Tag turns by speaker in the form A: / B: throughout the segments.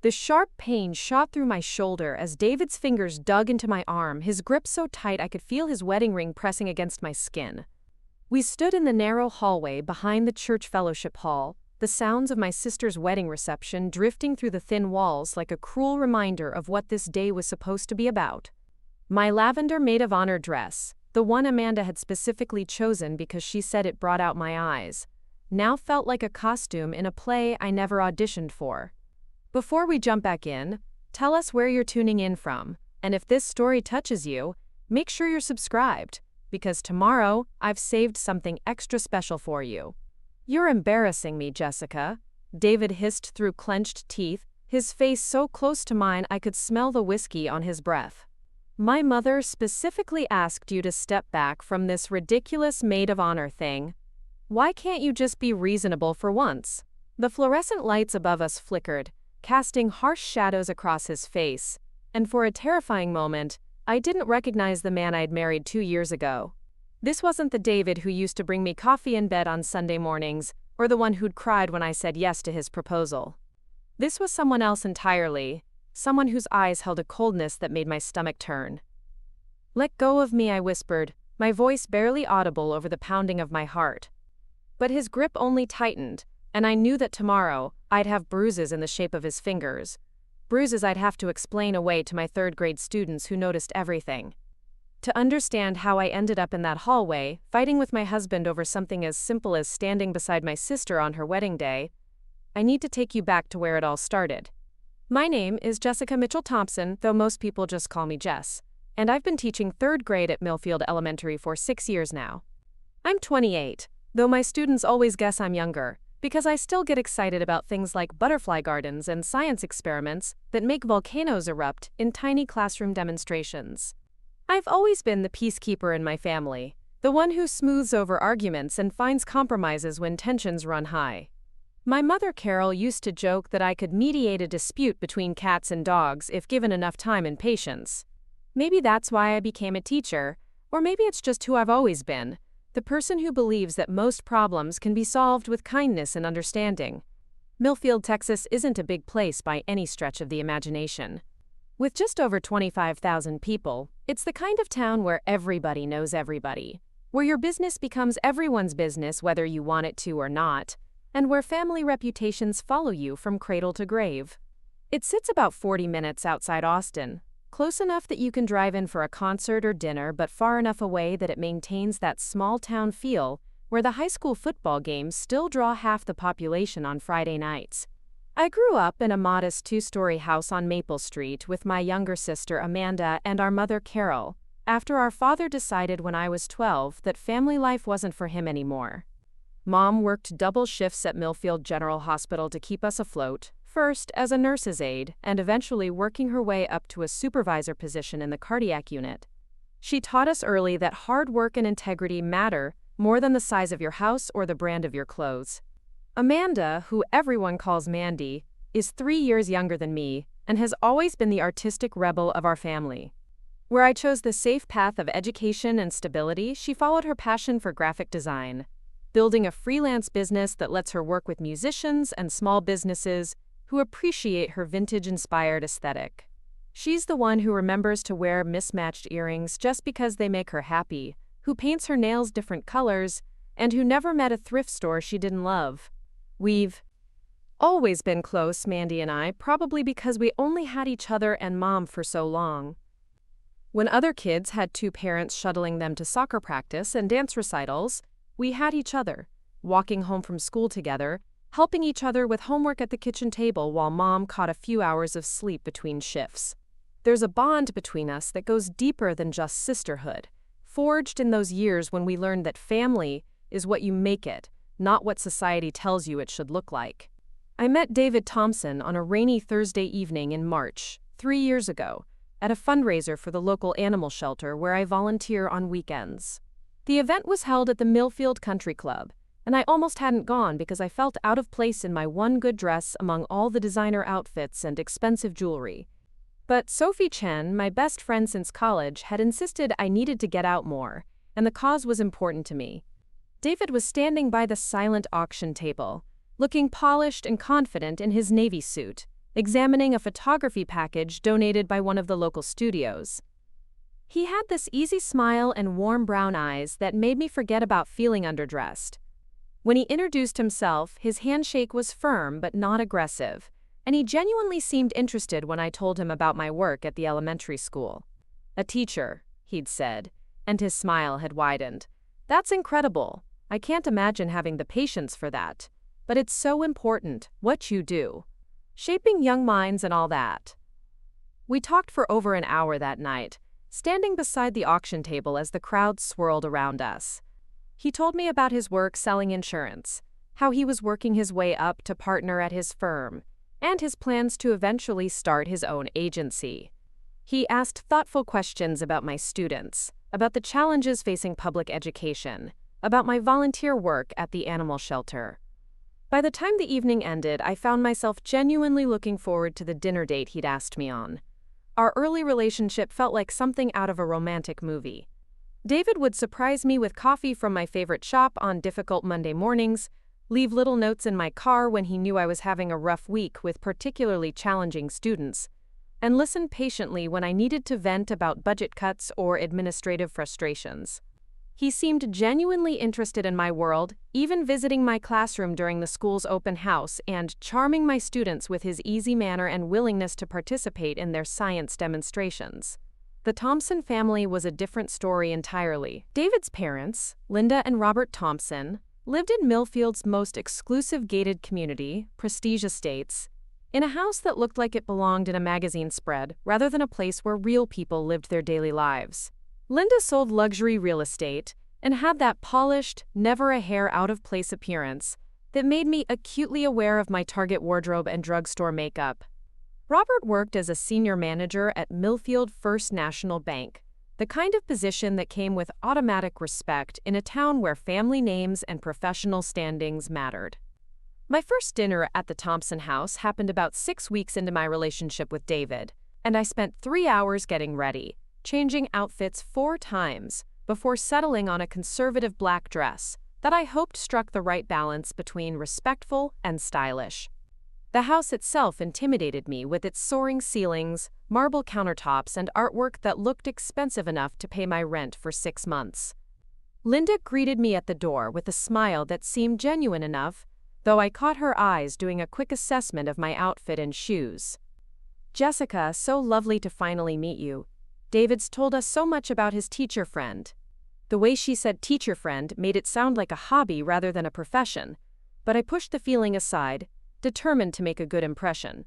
A: The sharp pain shot through my shoulder as David's fingers dug into my arm, his grip so tight I could feel his wedding ring pressing against my skin. We stood in the narrow hallway behind the church fellowship hall, the sounds of my sister's wedding reception drifting through the thin walls like a cruel reminder of what this day was supposed to be about. My lavender maid of honor dress, the one Amanda had specifically chosen because she said it brought out my eyes, now felt like a costume in a play I never auditioned for. Before we jump back in, tell us where you're tuning in from, and if this story touches you, make sure you're subscribed, because tomorrow I've saved something extra special for you. You're embarrassing me, Jessica, David hissed through clenched teeth, his face so close to mine I could smell the whiskey on his breath. My mother specifically asked you to step back from this ridiculous maid of honor thing. Why can't you just be reasonable for once? The fluorescent lights above us flickered, casting harsh shadows across his face, and for a terrifying moment, I didn't recognize the man I'd married 2 years ago. This wasn't the David who used to bring me coffee in bed on Sunday mornings, or the one who'd cried when I said yes to his proposal. This was someone else entirely, someone whose eyes held a coldness that made my stomach turn. "Let go of me," I whispered, my voice barely audible over the pounding of my heart. But his grip only tightened, and I knew that tomorrow I'd have bruises in the shape of his fingers. Bruises I'd have to explain away to my third-grade students who noticed everything. To understand how I ended up in that hallway, fighting with my husband over something as simple as standing beside my sister on her wedding day, I need to take you back to where it all started. My name is Jessica Mitchell Thompson, though most people just call me Jess, and I've been teaching 3rd grade at Millfield Elementary for 6 years now. I'm 28, though my students always guess I'm younger, because I still get excited about things like butterfly gardens and science experiments that make volcanoes erupt in tiny classroom demonstrations. I've always been the peacekeeper in my family, the one who smooths over arguments and finds compromises when tensions run high. My mother Carol used to joke that I could mediate a dispute between cats and dogs if given enough time and patience. Maybe that's why I became a teacher, or maybe it's just who I've always been. The person who believes that most problems can be solved with kindness and understanding. Millfield, Texas isn't a big place by any stretch of the imagination. With just over 25,000 people, it's the kind of town where everybody knows everybody, where your business becomes everyone's business whether you want it to or not, and where family reputations follow you from cradle to grave. It sits about 40 minutes outside Austin, close enough that you can drive in for a concert or dinner, but far enough away that it maintains that small-town feel where the high school football games still draw half the population on Friday nights. I grew up in a modest 2-story house on Maple Street with my younger sister Amanda and our mother Carol, after our father decided when I was 12 that family life wasn't for him anymore. Mom worked double shifts at Millfield General Hospital to keep us afloat, first as a nurse's aide and eventually working her way up to a supervisor position in the cardiac unit. She taught us early that hard work and integrity matter more than the size of your house or the brand of your clothes. Amanda, who everyone calls Mandy, is 3 years younger than me and has always been the artistic rebel of our family. Where I chose the safe path of education and stability, she followed her passion for graphic design, building a freelance business that lets her work with musicians and small businesses who appreciate her vintage-inspired aesthetic. She's the one who remembers to wear mismatched earrings just because they make her happy, who paints her nails different colors, and who never met a thrift store she didn't love. We've always been close, Mandy and I, probably because we only had each other and Mom for so long. When other kids had 2 parents shuttling them to soccer practice and dance recitals, we had each other, walking home from school together, helping each other with homework at the kitchen table while Mom caught a few hours of sleep between shifts. There's a bond between us that goes deeper than just sisterhood, forged in those years when we learned that family is what you make it, not what society tells you it should look like. I met David Thompson on a rainy Thursday evening in March, 3 years ago, at a fundraiser for the local animal shelter where I volunteer on weekends. The event was held at the Millfield Country Club, and I almost hadn't gone because I felt out of place in my one good dress among all the designer outfits and expensive jewelry. But Sophie Chen, my best friend since college, had insisted I needed to get out more, and the cause was important to me. David was standing by the silent auction table, looking polished and confident in his navy suit, examining a photography package donated by one of the local studios. He had this easy smile and warm brown eyes that made me forget about feeling underdressed. When he introduced himself, his handshake was firm but not aggressive, and he genuinely seemed interested when I told him about my work at the elementary school. "A teacher," he'd said, and his smile had widened. "That's incredible. I can't imagine having the patience for that. But it's so important, what you do. Shaping young minds and all that." We talked for over an hour that night, standing beside the auction table as the crowd swirled around us. He told me about his work selling insurance, how he was working his way up to partner at his firm, and his plans to eventually start his own agency. He asked thoughtful questions about my students, about the challenges facing public education, about my volunteer work at the animal shelter. By the time the evening ended, I found myself genuinely looking forward to the dinner date he'd asked me on. Our early relationship felt like something out of a romantic movie. David would surprise me with coffee from my favorite shop on difficult Monday mornings, leave little notes in my car when he knew I was having a rough week with particularly challenging students, and listen patiently when I needed to vent about budget cuts or administrative frustrations. He seemed genuinely interested in my world, even visiting my classroom during the school's open house and charming my students with his easy manner and willingness to participate in their science demonstrations. The Thompson family was a different story entirely. David's parents, Linda and Robert Thompson, lived in Millfield's most exclusive gated community, Prestige Estates, in a house that looked like it belonged in a magazine spread rather than a place where real people lived their daily lives. Linda sold luxury real estate and had that polished, never a hair out-of-place appearance that made me acutely aware of my Target wardrobe and drugstore makeup. Robert worked as a senior manager at Millfield First National Bank, the kind of position that came with automatic respect in a town where family names and professional standings mattered. My first dinner at the Thompson house happened about 6 weeks into my relationship with David, and I spent 3 hours getting ready, changing outfits 4 times, before settling on a conservative black dress that I hoped struck the right balance between respectful and stylish. The house itself intimidated me with its soaring ceilings, marble countertops, and artwork that looked expensive enough to pay my rent for 6 months. Linda greeted me at the door with a smile that seemed genuine enough, though I caught her eyes doing a quick assessment of my outfit and shoes. "Jessica, so lovely to finally meet you. David's told us so much about his teacher friend." The way she said teacher friend made it sound like a hobby rather than a profession, but I pushed the feeling aside, determined to make a good impression.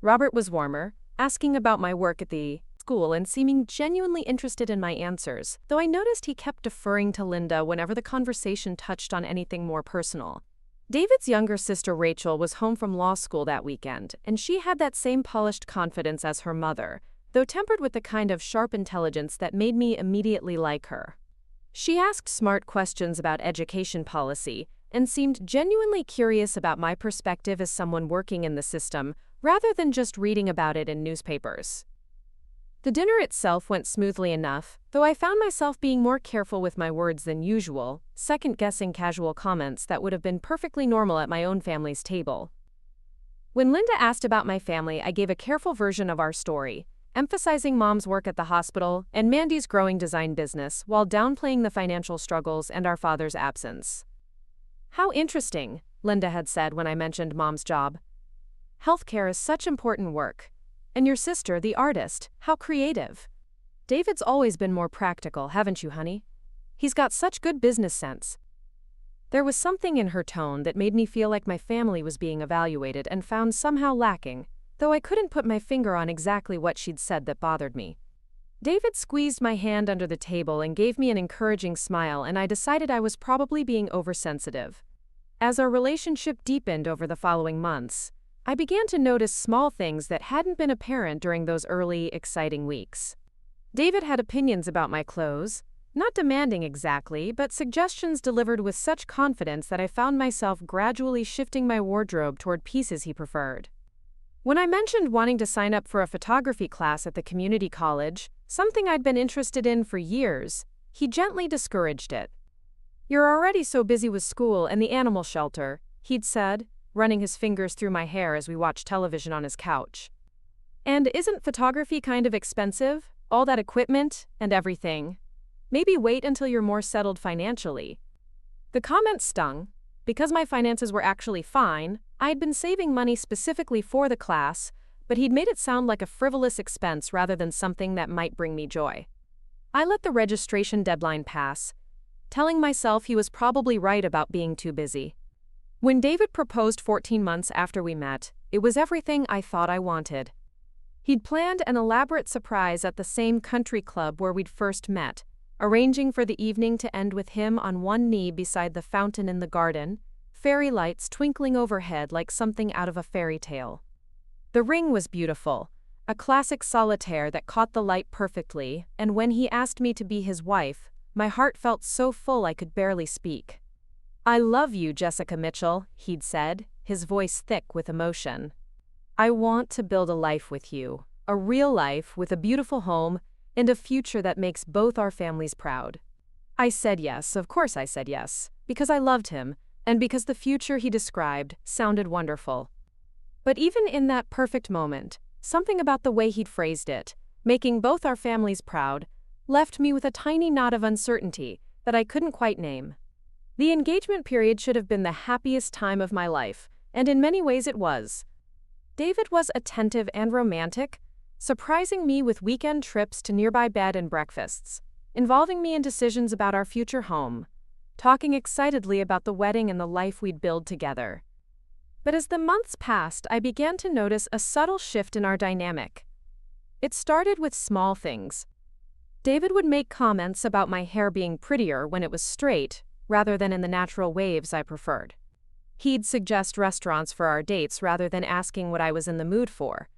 A: Robert was warmer, asking about my work at the school and seeming genuinely interested in my answers, though I noticed he kept deferring to Linda whenever the conversation touched on anything more personal. David's younger sister Rachel was home from law school that weekend, and she had that same polished confidence as her mother, though tempered with the kind of sharp intelligence that made me immediately like her. She asked smart questions about education policy and seemed genuinely curious about my perspective as someone working in the system, rather than just reading about it in newspapers. The dinner itself went smoothly enough, though I found myself being more careful with my words than usual, second-guessing casual comments that would have been perfectly normal at my own family's table. When Linda asked about my family, I gave a careful version of our story, emphasizing Mom's work at the hospital and Mandy's growing design business while downplaying the financial struggles and our father's absence. "How interesting," Linda had said when I mentioned Mom's job. "Healthcare is such important work. And your sister, the artist, how creative. David's always been more practical, haven't you, honey? He's got such good business sense." There was something in her tone that made me feel like my family was being evaluated and found somehow lacking, though I couldn't put my finger on exactly what she'd said that bothered me. David squeezed my hand under the table and gave me an encouraging smile, and I decided I was probably being oversensitive. As our relationship deepened over the following months, I began to notice small things that hadn't been apparent during those early, exciting weeks. David had opinions about my clothes, not demanding exactly, but suggestions delivered with such confidence that I found myself gradually shifting my wardrobe toward pieces he preferred. When I mentioned wanting to sign up for a photography class at the community college, something I'd been interested in for years, he gently discouraged it. "You're already so busy with school and the animal shelter," he'd said, running his fingers through my hair as we watched television on his couch. "And isn't photography kind of expensive? All that equipment and everything. Maybe wait until you're more settled financially." The comment stung. Because my finances were actually fine, I had been saving money specifically for the class, but he'd made it sound like a frivolous expense rather than something that might bring me joy. I let the registration deadline pass, telling myself he was probably right about being too busy. When David proposed 14 months after we met, it was everything I thought I wanted. He'd planned an elaborate surprise at the same country club where we'd first met, arranging for the evening to end with him on one knee beside the fountain in the garden, fairy lights twinkling overhead like something out of a fairy tale. The ring was beautiful, a classic solitaire that caught the light perfectly, and when he asked me to be his wife, my heart felt so full I could barely speak. "I love you, Jessica Mitchell," he'd said, his voice thick with emotion. "I want to build a life with you, a real life with a beautiful home and a future that makes both our families proud." I said yes, of course I said yes, because I loved him, and because the future he described sounded wonderful. But even in that perfect moment, something about the way he'd phrased it, making both our families proud, left me with a tiny knot of uncertainty that I couldn't quite name. The engagement period should have been the happiest time of my life, and in many ways it was. David was attentive and romantic, surprising me with weekend trips to nearby bed and breakfasts, involving me in decisions about our future home, talking excitedly about the wedding and the life we'd build together. But as the months passed, I began to notice a subtle shift in our dynamic. It started with small things. David would make comments about my hair being prettier when it was straight, rather than in the natural waves I preferred. He'd suggest restaurants for our dates rather than asking what I was in the mood for.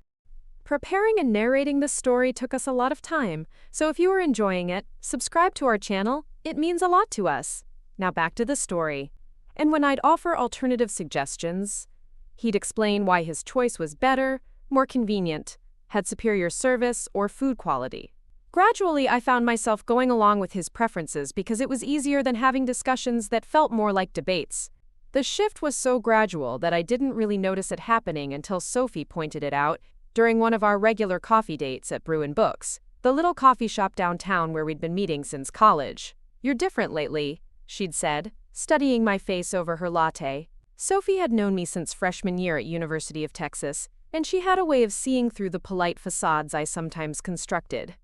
A: Preparing and narrating this story took us a lot of time, so if you are enjoying it, subscribe to our channel. It means a lot to us. Now back to the story. And when I'd offer alternative suggestions, he'd explain why his choice was better, more convenient, had superior service, or food quality. Gradually, I found myself going along with his preferences because it was easier than having discussions that felt more like debates. The shift was so gradual that I didn't really notice it happening until Sophie pointed it out during one of our regular coffee dates at Brew and Books, the little coffee shop downtown where we'd been meeting since college. "You're different lately," she'd said, studying my face over her latte. Sophie had known me since freshman year at University of Texas, and she had a way of seeing through the polite facades I sometimes constructed.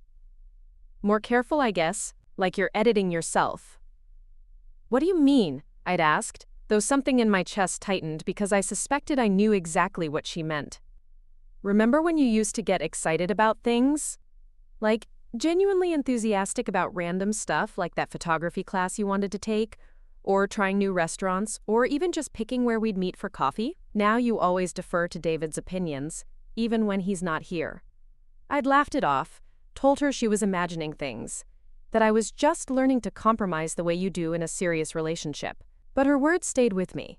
A: "More careful, I guess, like you're editing yourself." "What do you mean?" I'd asked, though something in my chest tightened because I suspected I knew exactly what she meant. "Remember when you used to get excited about things? Like, genuinely enthusiastic about random stuff like that photography class you wanted to take, or trying new restaurants, or even just picking where we'd meet for coffee? Now you always defer to David's opinions, even when he's not here." I'd laughed it off, told her she was imagining things, that I was just learning to compromise the way you do in a serious relationship. But her words stayed with me,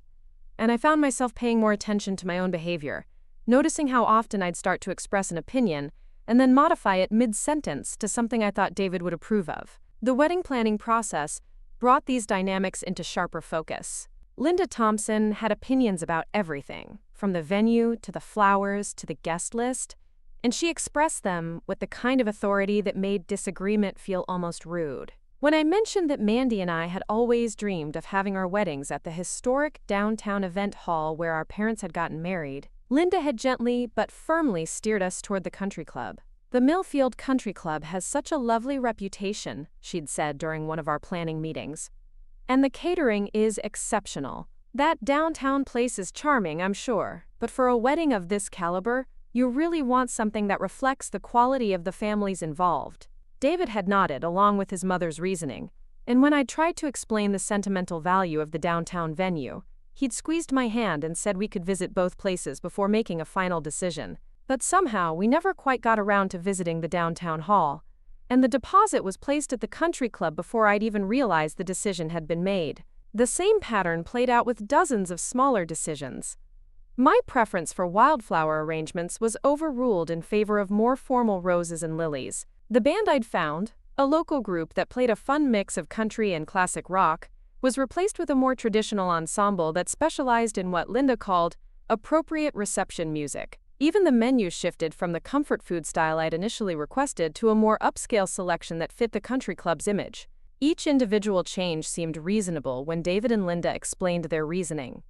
A: and I found myself paying more attention to my own behavior, noticing how often I'd start to express an opinion and then modify it mid-sentence to something I thought David would approve of. The wedding planning process brought these dynamics into sharper focus. Linda Thompson had opinions about everything, from the venue to the flowers to the guest list, and she expressed them with the kind of authority that made disagreement feel almost rude. When I mentioned that Mandy and I had always dreamed of having our weddings at the historic downtown event hall where our parents had gotten married, Linda had gently but firmly steered us toward the country club. "The Millfield Country Club has such a lovely reputation," she'd said during one of our planning meetings. "And the catering is exceptional. That downtown place is charming, I'm sure, but for a wedding of this caliber, you really want something that reflects the quality of the families involved." David had nodded along with his mother's reasoning, and when I tried to explain the sentimental value of the downtown venue, he'd squeezed my hand and said we could visit both places before making a final decision. But somehow we never quite got around to visiting the downtown hall, and the deposit was placed at the country club before I'd even realized the decision had been made. The same pattern played out with dozens of smaller decisions. My preference for wildflower arrangements was overruled in favor of more formal roses and lilies. The band I'd found, a local group that played a fun mix of country and classic rock, was replaced with a more traditional ensemble that specialized in what Linda called Appropriate reception music. Even the menu shifted from the comfort food style I'd initially requested to a more upscale selection that fit the country club's image. Each individual change seemed reasonable when David and Linda explained their reasoning.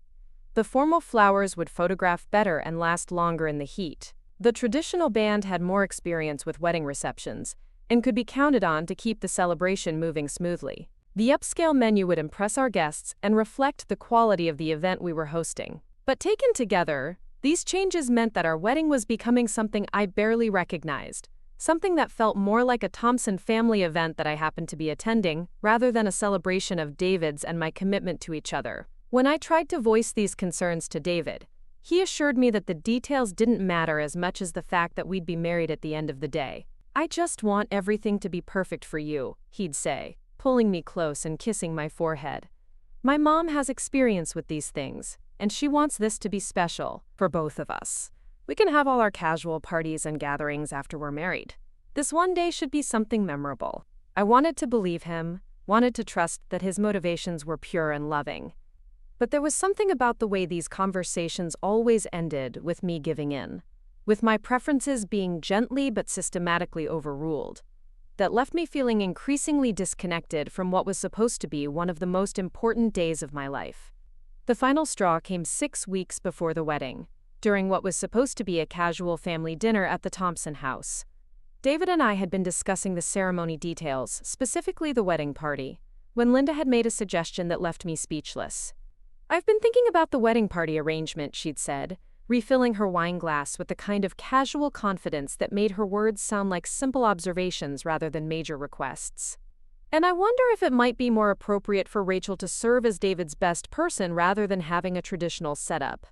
A: The formal flowers would photograph better and last longer in the heat. The traditional band had more experience with wedding receptions and could be counted on to keep the celebration moving smoothly. The upscale menu would impress our guests and reflect the quality of the event we were hosting. But taken together, these changes meant that our wedding was becoming something I barely recognized, something that felt more like a Thompson family event that I happened to be attending, rather than a celebration of David's and my commitment to each other. When I tried to voice these concerns to David, he assured me that the details didn't matter as much as the fact that we'd be married at the end of the day. "I just want everything to be perfect for you," he'd say, pulling me close and kissing my forehead. "My mom has experience with these things, and she wants this to be special for both of us. We can have all our casual parties and gatherings after we're married. This one day should be something memorable." I wanted to believe him, wanted to trust that his motivations were pure and loving. But there was something about the way these conversations always ended with me giving in, with my preferences being gently but systematically overruled, that left me feeling increasingly disconnected from what was supposed to be one of the most important days of my life. The final straw came 6 weeks before the wedding, during what was supposed to be a casual family dinner at the Thompson house. David and I had been discussing the ceremony details, specifically the wedding party, when Linda had made a suggestion that left me speechless. "I've been thinking about the wedding party arrangement," she'd said, refilling her wine glass with the kind of casual confidence that made her words sound like simple observations rather than major requests. "And I wonder if it might be more appropriate for Rachel to serve as David's best person rather than having a traditional setup.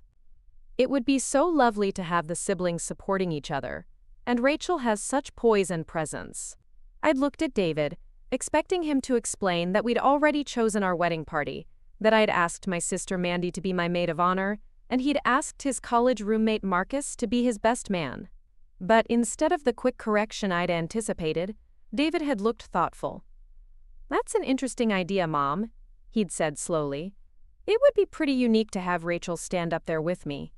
A: It would be so lovely to have the siblings supporting each other, and Rachel has such poise and presence." I'd looked at David, expecting him to explain that we'd already chosen our wedding party, that I'd asked my sister Mandy to be my maid of honor, and he'd asked his college roommate Marcus to be his best man. But instead of the quick correction I'd anticipated, David had looked thoughtful. "That's an interesting idea, Mom," he'd said slowly. "It would be pretty unique to have Rachel stand up there with me."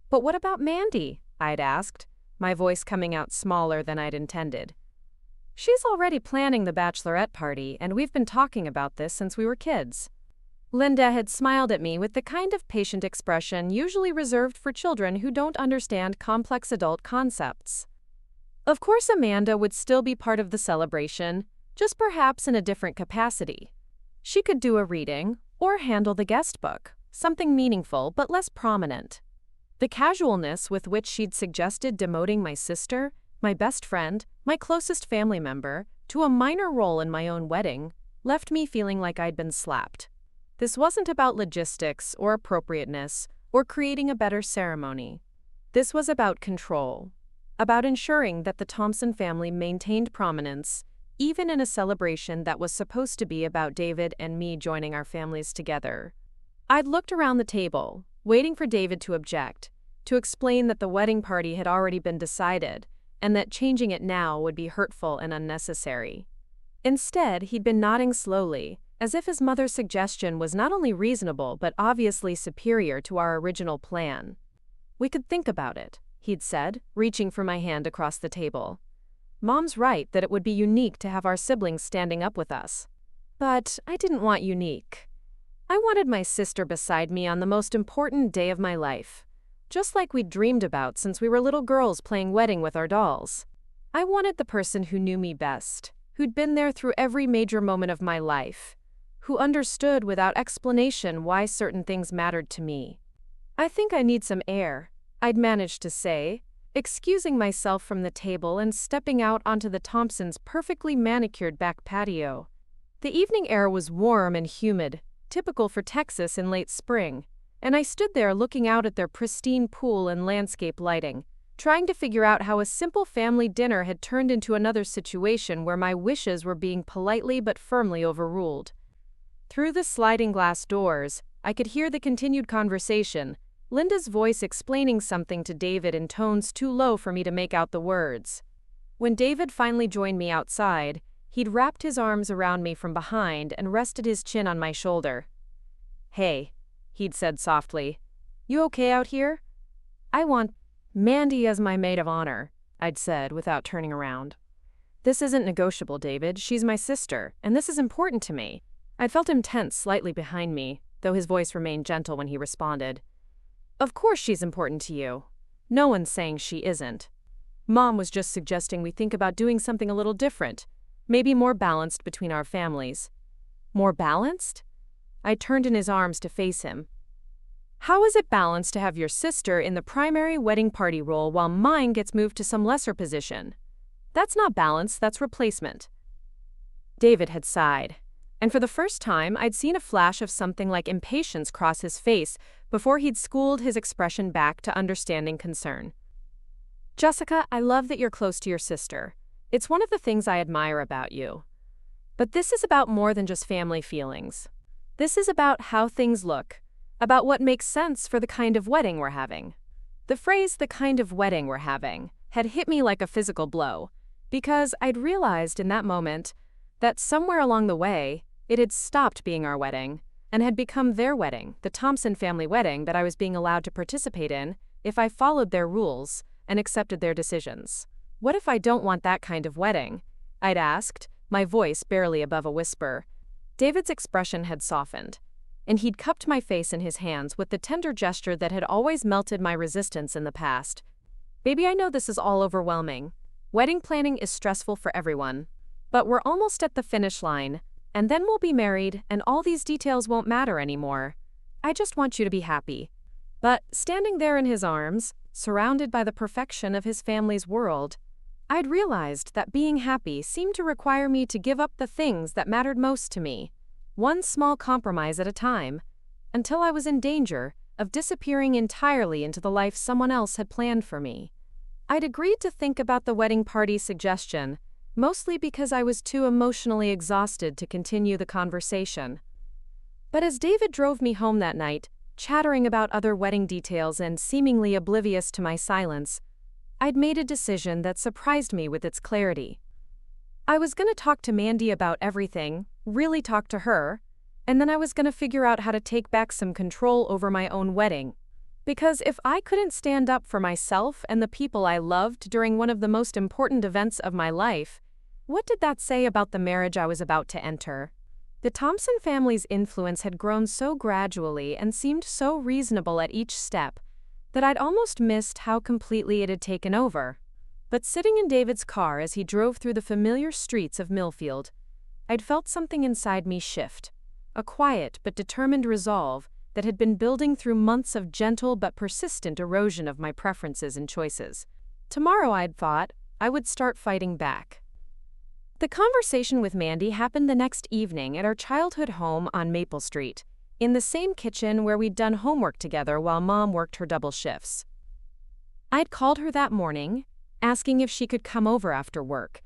A: "But what about Mandy?" I'd asked, my voice coming out smaller than I'd intended. "She's already planning the bachelorette party, and we've been talking about this since we were kids." Linda had smiled at me with the kind of patient expression usually reserved for children who don't understand complex adult concepts. Of course, Amanda would still be part of the celebration, just perhaps in a different capacity. She could do a reading, or handle the guest book, something meaningful but less prominent. The casualness with which she'd suggested demoting my sister, my best friend, my closest family member, to a minor role in my own wedding, left me feeling like I'd been slapped. This wasn't about logistics or appropriateness or creating a better ceremony. This was about control, about ensuring that the Thompson family maintained prominence, even in a celebration that was supposed to be about David and me joining our families together. I'd looked around the table, waiting for David to object, to explain that the wedding party had already been decided, and that changing it now would be hurtful and unnecessary. Instead, he'd been nodding slowly, as if his mother's suggestion was not only reasonable but obviously superior to our original plan. "We could think about it," he'd said, reaching for my hand across the table. "Mom's right that it would be unique to have our siblings standing up with us." But I didn't want unique. I wanted my sister beside me on the most important day of my life, just like we'd dreamed about since we were little girls playing wedding with our dolls. I wanted the person who knew me best, who'd been there through every major moment of my life, who understood without explanation why certain things mattered to me. "I think I need some air," I'd managed to say, excusing myself from the table and stepping out onto the Thompsons' perfectly manicured back patio. The evening air was warm and humid, typical for Texas in late spring, and I stood there looking out at their pristine pool and landscape lighting, trying to figure out how a simple family dinner had turned into another situation where my wishes were being politely but firmly overruled. Through the sliding glass doors, I could hear the continued conversation, Linda's voice explaining something to David in tones too low for me to make out the words. When David finally joined me outside, he'd wrapped his arms around me from behind and rested his chin on my shoulder. "Hey," he'd said softly. "You okay out here? I want Mandy as my maid of honor, I'd said without turning around. This isn't negotiable, David. She's my sister, and this is important to me. I'd felt him tense slightly behind me, though his voice remained gentle when he responded. Of course she's important to you. No one's saying she isn't. Mom was just suggesting we think about doing something a little different, maybe more balanced between our families. More balanced? I turned in his arms to face him. How is it balanced to have your sister in the primary wedding party role while mine gets moved to some lesser position? That's not balance, that's replacement. David had sighed, and for the first time I'd seen a flash of something like impatience cross his face before he'd schooled his expression back to understanding concern. Jessica, I love that you're close to your sister. It's one of the things I admire about you. But this is about more than just family feelings. This is about how things look, about what makes sense for the kind of wedding we're having. The phrase, the kind of wedding we're having, had hit me like a physical blow, because I'd realized in that moment that somewhere along the way, it had stopped being our wedding and had become their wedding, the Thompson family wedding that I was being allowed to participate in if I followed their rules and accepted their decisions. What if I don't want that kind of wedding? I'd asked, my voice barely above a whisper. David's expression had softened, and he'd cupped my face in his hands with the tender gesture that had always melted my resistance in the past. Baby, I know this is all overwhelming. Wedding planning is stressful for everyone. But we're almost at the finish line, and then we'll be married, and all these details won't matter anymore. I just want you to be happy. But standing there in his arms, surrounded by the perfection of his family's world, I'd realized that being happy seemed to require me to give up the things that mattered most to me, one small compromise at a time, until I was in danger of disappearing entirely into the life someone else had planned for me. I'd agreed to think about the wedding party suggestion, mostly because I was too emotionally exhausted to continue the conversation. But as David drove me home that night, chattering about other wedding details and seemingly oblivious to my silence, I'd made a decision that surprised me with its clarity. I was going to talk to Mandy about everything, really talk to her, and then I was going to figure out how to take back some control over my own wedding. Because if I couldn't stand up for myself and the people I loved during one of the most important events of my life, what did that say about the marriage I was about to enter? The Thompson family's influence had grown so gradually and seemed so reasonable at each step that I'd almost missed how completely it had taken over. But sitting in David's car as he drove through the familiar streets of Millfield, I'd felt something inside me shift, a quiet but determined resolve that had been building through months of gentle but persistent erosion of my preferences and choices. Tomorrow, I'd thought, I would start fighting back. The conversation with Mandy happened the next evening at our childhood home on Maple Street, in the same kitchen where we'd done homework together while Mom worked her double shifts. I'd called her that morning, asking if she could come over after work,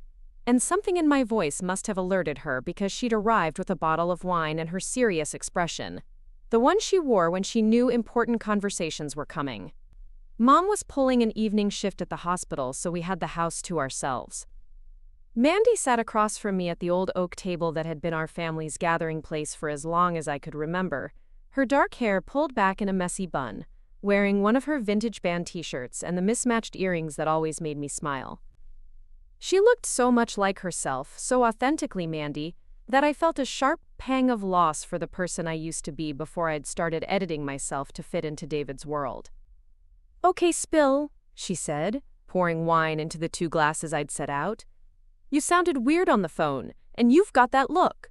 A: and something in my voice must have alerted her because she'd arrived with a bottle of wine and her serious expression, the one she wore when she knew important conversations were coming. Mom was pulling an evening shift at the hospital, so we had the house to ourselves. Mandy sat across from me at the old oak table that had been our family's gathering place for as long as I could remember, her dark hair pulled back in a messy bun, wearing one of her vintage band t-shirts and the mismatched earrings that always made me smile. She looked so much like herself, so authentically Mandy, that I felt a sharp pang of loss for the person I used to be before I'd started editing myself to fit into David's world. "Okay, spill," she said, pouring wine into the 2 glasses I'd set out. "You sounded weird on the phone, and you've got that look."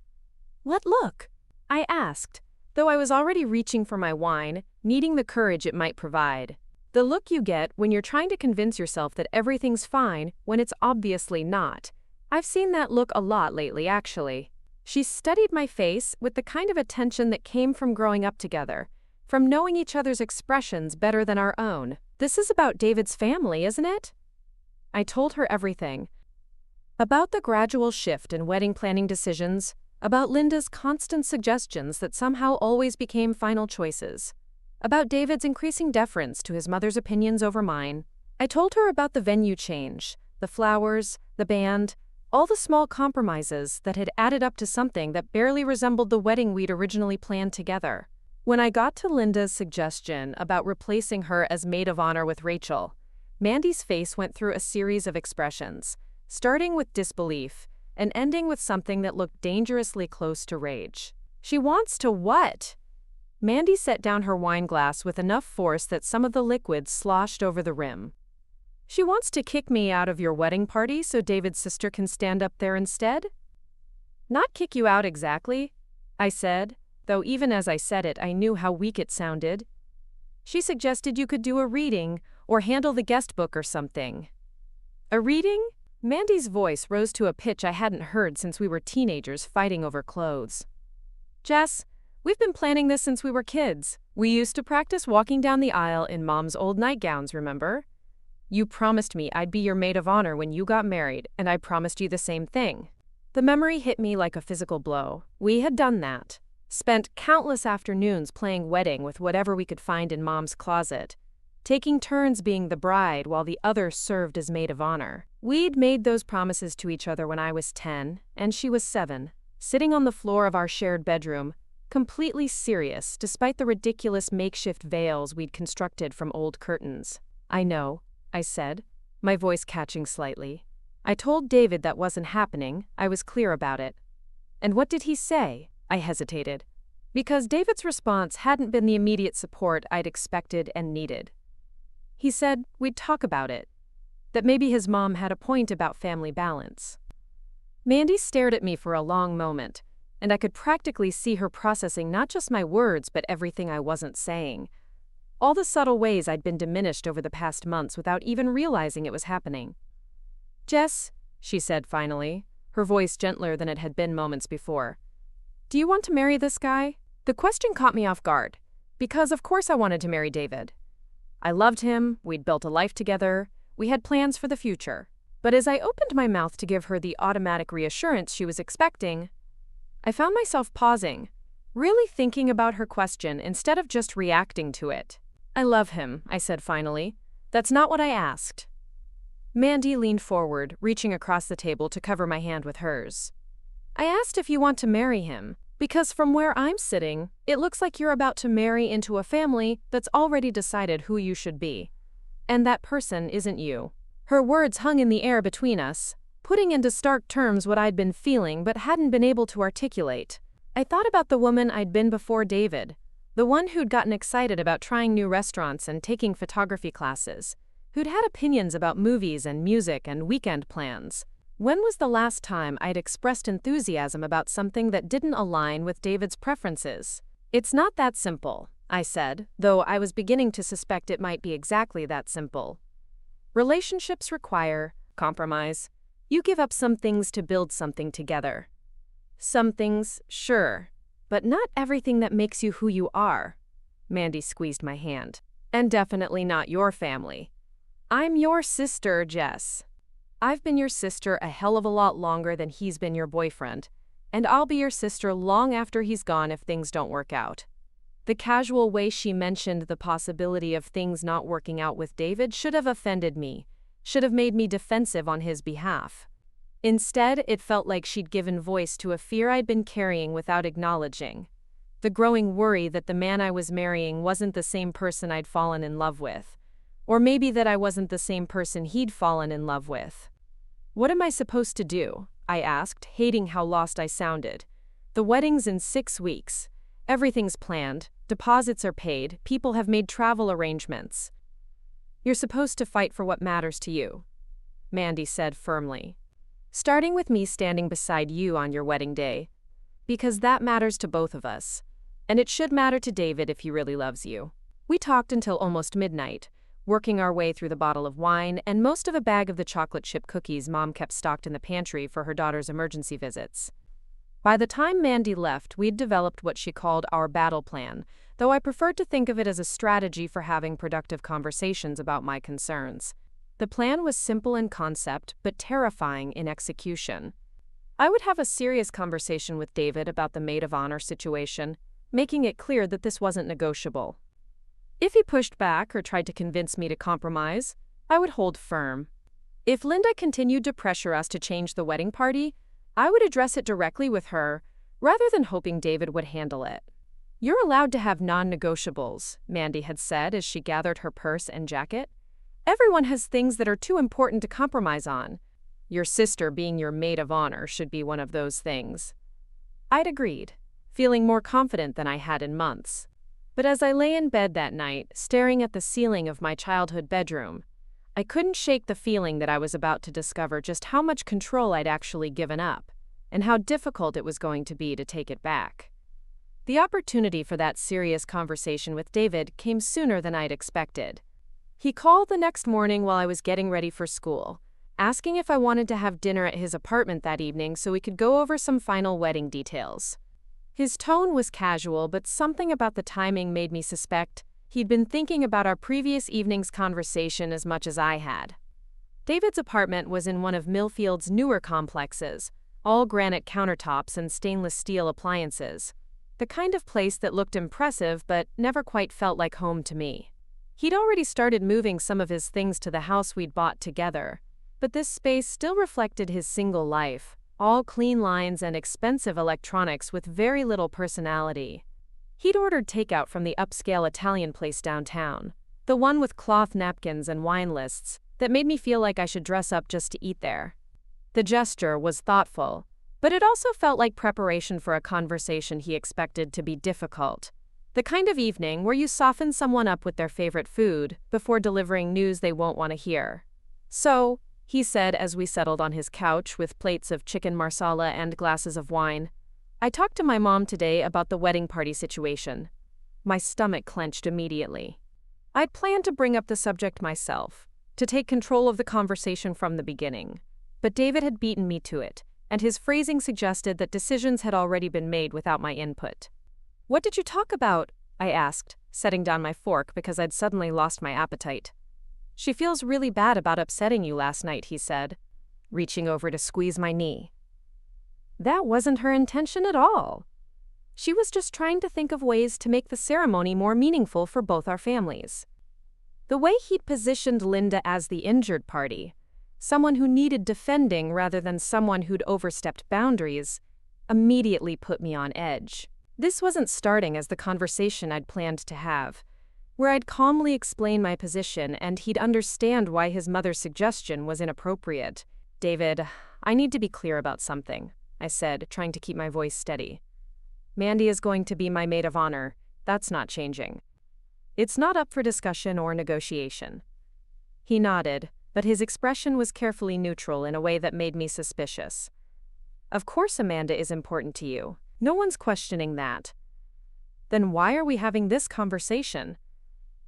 A: "What look?" I asked, though I was already reaching for my wine, needing the courage it might provide. The look you get when you're trying to convince yourself that everything's fine when it's obviously not. I've seen that look a lot lately, actually. She studied my face with the kind of attention that came from growing up together, from knowing each other's expressions better than our own. "This is about David's family, isn't it?" I told her everything. About the gradual shift in wedding planning decisions, about Linda's constant suggestions that somehow always became final choices, about David's increasing deference to his mother's opinions over mine. I told her about the venue change, the flowers, the band, all the small compromises that had added up to something that barely resembled the wedding we'd originally planned together. When I got to Linda's suggestion about replacing her as maid of honor with Rachel, Mandy's face went through a series of expressions, starting with disbelief and ending with something that looked dangerously close to rage. She wants to what? Mandy set down her wine glass with enough force that some of the liquid sloshed over the rim. She wants to kick me out of your wedding party so David's sister can stand up there instead? Not kick you out exactly, I said, though even as I said it I knew how weak it sounded. She suggested you could do a reading or handle the guest book or something. A reading? Mandy's voice rose to a pitch I hadn't heard since we were teenagers fighting over clothes. Jess, we've been planning this since we were kids. We used to practice walking down the aisle in Mom's old nightgowns, remember? You promised me I'd be your maid of honor when you got married, and I promised you the same thing. The memory hit me like a physical blow. We had done that. Spent countless afternoons playing wedding with whatever we could find in Mom's closet, taking turns being the bride while the other served as maid of honor. We'd made those promises to each other when I was 10 and she was 7, sitting on the floor of our shared bedroom, completely serious despite the ridiculous makeshift veils we'd constructed from old curtains. I know, I said, my voice catching slightly. I told David that wasn't happening, I was clear about it. And what did he say? I hesitated, because David's response hadn't been the immediate support I'd expected and needed. He said we'd talk about it, that maybe his mom had a point about family balance. Mandy stared at me for a long moment, and I could practically see her processing not just my words but everything I wasn't saying. All the subtle ways I'd been diminished over the past months without even realizing it was happening. Jess, she said finally, her voice gentler than it had been moments before. Do you want to marry this guy? The question caught me off guard, because of course I wanted to marry David. I loved him, we'd built a life together, we had plans for the future. But as I opened my mouth to give her the automatic reassurance she was expecting, I found myself pausing, really thinking about her question instead of just reacting to it. I love him, I said finally. That's not what I asked. Mandy leaned forward, reaching across the table to cover my hand with hers. I asked if you want to marry him, because from where I'm sitting, it looks like you're about to marry into a family that's already decided who you should be. And that person isn't you. Her words hung in the air between us, putting into stark terms what I'd been feeling but hadn't been able to articulate. I thought about the woman I'd been before David, the one who'd gotten excited about trying new restaurants and taking photography classes, who'd had opinions about movies and music and weekend plans. When was the last time I'd expressed enthusiasm about something that didn't align with David's preferences? It's not that simple, I said, though I was beginning to suspect it might be exactly that simple. Relationships require compromise. You give up some things to build something together. Some things, sure, but not everything that makes you who you are. Mandy squeezed my hand. And definitely not your family. I'm your sister, Jess. I've been your sister a hell of a lot longer than he's been your boyfriend, and I'll be your sister long after he's gone if things don't work out. The casual way she mentioned the possibility of things not working out with David should have offended me, should have made me defensive on his behalf. Instead, it felt like she'd given voice to a fear I'd been carrying without acknowledging. The growing worry that the man I was marrying wasn't the same person I'd fallen in love with. Or maybe that I wasn't the same person he'd fallen in love with. What am I supposed to do? I asked, hating how lost I sounded. The wedding's in 6 weeks. Everything's planned, deposits are paid, people have made travel arrangements. You're supposed to fight for what matters to you, Mandy said firmly. Starting with me standing beside you on your wedding day. Because that matters to both of us. And it should matter to David if he really loves you. We talked until almost midnight, working our way through the bottle of wine and most of a bag of the chocolate chip cookies Mom kept stocked in the pantry for her daughter's emergency visits. By the time Mandy left, we'd developed what she called our battle plan, though I preferred to think of it as a strategy for having productive conversations about my concerns. The plan was simple in concept, but terrifying in execution. I would have a serious conversation with David about the maid of honor situation, making it clear that this wasn't negotiable. If he pushed back or tried to convince me to compromise, I would hold firm. If Linda continued to pressure us to change the wedding party, I would address it directly with her, rather than hoping David would handle it. "You're allowed to have non-negotiables," Mandy had said as she gathered her purse and jacket. "Everyone has things that are too important to compromise on. Your sister being your maid of honor should be one of those things." I'd agreed, feeling more confident than I had in months. But as I lay in bed that night, staring at the ceiling of my childhood bedroom, I couldn't shake the feeling that I was about to discover just how much control I'd actually given up, and how difficult it was going to be to take it back. The opportunity for that serious conversation with David came sooner than I'd expected. He called the next morning while I was getting ready for school, asking if I wanted to have dinner at his apartment that evening so we could go over some final wedding details. His tone was casual, but something about the timing made me suspect he'd been thinking about our previous evening's conversation as much as I had. David's apartment was in one of Millfield's newer complexes, all granite countertops and stainless steel appliances. The kind of place that looked impressive but never quite felt like home to me. He'd already started moving some of his things to the house we'd bought together, but this space still reflected his single life, all clean lines and expensive electronics with very little personality. He'd ordered takeout from the upscale Italian place downtown, the one with cloth napkins and wine lists that made me feel like I should dress up just to eat there. The gesture was thoughtful, but it also felt like preparation for a conversation he expected to be difficult. The kind of evening where you soften someone up with their favorite food before delivering news they won't want to hear. "So," he said as we settled on his couch with plates of chicken marsala and glasses of wine, "I talked to my mom today about the wedding party situation." My stomach clenched immediately. I'd planned to bring up the subject myself, to take control of the conversation from the beginning. But David had beaten me to it, and his phrasing suggested that decisions had already been made without my input. "What did you talk about?" I asked, setting down my fork because I'd suddenly lost my appetite. "She feels really bad about upsetting you last night," he said, reaching over to squeeze my knee. "That wasn't her intention at all. She was just trying to think of ways to make the ceremony more meaningful for both our families." The way he'd positioned Linda as the injured party, someone who needed defending rather than someone who'd overstepped boundaries, immediately put me on edge. This wasn't starting as the conversation I'd planned to have, where I'd calmly explain my position and he'd understand why his mother's suggestion was inappropriate. "David, I need to be clear about something," I said, trying to keep my voice steady. "Mandy is going to be my maid of honor. That's not changing. It's not up for discussion or negotiation." He nodded, but his expression was carefully neutral in a way that made me suspicious. "Of course Amanda is important to you. No one's questioning that." "Then why are we having this conversation?"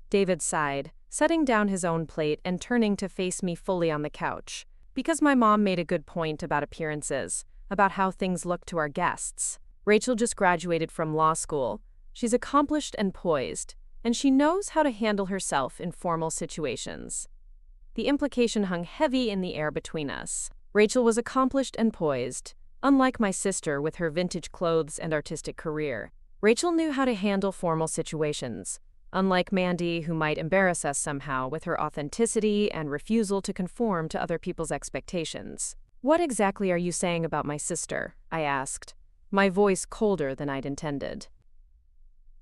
A: David sighed, setting down his own plate and turning to face me fully on the couch. "Because my mom made a good point about appearances, about how things look to our guests. Rachel just graduated from law school. She's accomplished and poised, and she knows how to handle herself in formal situations." The implication hung heavy in the air between us. Rachel was accomplished and poised, unlike my sister with her vintage clothes and artistic career. Rachel knew how to handle formal situations, unlike Mandy, who might embarrass us somehow with her authenticity and refusal to conform to other people's expectations. "What exactly are you saying about my sister?" I asked, my voice colder than I'd intended.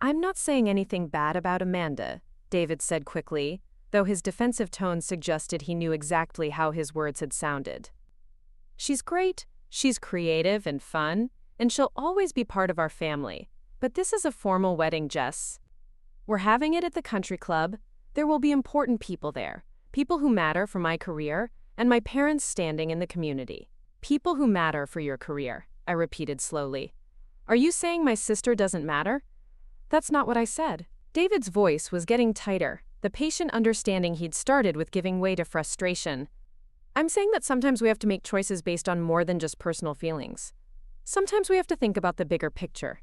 A: "I'm not saying anything bad about Amanda," David said quickly, though his defensive tone suggested he knew exactly how his words had sounded. "She's great, she's creative and fun, and she'll always be part of our family. But this is a formal wedding, Jess. We're having it at the country club. There will be important people there, people who matter for my career and my parents' standing in the community." "People who matter for your career," I repeated slowly. "Are you saying my sister doesn't matter?" "That's not what I said." David's voice was getting tighter, the patient understanding he'd started with giving way to frustration. "I'm saying that sometimes we have to make choices based on more than just personal feelings. Sometimes we have to think about the bigger picture."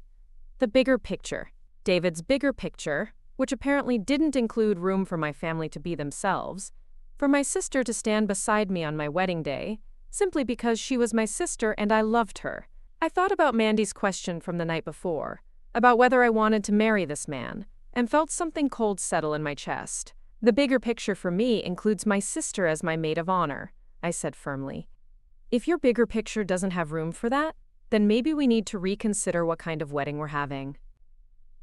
A: The bigger picture. David's bigger picture, which apparently didn't include room for my family to be themselves, for my sister to stand beside me on my wedding day, simply because she was my sister and I loved her. I thought about Mandy's question from the night before, about whether I wanted to marry this man, and felt something cold settle in my chest. "The bigger picture for me includes my sister as my maid of honor," I said firmly. "If your bigger picture doesn't have room for that, then maybe we need to reconsider what kind of wedding we're having."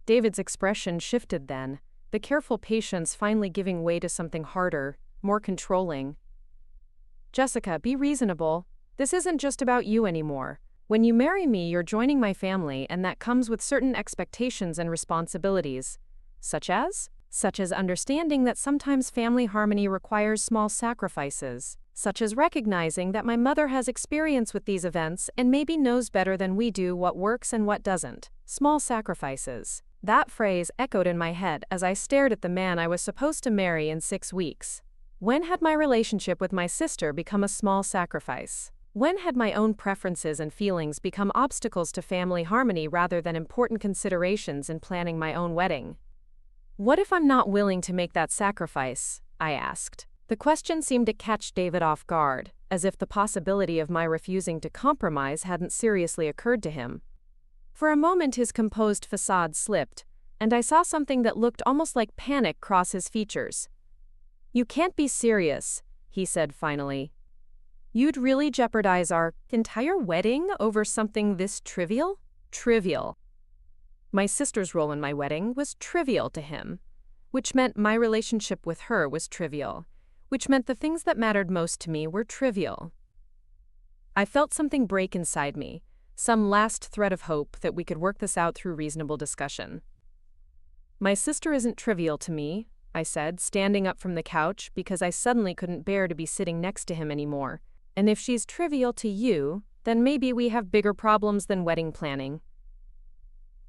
A: David's expression shifted then, the careful patience finally giving way to something harder, more controlling. Jessica, be reasonable. This isn't just about you anymore. When you marry me, you're joining my family, and that comes with certain expectations and responsibilities. Such as understanding that sometimes family harmony requires small sacrifices. Such as recognizing that my mother has experience with these events and maybe knows better than we do what works and what doesn't. Small sacrifices. That phrase echoed in my head as I stared at the man I was supposed to marry in 6 weeks. When had my relationship with my sister become a small sacrifice? When had my own preferences and feelings become obstacles to family harmony rather than important considerations in planning my own wedding? What if I'm not willing to make that sacrifice? I asked. The question seemed to catch David off guard, as if the possibility of my refusing to compromise hadn't seriously occurred to him. For a moment his composed facade slipped, and I saw something that looked almost like panic cross his features. "You can't be serious," he said finally. "You'd really jeopardize our entire wedding over something this trivial?" Trivial. My sister's role in my wedding was trivial to him, which meant my relationship with her was trivial, which meant the things that mattered most to me were trivial. I felt something break inside me, some last thread of hope that we could work this out through reasonable discussion. "My sister isn't trivial to me," I said, standing up from the couch because I suddenly couldn't bear to be sitting next to him anymore. "And if she's trivial to you, then maybe we have bigger problems than wedding planning."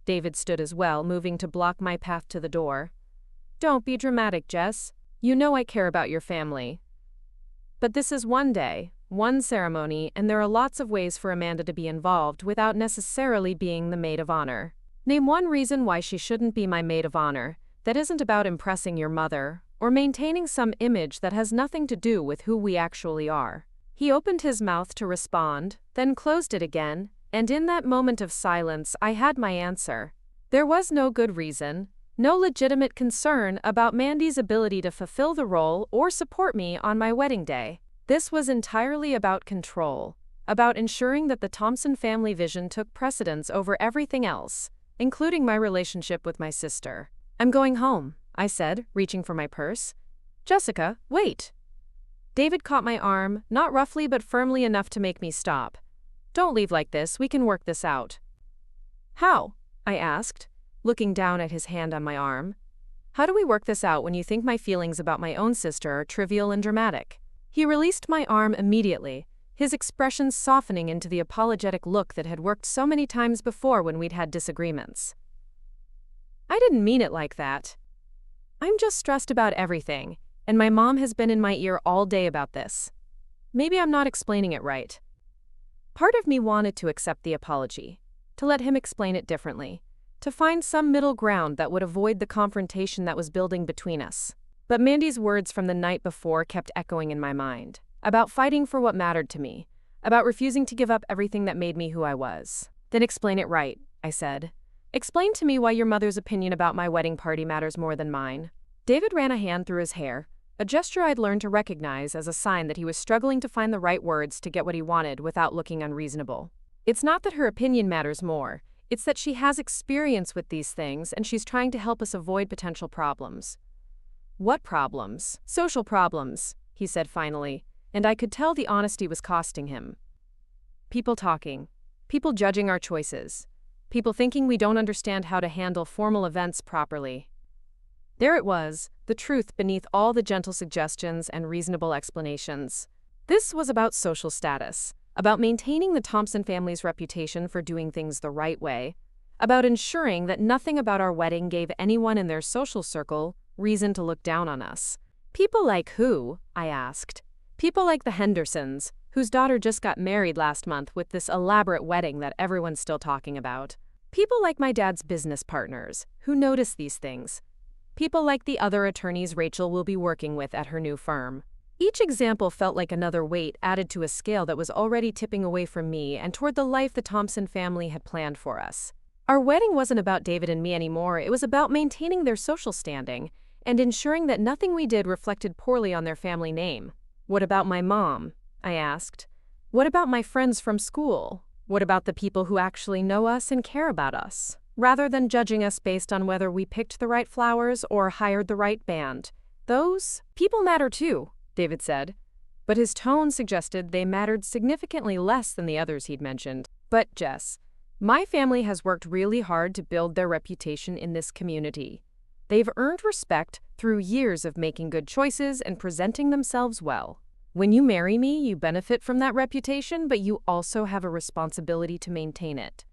A: David stood as well, moving to block my path to the door. "Don't be dramatic, Jess. You know I care about your family. But this is one day, one ceremony, and there are lots of ways for Amanda to be involved without necessarily being the maid of honor. Name one reason why she shouldn't be my maid of honor that isn't about impressing your mother or maintaining some image that has nothing to do with who we actually are." He opened his mouth to respond, then closed it again, and in that moment of silence I had my answer. There was no good reason, no legitimate concern about Mandy's ability to fulfill the role or support me on my wedding day. This was entirely about control, about ensuring that the Thompson family vision took precedence over everything else, including my relationship with my sister. "I'm going home," I said, reaching for my purse. "Jessica, wait." David caught my arm, not roughly but firmly enough to make me stop. "Don't leave like this, we can work this out." "How?" I asked, looking down at his hand on my arm. "How do we work this out when you think my feelings about my own sister are trivial and dramatic?" He released my arm immediately, his expression softening into the apologetic look that had worked so many times before when we'd had disagreements. "I didn't mean it like that. I'm just stressed about everything, and my mom has been in my ear all day about this. Maybe I'm not explaining it right." Part of me wanted to accept the apology, to let him explain it differently, to find some middle ground that would avoid the confrontation that was building between us. But Mandy's words from the night before kept echoing in my mind, about fighting for what mattered to me, about refusing to give up everything that made me who I was. "Then explain it right," I said. "Explain to me why your mother's opinion about my wedding party matters more than mine." David ran a hand through his hair, a gesture I'd learned to recognize as a sign that he was struggling to find the right words to get what he wanted without looking unreasonable. "It's not that her opinion matters more, it's that she has experience with these things and she's trying to help us avoid potential problems." "What problems?" "Social problems," he said finally, and I could tell the honesty was costing him. "People talking, people judging our choices, people thinking we don't understand how to handle formal events properly." There it was, the truth beneath all the gentle suggestions and reasonable explanations. This was about social status, about maintaining the Thompson family's reputation for doing things the right way, about ensuring that nothing about our wedding gave anyone in their social circle reason to look down on us. "People like who?" I asked. "People like the Hendersons, whose daughter just got married last month with this elaborate wedding that everyone's still talking about. People like my dad's business partners, who notice these things. People like the other attorneys Rachel will be working with at her new firm." Each example felt like another weight added to a scale that was already tipping away from me and toward the life the Thompson family had planned for us. Our wedding wasn't about David and me anymore, it was about maintaining their social standing and ensuring that nothing we did reflected poorly on their family name. "What about my mom?" I asked. "What about my friends from school? What about the people who actually know us and care about us?" rather than judging us based on whether we picked the right flowers or hired the right band. Those people matter too, David said, but his tone suggested they mattered significantly less than the others he'd mentioned. But Jess, my family has worked really hard to build their reputation in this community. They've earned respect through years of making good choices and presenting themselves well. When you marry me, you benefit from that reputation, but you also have a responsibility to maintain it.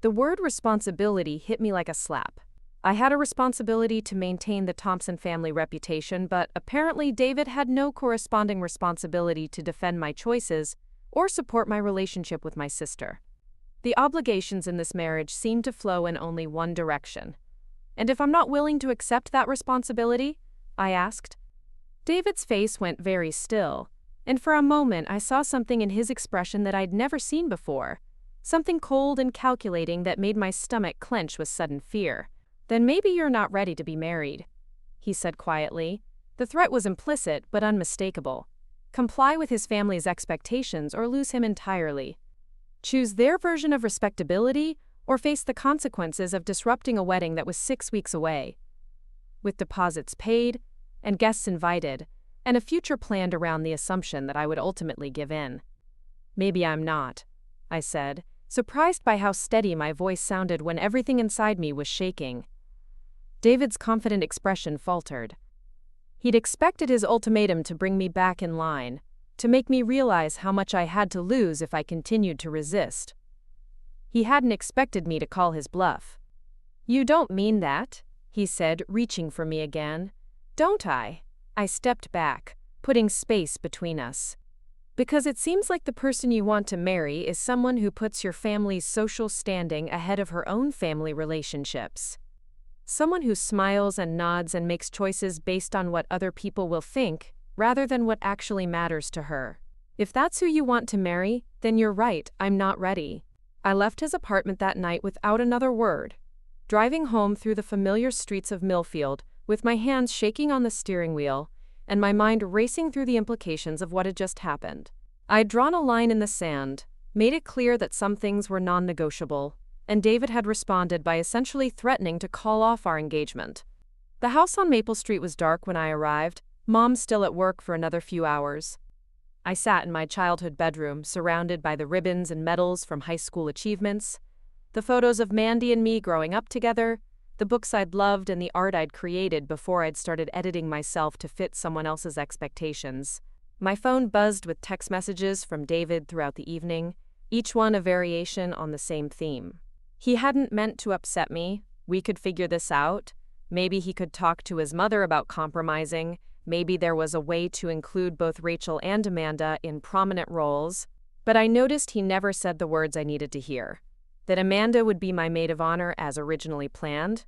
A: The word responsibility hit me like a slap. I had a responsibility to maintain the Thompson family reputation, but apparently David had no corresponding responsibility to defend my choices or support my relationship with my sister. The obligations in this marriage seem to flow in only one direction. And if I'm not willing to accept that responsibility? I asked. David's face went very still, and for a moment I saw something in his expression that I'd never seen before, something cold and calculating that made my stomach clench with sudden fear. Then maybe you're not ready to be married, he said quietly. The threat was implicit but unmistakable. Comply with his family's expectations or lose him entirely. Choose their version of respectability or face the consequences of disrupting a wedding that was 6 weeks away. With deposits paid, and guests invited, and a future planned around the assumption that I would ultimately give in. Maybe I'm not, I said, surprised by how steady my voice sounded when everything inside me was shaking. David's confident expression faltered. He'd expected his ultimatum to bring me back in line, to make me realize how much I had to lose if I continued to resist. He hadn't expected me to call his bluff. You don't mean that, he said, reaching for me again. Don't I? I stepped back, putting space between us. Because it seems like the person you want to marry is someone who puts your family's social standing ahead of her own family relationships. Someone who smiles and nods and makes choices based on what other people will think, rather than what actually matters to her. If that's who you want to marry, then you're right, I'm not ready. I left his apartment that night without another word, driving home through the familiar streets of Millfield, with my hands shaking on the steering wheel, and my mind racing through the implications of what had just happened. I'd drawn a line in the sand, made it clear that some things were non-negotiable, and David had responded by essentially threatening to call off our engagement. The house on Maple Street was dark when I arrived, Mom still at work for another few hours. I sat in my childhood bedroom, surrounded by the ribbons and medals from high school achievements, the photos of Mandy and me growing up together, the books I'd loved and the art I'd created before I'd started editing myself to fit someone else's expectations. My phone buzzed with text messages from David throughout the evening, each one a variation on the same theme. He hadn't meant to upset me. We could figure this out. Maybe he could talk to his mother about compromising. Maybe there was a way to include both Rachel and Amanda in prominent roles. But I noticed he never said the words I needed to hear. That Amanda would be my maid of honor as originally planned.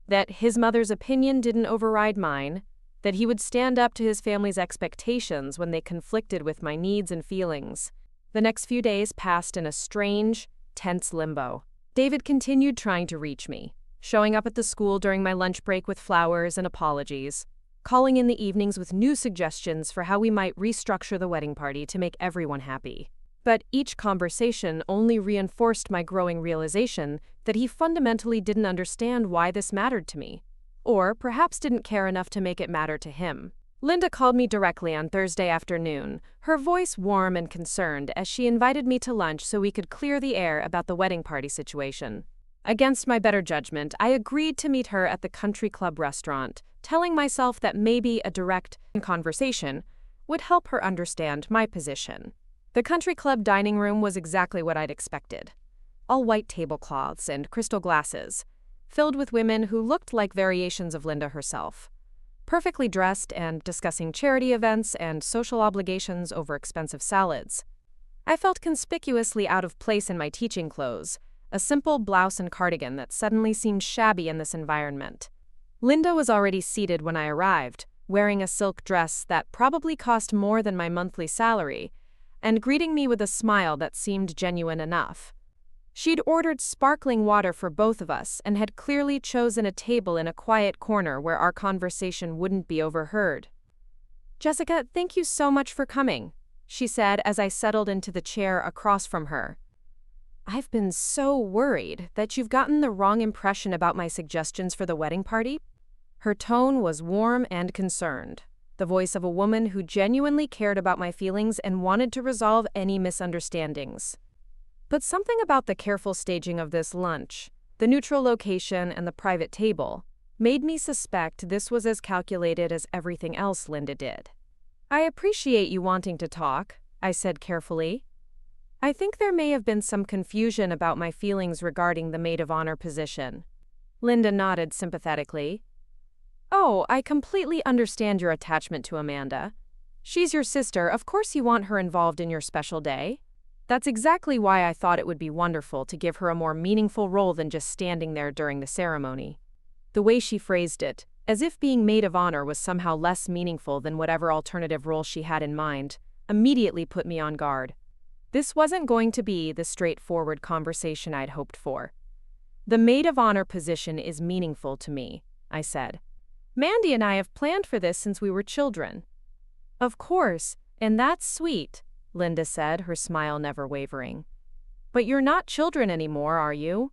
A: That his mother's opinion didn't override mine. That he would stand up to his family's expectations when they conflicted with my needs and feelings. The next few days passed in a strange, tense limbo. David continued trying to reach me, showing up at the school during my lunch break with flowers and apologies, calling in the evenings with new suggestions for how we might restructure the wedding party to make everyone happy. But each conversation only reinforced my growing realization that he fundamentally didn't understand why this mattered to me, or perhaps didn't care enough to make it matter to him. Linda called me directly on Thursday afternoon, her voice warm and concerned as she invited me to lunch so we could clear the air about the wedding party situation. Against my better judgment, I agreed to meet her at the country club restaurant, telling myself that maybe a direct conversation would help her understand my position. The country club dining room was exactly what I'd expected. All white tablecloths and crystal glasses, filled with women who looked like variations of Linda herself. Perfectly dressed and discussing charity events and social obligations over expensive salads. I felt conspicuously out of place in my teaching clothes, a simple blouse and cardigan that suddenly seemed shabby in this environment. Linda was already seated when I arrived, wearing a silk dress that probably cost more than my monthly salary, and greeting me with a smile that seemed genuine enough. She'd ordered sparkling water for both of us and had clearly chosen a table in a quiet corner where our conversation wouldn't be overheard. "Jessica, thank you so much for coming," she said as I settled into the chair across from her. I've been so worried that you've gotten the wrong impression about my suggestions for the wedding party. Her tone was warm and concerned, the voice of a woman who genuinely cared about my feelings and wanted to resolve any misunderstandings. But something about the careful staging of this lunch, the neutral location and the private table, made me suspect this was as calculated as everything else Linda did. I appreciate you wanting to talk, I said carefully. I think there may have been some confusion about my feelings regarding the maid of honor position. Linda nodded sympathetically. Oh, I completely understand your attachment to Amanda. She's your sister, of course you want her involved in your special day. That's exactly why I thought it would be wonderful to give her a more meaningful role than just standing there during the ceremony. The way she phrased it, as if being maid of honor was somehow less meaningful than whatever alternative role she had in mind, immediately put me on guard. This wasn't going to be the straightforward conversation I'd hoped for. The maid of honor position is meaningful to me, I said. Mandy and I have planned for this since we were children. Of course, and that's sweet, Linda said, her smile never wavering. But you're not children anymore, are you?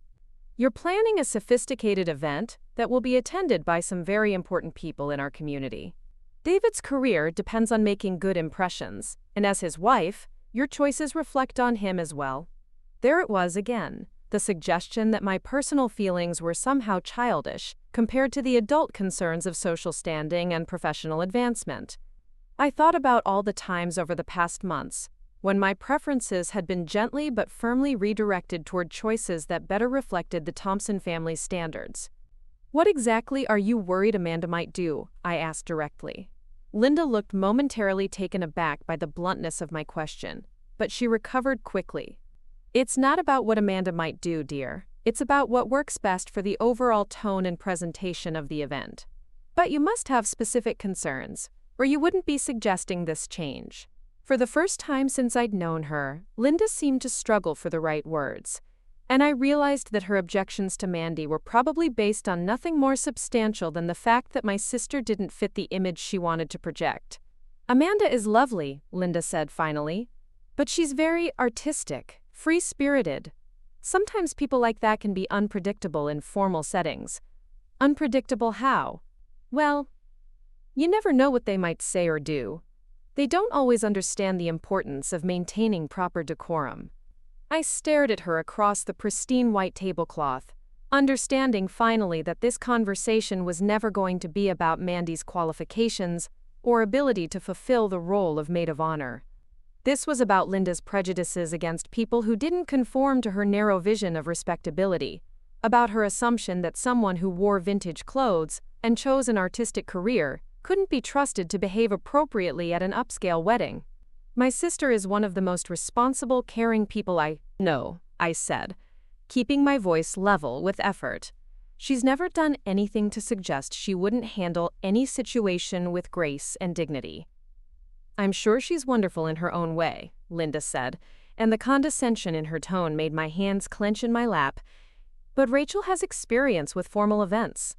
A: You're planning a sophisticated event that will be attended by some very important people in our community. David's career depends on making good impressions, and as his wife, your choices reflect on him as well. There it was again, the suggestion that my personal feelings were somehow childish compared to the adult concerns of social standing and professional advancement. I thought about all the times over the past months when my preferences had been gently but firmly redirected toward choices that better reflected the Thompson family's standards. What exactly are you worried Amanda might do? I asked directly. Linda looked momentarily taken aback by the bluntness of my question, but she recovered quickly. It's not about what Amanda might do, dear. It's about what works best for the overall tone and presentation of the event. But you must have specific concerns, or you wouldn't be suggesting this change. For the first time since I'd known her, Linda seemed to struggle for the right words, and I realized that her objections to Mandy were probably based on nothing more substantial than the fact that my sister didn't fit the image she wanted to project. Amanda is lovely, Linda said finally, but she's very artistic, free-spirited. Sometimes people like that can be unpredictable in formal settings. Unpredictable how? Well, you never know what they might say or do. They don't always understand the importance of maintaining proper decorum. I stared at her across the pristine white tablecloth, understanding finally that this conversation was never going to be about Mandy's qualifications or ability to fulfill the role of maid of honor. This was about Linda's prejudices against people who didn't conform to her narrow vision of respectability, about her assumption that someone who wore vintage clothes and chose an artistic career couldn't be trusted to behave appropriately at an upscale wedding. My sister is one of the most responsible, caring people I know, I said, keeping my voice level with effort. She's never done anything to suggest she wouldn't handle any situation with grace and dignity. I'm sure she's wonderful in her own way, Linda said, and the condescension in her tone made my hands clench in my lap. But Rachel has experience with formal events.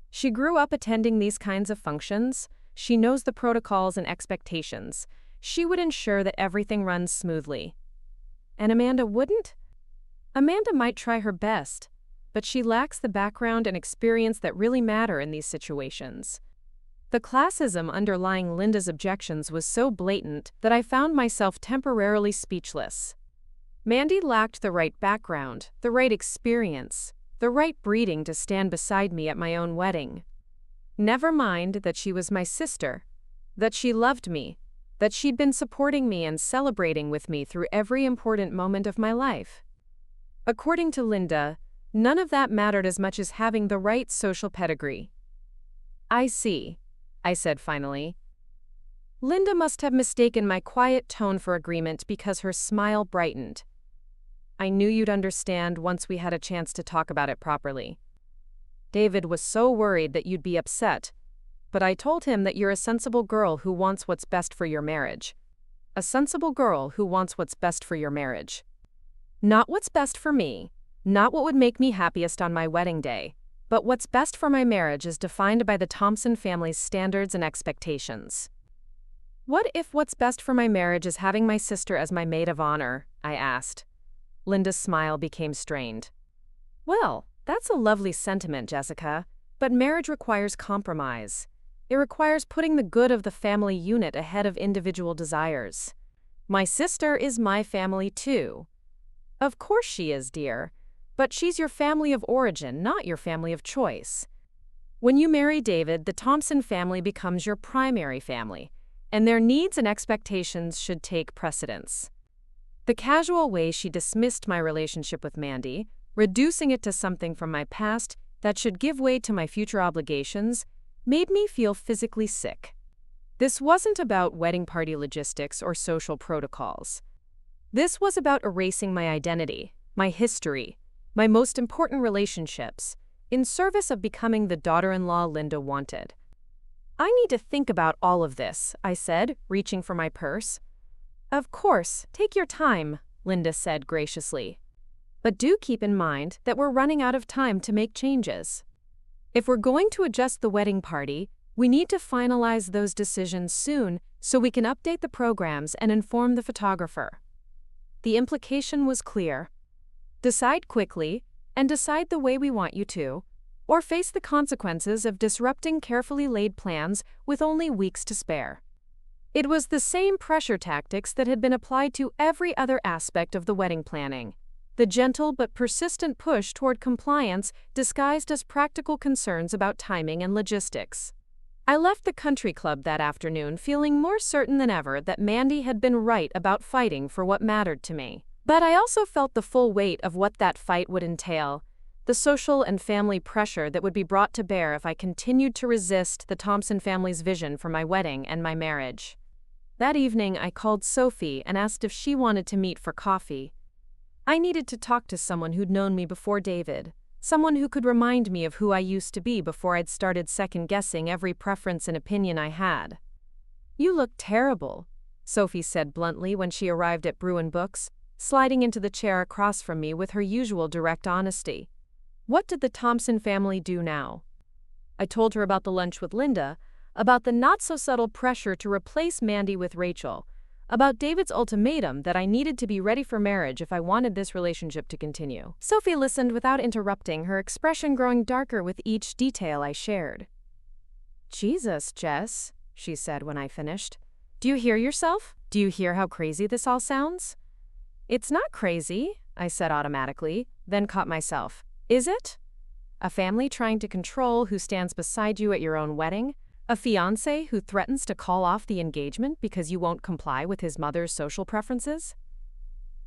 A: She grew up attending these kinds of functions. She knows the protocols and expectations. She would ensure that everything runs smoothly. And Amanda wouldn't? Amanda might try her best, but she lacks the background and experience that really matter in these situations. The classism underlying Linda's objections was so blatant that I found myself temporarily speechless. Mandy lacked the right background, the right experience, the right breeding to stand beside me at my own wedding. Never mind that she was my sister, that she loved me, that she'd been supporting me and celebrating with me through every important moment of my life. According to Linda, none of that mattered as much as having the right social pedigree. I see, I said finally. Linda must have mistaken my quiet tone for agreement because her smile brightened. I knew you'd understand once we had a chance to talk about it properly. David was so worried that you'd be upset, but I told him that you're a sensible girl who wants what's best for your marriage. A sensible girl who wants what's best for your marriage. Not what's best for me, not what would make me happiest on my wedding day, but what's best for my marriage is defined by the Thompson family's standards and expectations. What if what's best for my marriage is having my sister as my maid of honor? I asked. Linda's smile became strained. Well, that's a lovely sentiment, Jessica, but marriage requires compromise. It requires putting the good of the family unit ahead of individual desires. My sister is my family too. Of course she is, dear, but she's your family of origin, not your family of choice. When you marry David, the Thompson family becomes your primary family, and their needs and expectations should take precedence. The casual way she dismissed my relationship with Mandy, reducing it to something from my past that should give way to my future obligations, made me feel physically sick. This wasn't about wedding party logistics or social protocols. This was about erasing my identity, my history, my most important relationships, in service of becoming the daughter-in-law Linda wanted. I need to think about all of this, I said, reaching for my purse. Of course, take your time, Linda said graciously. But do keep in mind that we're running out of time to make changes. If we're going to adjust the wedding party, we need to finalize those decisions soon so we can update the programs and inform the photographer. The implication was clear. Decide quickly, and decide the way we want you to, or face the consequences of disrupting carefully laid plans with only weeks to spare. It was the same pressure tactics that had been applied to every other aspect of the wedding planning. The gentle but persistent push toward compliance disguised as practical concerns about timing and logistics. I left the country club that afternoon feeling more certain than ever that Mandy had been right about fighting for what mattered to me. But I also felt the full weight of what that fight would entail, the social and family pressure that would be brought to bear if I continued to resist the Thompson family's vision for my wedding and my marriage. That evening, I called Sophie and asked if she wanted to meet for coffee. I needed to talk to someone who'd known me before David, someone who could remind me of who I used to be before I'd started second-guessing every preference and opinion I had. "You look terrible," Sophie said bluntly when she arrived at Bruin Books, sliding into the chair across from me with her usual direct honesty. What did the Thompson family do now? I told her about the lunch with Linda, about the not-so-subtle pressure to replace Mandy with Rachel, about David's ultimatum that I needed to be ready for marriage if I wanted this relationship to continue. Sophie listened without interrupting, her expression growing darker with each detail I shared. "Jesus, Jess," she said when I finished. "Do you hear yourself? Do you hear how crazy this all sounds?" "It's not crazy," I said automatically, then caught myself. "Is it? A family trying to control who stands beside you at your own wedding? A fiancé who threatens to call off the engagement because you won't comply with his mother's social preferences?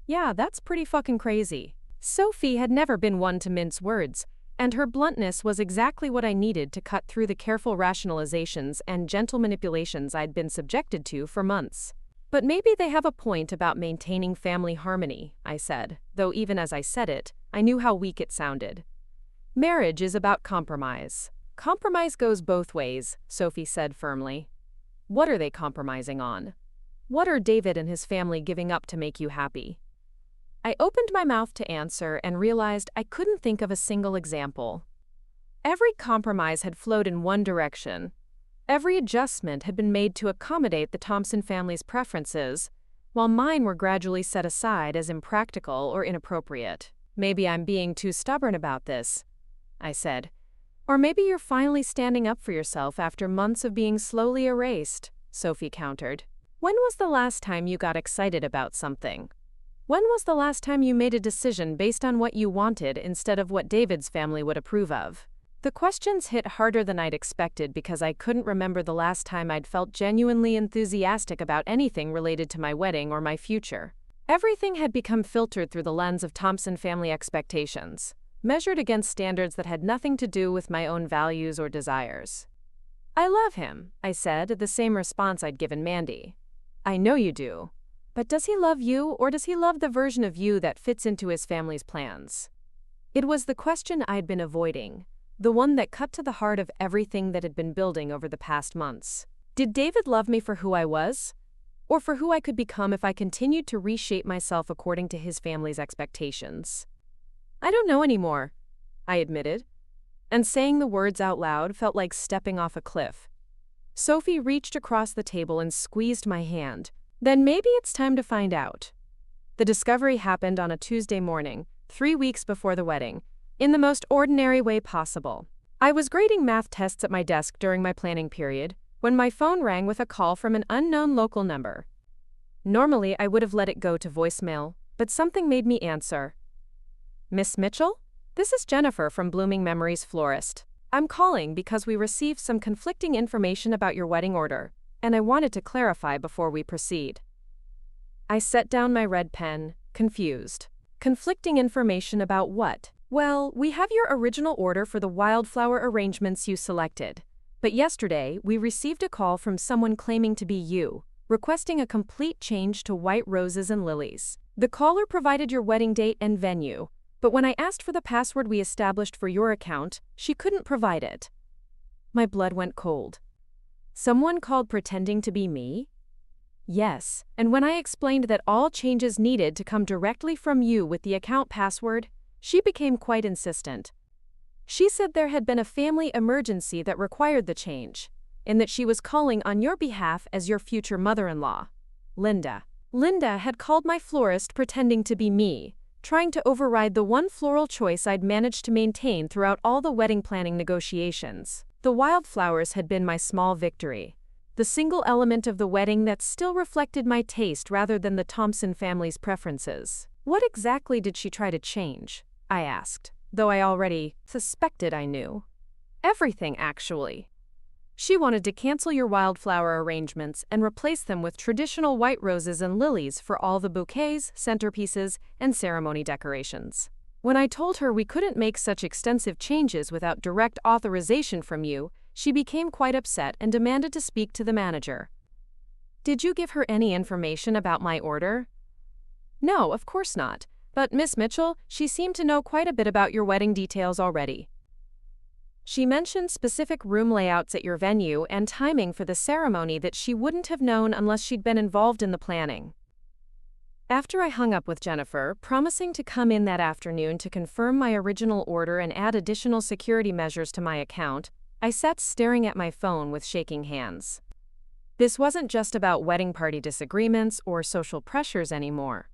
A: Yeah, that's pretty fucking crazy." Sophie had never been one to mince words, and her bluntness was exactly what I needed to cut through the careful rationalizations and gentle manipulations I'd been subjected to for months. "But maybe they have a point about maintaining family harmony," I said, though even as I said it, I knew how weak it sounded. "Marriage is about compromise." "Compromise goes both ways," Sophie said firmly. "What are they compromising on? What are David and his family giving up to make you happy?" I opened my mouth to answer and realized I couldn't think of a single example. Every compromise had flowed in one direction. Every adjustment had been made to accommodate the Thompson family's preferences, while mine were gradually set aside as impractical or inappropriate. "Maybe I'm being too stubborn about this," I said. "Or maybe you're finally standing up for yourself after months of being slowly erased," Sophie countered. "When was the last time you got excited about something? When was the last time you made a decision based on what you wanted instead of what David's family would approve of?" The questions hit harder than I'd expected because I couldn't remember the last time I'd felt genuinely enthusiastic about anything related to my wedding or my future. Everything had become filtered through the lens of Thompson family expectations, measured against standards that had nothing to do with my own values or desires. "I love him," I said, the same response I'd given Mandy. "I know you do. But does he love you, or does he love the version of you that fits into his family's plans?" It was the question I'd been avoiding, the one that cut to the heart of everything that had been building over the past months. Did David love me for who I was? Or for who I could become if I continued to reshape myself according to his family's expectations? "I don't know anymore," I admitted, and saying the words out loud felt like stepping off a cliff. Sophie reached across the table and squeezed my hand. "Then maybe it's time to find out." The discovery happened on a Tuesday morning, 3 weeks before the wedding, in the most ordinary way possible. I was grading math tests at my desk during my planning period when my phone rang with a call from an unknown local number. Normally, I would have let it go to voicemail, but something made me answer. Miss Mitchell? This is Jennifer from Blooming Memories Florist. I'm calling because we received some conflicting information about your wedding order, and I wanted to clarify before we proceed. I set down my red pen, confused. Conflicting information about what? Well, we have your original order for the wildflower arrangements you selected. But yesterday, we received a call from someone claiming to be you, requesting a complete change to white roses and lilies. The caller provided your wedding date and venue, but when I asked for the password we established for your account, she couldn't provide it. My blood went cold. Someone called pretending to be me? Yes, and when I explained that all changes needed to come directly from you with the account password, she became quite insistent. She said there had been a family emergency that required the change, and that she was calling on your behalf as your future mother-in-law, Linda. Linda had called my florist pretending to be me, trying to override the one floral choice I'd managed to maintain throughout all the wedding planning negotiations. The wildflowers had been my small victory, the single element of the wedding that still reflected my taste rather than the Thompson family's preferences. What exactly did she try to change? I asked, though I already suspected I knew. Everything, actually. She wanted to cancel your wildflower arrangements and replace them with traditional white roses and lilies for all the bouquets, centerpieces, and ceremony decorations. When I told her we couldn't make such extensive changes without direct authorization from you, she became quite upset and demanded to speak to the manager. Did you give her any information about my order? No, of course not. But Miss Mitchell, she seemed to know quite a bit about your wedding details already. She mentioned specific room layouts at your venue and timing for the ceremony that she wouldn't have known unless she'd been involved in the planning. After I hung up with Jennifer, promising to come in that afternoon to confirm my original order and add additional security measures to my account, I sat staring at my phone with shaking hands. This wasn't just about wedding party disagreements or social pressures anymore.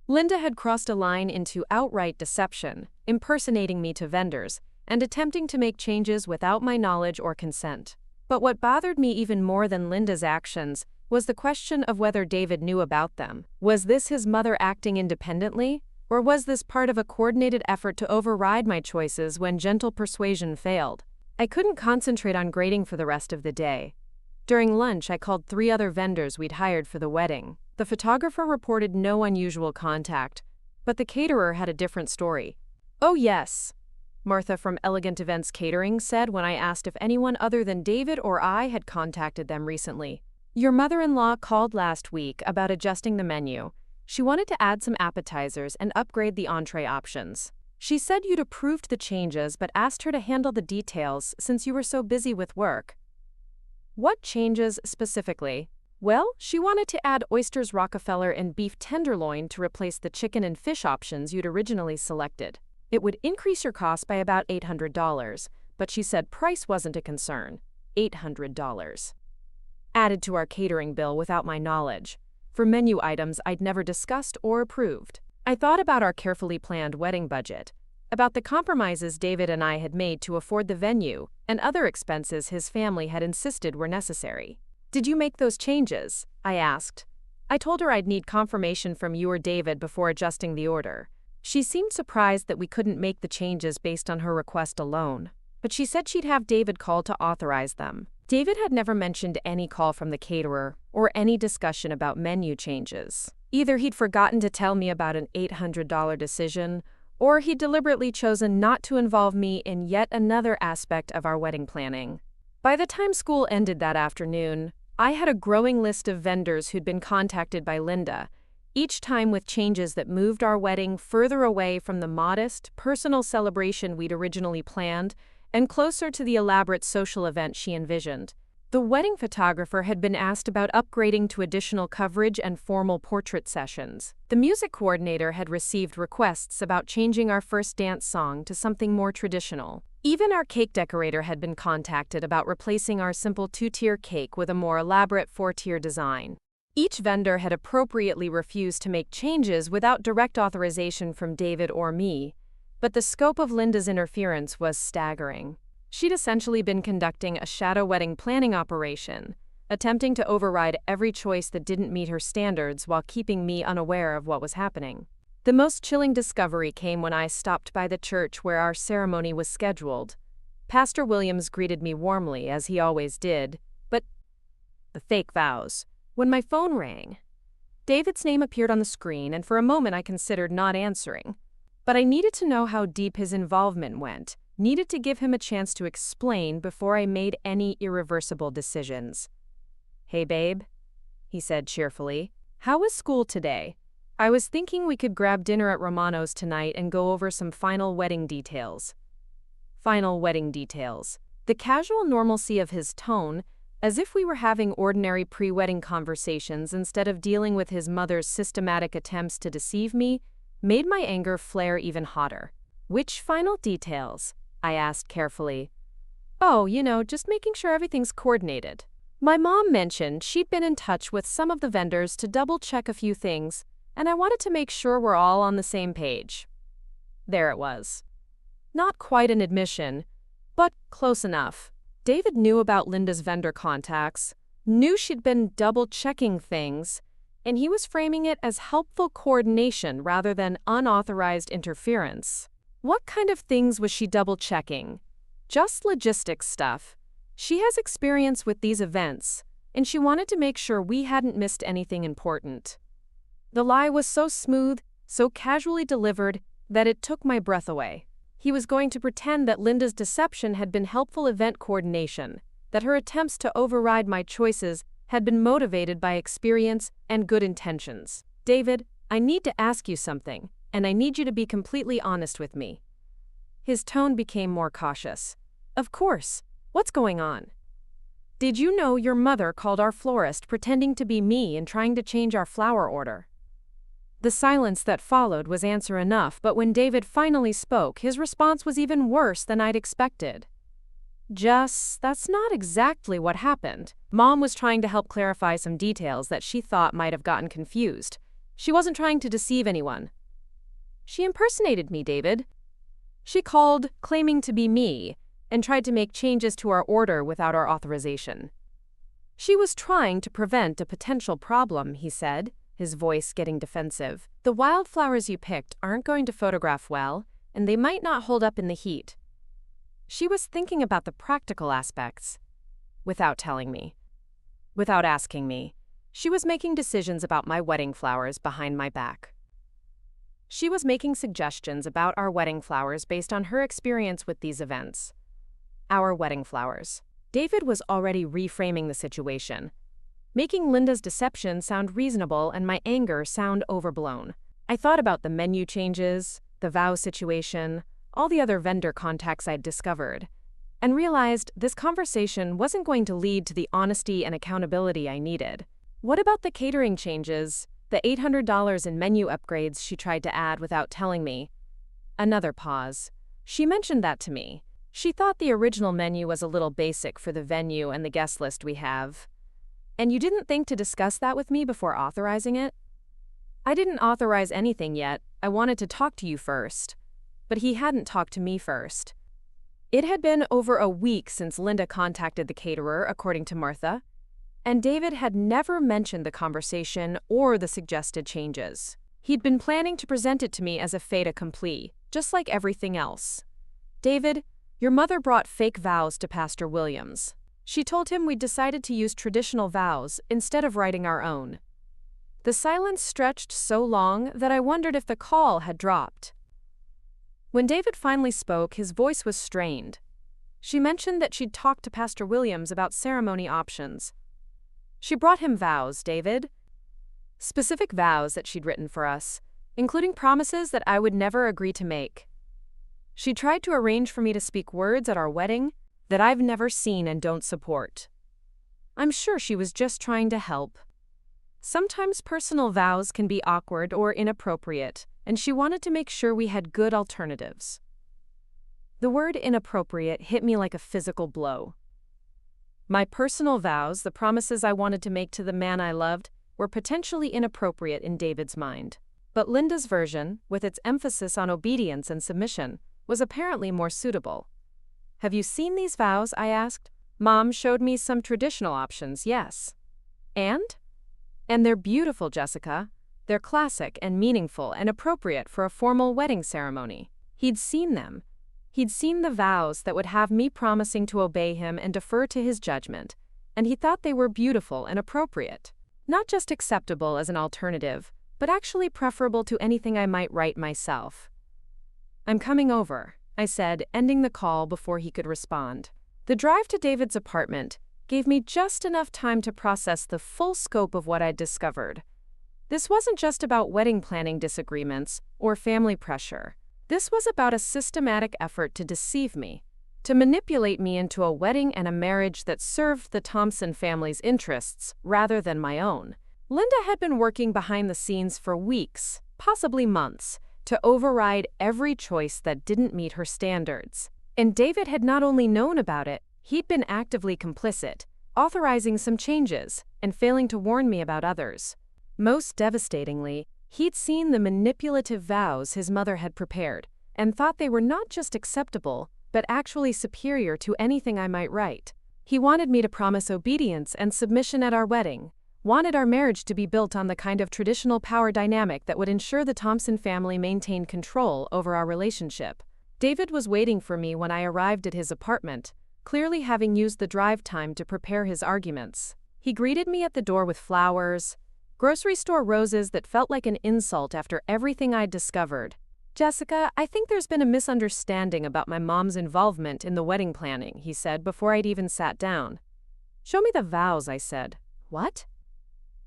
A: Linda had crossed a line into outright deception, impersonating me to vendors, and attempting to make changes without my knowledge or consent. But what bothered me even more than Linda's actions was the question of whether David knew about them. Was this his mother acting independently, or was this part of a coordinated effort to override my choices when gentle persuasion failed? I couldn't concentrate on grading for the rest of the day. During lunch, I called 3 other vendors we'd hired for the wedding. The photographer reported no unusual contact, but the caterer had a different story. "Oh yes," Martha from Elegant Events Catering said when I asked if anyone other than David or I had contacted them recently. "Your mother-in-law called last week about adjusting the menu. She wanted to add some appetizers and upgrade the entree options. She said you'd approved the changes but asked her to handle the details since you were so busy with work." "What changes specifically?" "Well, she wanted to add oysters Rockefeller and beef tenderloin to replace the chicken and fish options you'd originally selected. It would increase your cost by about $800, but she said price wasn't a concern. $800. Added to our catering bill without my knowledge, for menu items I'd never discussed or approved. I thought about our carefully planned wedding budget, about the compromises David and I had made to afford the venue, and other expenses his family had insisted were necessary. "Did you make those changes?" I asked. I told her I'd need confirmation from you or David before adjusting the order. She seemed surprised that we couldn't make the changes based on her request alone, but she said she'd have David call to authorize them. David had never mentioned any call from the caterer or any discussion about menu changes. Either he'd forgotten to tell me about an $800 decision, or he'd deliberately chosen not to involve me in yet another aspect of our wedding planning. By the time school ended that afternoon, I had a growing list of vendors who'd been contacted by Linda, each time with changes that moved our wedding further away from the modest, personal celebration we'd originally planned and closer to the elaborate social event she envisioned. The wedding photographer had been asked about upgrading to additional coverage and formal portrait sessions. The music coordinator had received requests about changing our first dance song to something more traditional. Even our cake decorator had been contacted about replacing our simple 2-tier cake with a more elaborate 4-tier design. Each vendor had appropriately refused to make changes without direct authorization from David or me, but the scope of Linda's interference was staggering. She'd essentially been conducting a shadow wedding planning operation, attempting to override every choice that didn't meet her standards while keeping me unaware of what was happening. The most chilling discovery came when I stopped by the church where our ceremony was scheduled. Pastor Williams greeted me warmly, as he always did, but the fake vows. When my phone rang, David's name appeared on the screen, and for a moment I considered not answering. But I needed to know how deep his involvement went, needed to give him a chance to explain before I made any irreversible decisions. "Hey, babe," he said cheerfully. "How was school today? I was thinking we could grab dinner at Romano's tonight and go over some final wedding details." Final wedding details. The casual normalcy of his tone, as if we were having ordinary pre-wedding conversations instead of dealing with his mother's systematic attempts to deceive me, made my anger flare even hotter. "Which final details?" I asked carefully. "Oh, just making sure everything's coordinated. My mom mentioned she'd been in touch with some of the vendors to double-check a few things, and I wanted to make sure we're all on the same page." There it was. Not quite an admission, but close enough. David knew about Linda's vendor contacts, knew she'd been double-checking things, and he was framing it as helpful coordination rather than unauthorized interference. What kind of things was she double-checking? Just logistics stuff. She has experience with these events, and she wanted to make sure we hadn't missed anything important. The lie was so smooth, so casually delivered, that it took my breath away. He was going to pretend that Linda's deception had been helpful event coordination, that her attempts to override my choices had been motivated by experience and good intentions. "David, I need to ask you something, and I need you to be completely honest with me." His tone became more cautious. "Of course. What's going on?" "Did you know your mother called our florist pretending to be me and trying to change our flower order?" The silence that followed was answer enough, but when David finally spoke, his response was even worse than I'd expected. That's not exactly what happened. Mom was trying to help clarify some details that she thought might have gotten confused. She wasn't trying to deceive anyone. She impersonated me, David. She called, claiming to be me, and tried to make changes to our order without our authorization. She was trying to prevent a potential problem, he said, his voice getting defensive. "The wildflowers you picked aren't going to photograph well, and they might not hold up in the heat." She was thinking about the practical aspects. Without telling me. Without asking me. She was making decisions about my wedding flowers behind my back. She was making suggestions about our wedding flowers based on her experience with these events. Our wedding flowers. David was already reframing the situation, making Linda's deception sound reasonable and my anger sound overblown. I thought about the menu changes, the vow situation, all the other vendor contacts I'd discovered, and realized this conversation wasn't going to lead to the honesty and accountability I needed. What about the catering changes, the $800 in menu upgrades she tried to add without telling me? Another pause. She mentioned that to me. She thought the original menu was a little basic for the venue and the guest list we have. "And you didn't think to discuss that with me before authorizing it?" "I didn't authorize anything yet. I wanted to talk to you first." But he hadn't talked to me first. It had been over a week since Linda contacted the caterer, according to Martha, and David had never mentioned the conversation or the suggested changes. He'd been planning to present it to me as a fait accompli, just like everything else. "David, your mother brought fake vows to Pastor Williams. She told him we'd decided to use traditional vows instead of writing our own." The silence stretched so long that I wondered if the call had dropped. When David finally spoke, his voice was strained. "She mentioned that she'd talked to Pastor Williams about ceremony options. She brought him vows, David. Specific vows that she'd written for us, including promises that I would never agree to make. She tried to arrange for me to speak words at our wedding that I've never seen and don't support. I'm sure she was just trying to help. Sometimes personal vows can be awkward or inappropriate, and she wanted to make sure we had good alternatives." The word inappropriate hit me like a physical blow. My personal vows, the promises I wanted to make to the man I loved, were potentially inappropriate in David's mind. But Linda's version, with its emphasis on obedience and submission, was apparently more suitable. "Have you seen these vows?" I asked. "Mom showed me some traditional options, yes." "And?" "And they're beautiful, Jessica. They're classic and meaningful and appropriate for a formal wedding ceremony." He'd seen them. He'd seen the vows that would have me promising to obey him and defer to his judgment, and he thought they were beautiful and appropriate. Not just acceptable as an alternative, but actually preferable to anything I might write myself. "I'm coming over," I said, ending the call before he could respond. The drive to David's apartment gave me just enough time to process the full scope of what I'd discovered. This wasn't just about wedding planning disagreements or family pressure. This was about a systematic effort to deceive me, to manipulate me into a wedding and a marriage that served the Thompson family's interests rather than my own. Linda had been working behind the scenes for weeks, possibly months, to override every choice that didn't meet her standards. And David had not only known about it, he'd been actively complicit, authorizing some changes and failing to warn me about others. Most devastatingly, he'd seen the manipulative vows his mother had prepared and thought they were not just acceptable, but actually superior to anything I might write. He wanted me to promise obedience and submission at our wedding, wanted our marriage to be built on the kind of traditional power dynamic that would ensure the Thompson family maintained control over our relationship. David was waiting for me when I arrived at his apartment, clearly having used the drive time to prepare his arguments. He greeted me at the door with flowers, grocery store roses that felt like an insult after everything I'd discovered. "Jessica, I think there's been a misunderstanding about my mom's involvement in the wedding planning," he said before I'd even sat down. "Show me the vows," I said. "What?"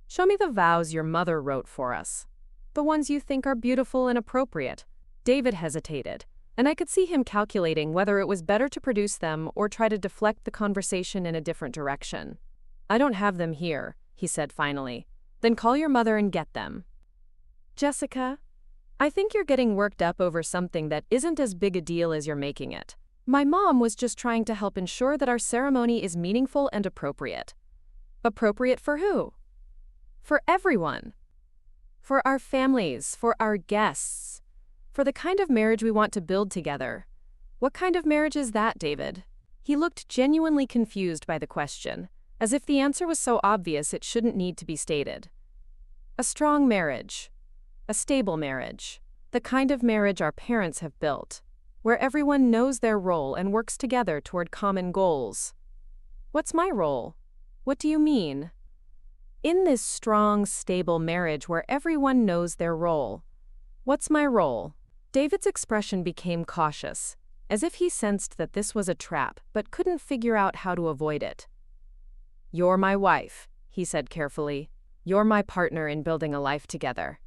A: "Show me the vows your mother wrote for us. The ones you think are beautiful and appropriate." David hesitated, and I could see him calculating whether it was better to produce them or try to deflect the conversation in a different direction. "I don't have them here," he said finally. "Then call your mother and get them." "Jessica, I think you're getting worked up over something that isn't as big a deal as you're making it. My mom was just trying to help ensure that our ceremony is meaningful and appropriate." "Appropriate for who?" "For everyone. For our families, for our guests, for the kind of marriage we want to build together." "What kind of marriage is that, David?" He looked genuinely confused by the question, as if the answer was so obvious it shouldn't need to be stated. "A strong marriage. A stable marriage. The kind of marriage our parents have built, where everyone knows their role and works together toward common goals." "What's my role?" "What do you mean?" "In this strong, stable marriage where everyone knows their role. What's my role?" David's expression became cautious, as if he sensed that this was a trap but couldn't figure out how to avoid it. "You're my wife," he said carefully. "You're my partner in building a life together."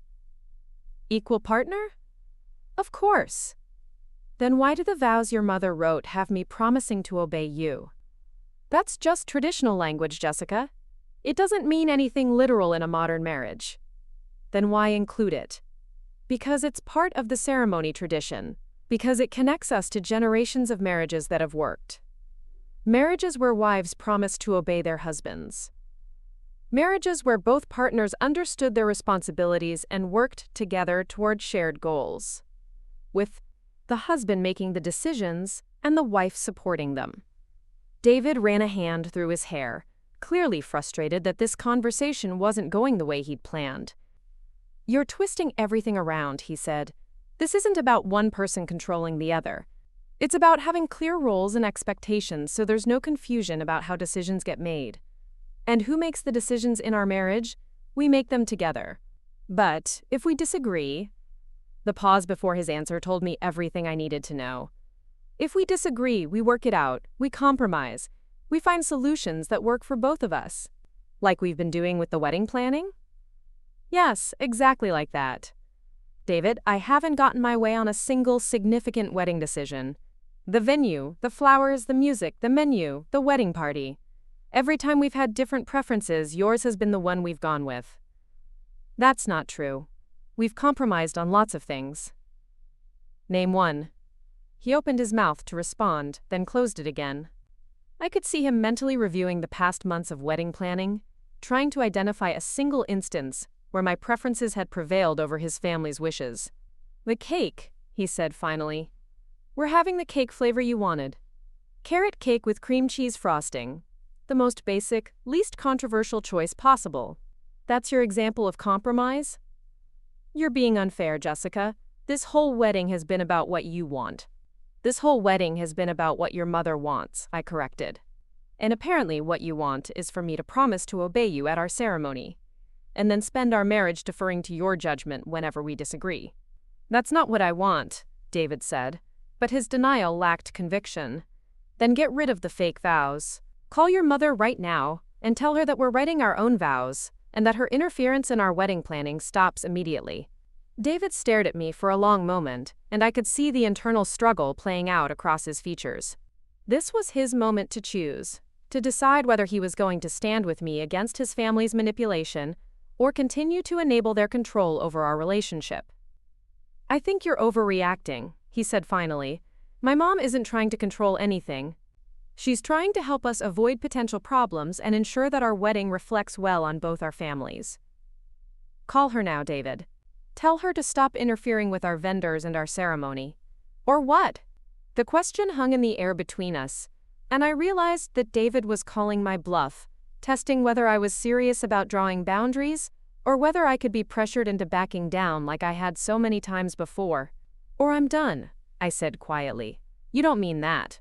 A: "Equal partner?" "Of course." "Then why do the vows your mother wrote have me promising to obey you?" "That's just traditional language, Jessica. It doesn't mean anything literal in a modern marriage." "Then why include it?" "Because it's part of the ceremony tradition. Because it connects us to generations of marriages that have worked. Marriages where wives promise to obey their husbands. Marriages where both partners understood their responsibilities and worked together toward shared goals. With the husband making the decisions and the wife supporting them." David ran a hand through his hair, clearly frustrated that this conversation wasn't going the way he'd planned. "You're twisting everything around," he said. "This isn't about one person controlling the other. It's about having clear roles and expectations so there's no confusion about how decisions get made. And who makes the decisions in our marriage? We make them together. But if we disagree..." The pause before his answer told me everything I needed to know. "If we disagree, we work it out, we compromise, we find solutions that work for both of us." "Like we've been doing with the wedding planning?" "Yes, exactly like that." "David, I haven't gotten my way on a single significant wedding decision. The venue, the flowers, the music, the menu, the wedding party. Every time we've had different preferences, yours has been the one we've gone with." "That's not true. We've compromised on lots of things." "Name one." He opened his mouth to respond, then closed it again. I could see him mentally reviewing the past months of wedding planning, trying to identify a single instance where my preferences had prevailed over his family's wishes. "The cake," he said finally. "We're having the cake flavor you wanted. Carrot cake with cream cheese frosting. The most basic, least controversial choice possible. That's your example of compromise?" "You're being unfair, Jessica. This whole wedding has been about what you want." "This whole wedding has been about what your mother wants," I corrected. "And apparently what you want is for me to promise to obey you at our ceremony, and then spend our marriage deferring to your judgment whenever we disagree." "That's not what I want," David said, but his denial lacked conviction. "Then get rid of the fake vows. Call your mother right now and tell her that we're writing our own vows and that her interference in our wedding planning stops immediately." David stared at me for a long moment, and I could see the internal struggle playing out across his features. This was his moment to choose, to decide whether he was going to stand with me against his family's manipulation or continue to enable their control over our relationship. "I think you're overreacting," he said finally. "My mom isn't trying to control anything. She's trying to help us avoid potential problems and ensure that our wedding reflects well on both our families." "Call her now, David. Tell her to stop interfering with our vendors and our ceremony." "Or what?" The question hung in the air between us, and I realized that David was calling my bluff, testing whether I was serious about drawing boundaries or whether I could be pressured into backing down like I had so many times before. "Or I'm done," I said quietly. "You don't mean that."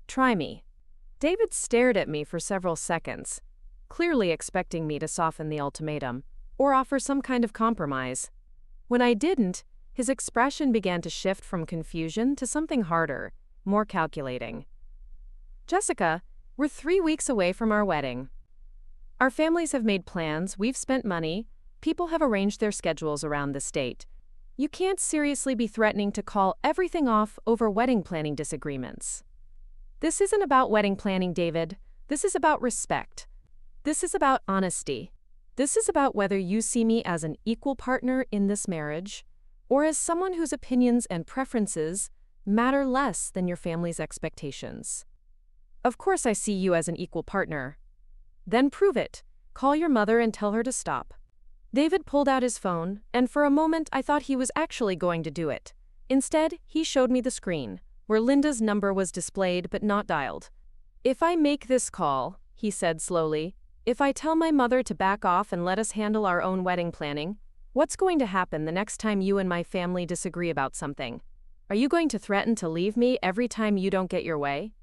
A: "Try me." David stared at me for several seconds, clearly expecting me to soften the ultimatum or offer some kind of compromise. When I didn't, his expression began to shift from confusion to something harder, more calculating. "Jessica, we're 3 weeks away from our wedding. Our families have made plans, we've spent money, people have arranged their schedules around this date. You can't seriously be threatening to call everything off over wedding planning disagreements. This isn't about wedding planning, David. This is about respect. This is about honesty. This is about whether you see me as an equal partner in this marriage, or as someone whose opinions and preferences matter less than your family's expectations." "Of course I see you as an equal partner." "Then prove it. Call your mother and tell her to stop." David pulled out his phone, and for a moment I thought he was actually going to do it. Instead, he showed me the screen, where Linda's number was displayed but not dialed. "If I make this call," he said slowly, "if I tell my mother to back off and let us handle our own wedding planning, what's going to happen the next time you and my family disagree about something? Are you going to threaten to leave me every time you don't get your way?"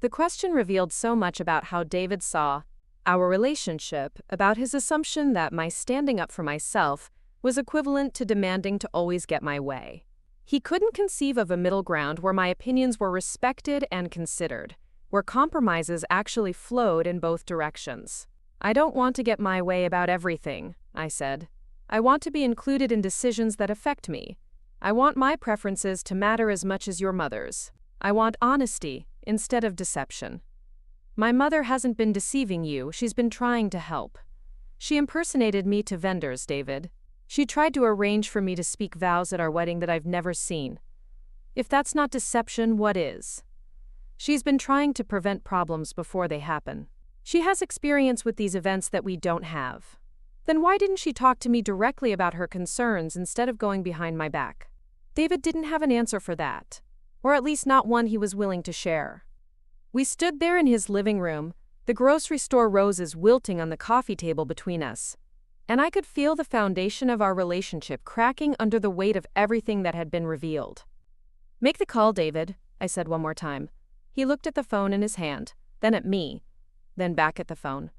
A: The question revealed so much about how David saw our relationship, about his assumption that my standing up for myself was equivalent to demanding to always get my way. He couldn't conceive of a middle ground where my opinions were respected and considered, where compromises actually flowed in both directions. "I don't want to get my way about everything," I said. "I want to be included in decisions that affect me. I want my preferences to matter as much as your mother's. I want honesty instead of deception. My mother hasn't been deceiving you, she's been trying to help. She impersonated me to vendors, David. She tried to arrange for me to speak vows at our wedding that I've never seen. If that's not deception, what is? She's been trying to prevent problems before they happen. She has experience with these events that we don't have. Then why didn't she talk to me directly about her concerns instead of going behind my back?" David didn't have an answer for that, or at least not one he was willing to share. We stood there in his living room, the grocery store roses wilting on the coffee table between us, and I could feel the foundation of our relationship cracking under the weight of everything that had been revealed. "Make the call, David," I said one more time. He looked at the phone in his hand, then at me, then back at the phone.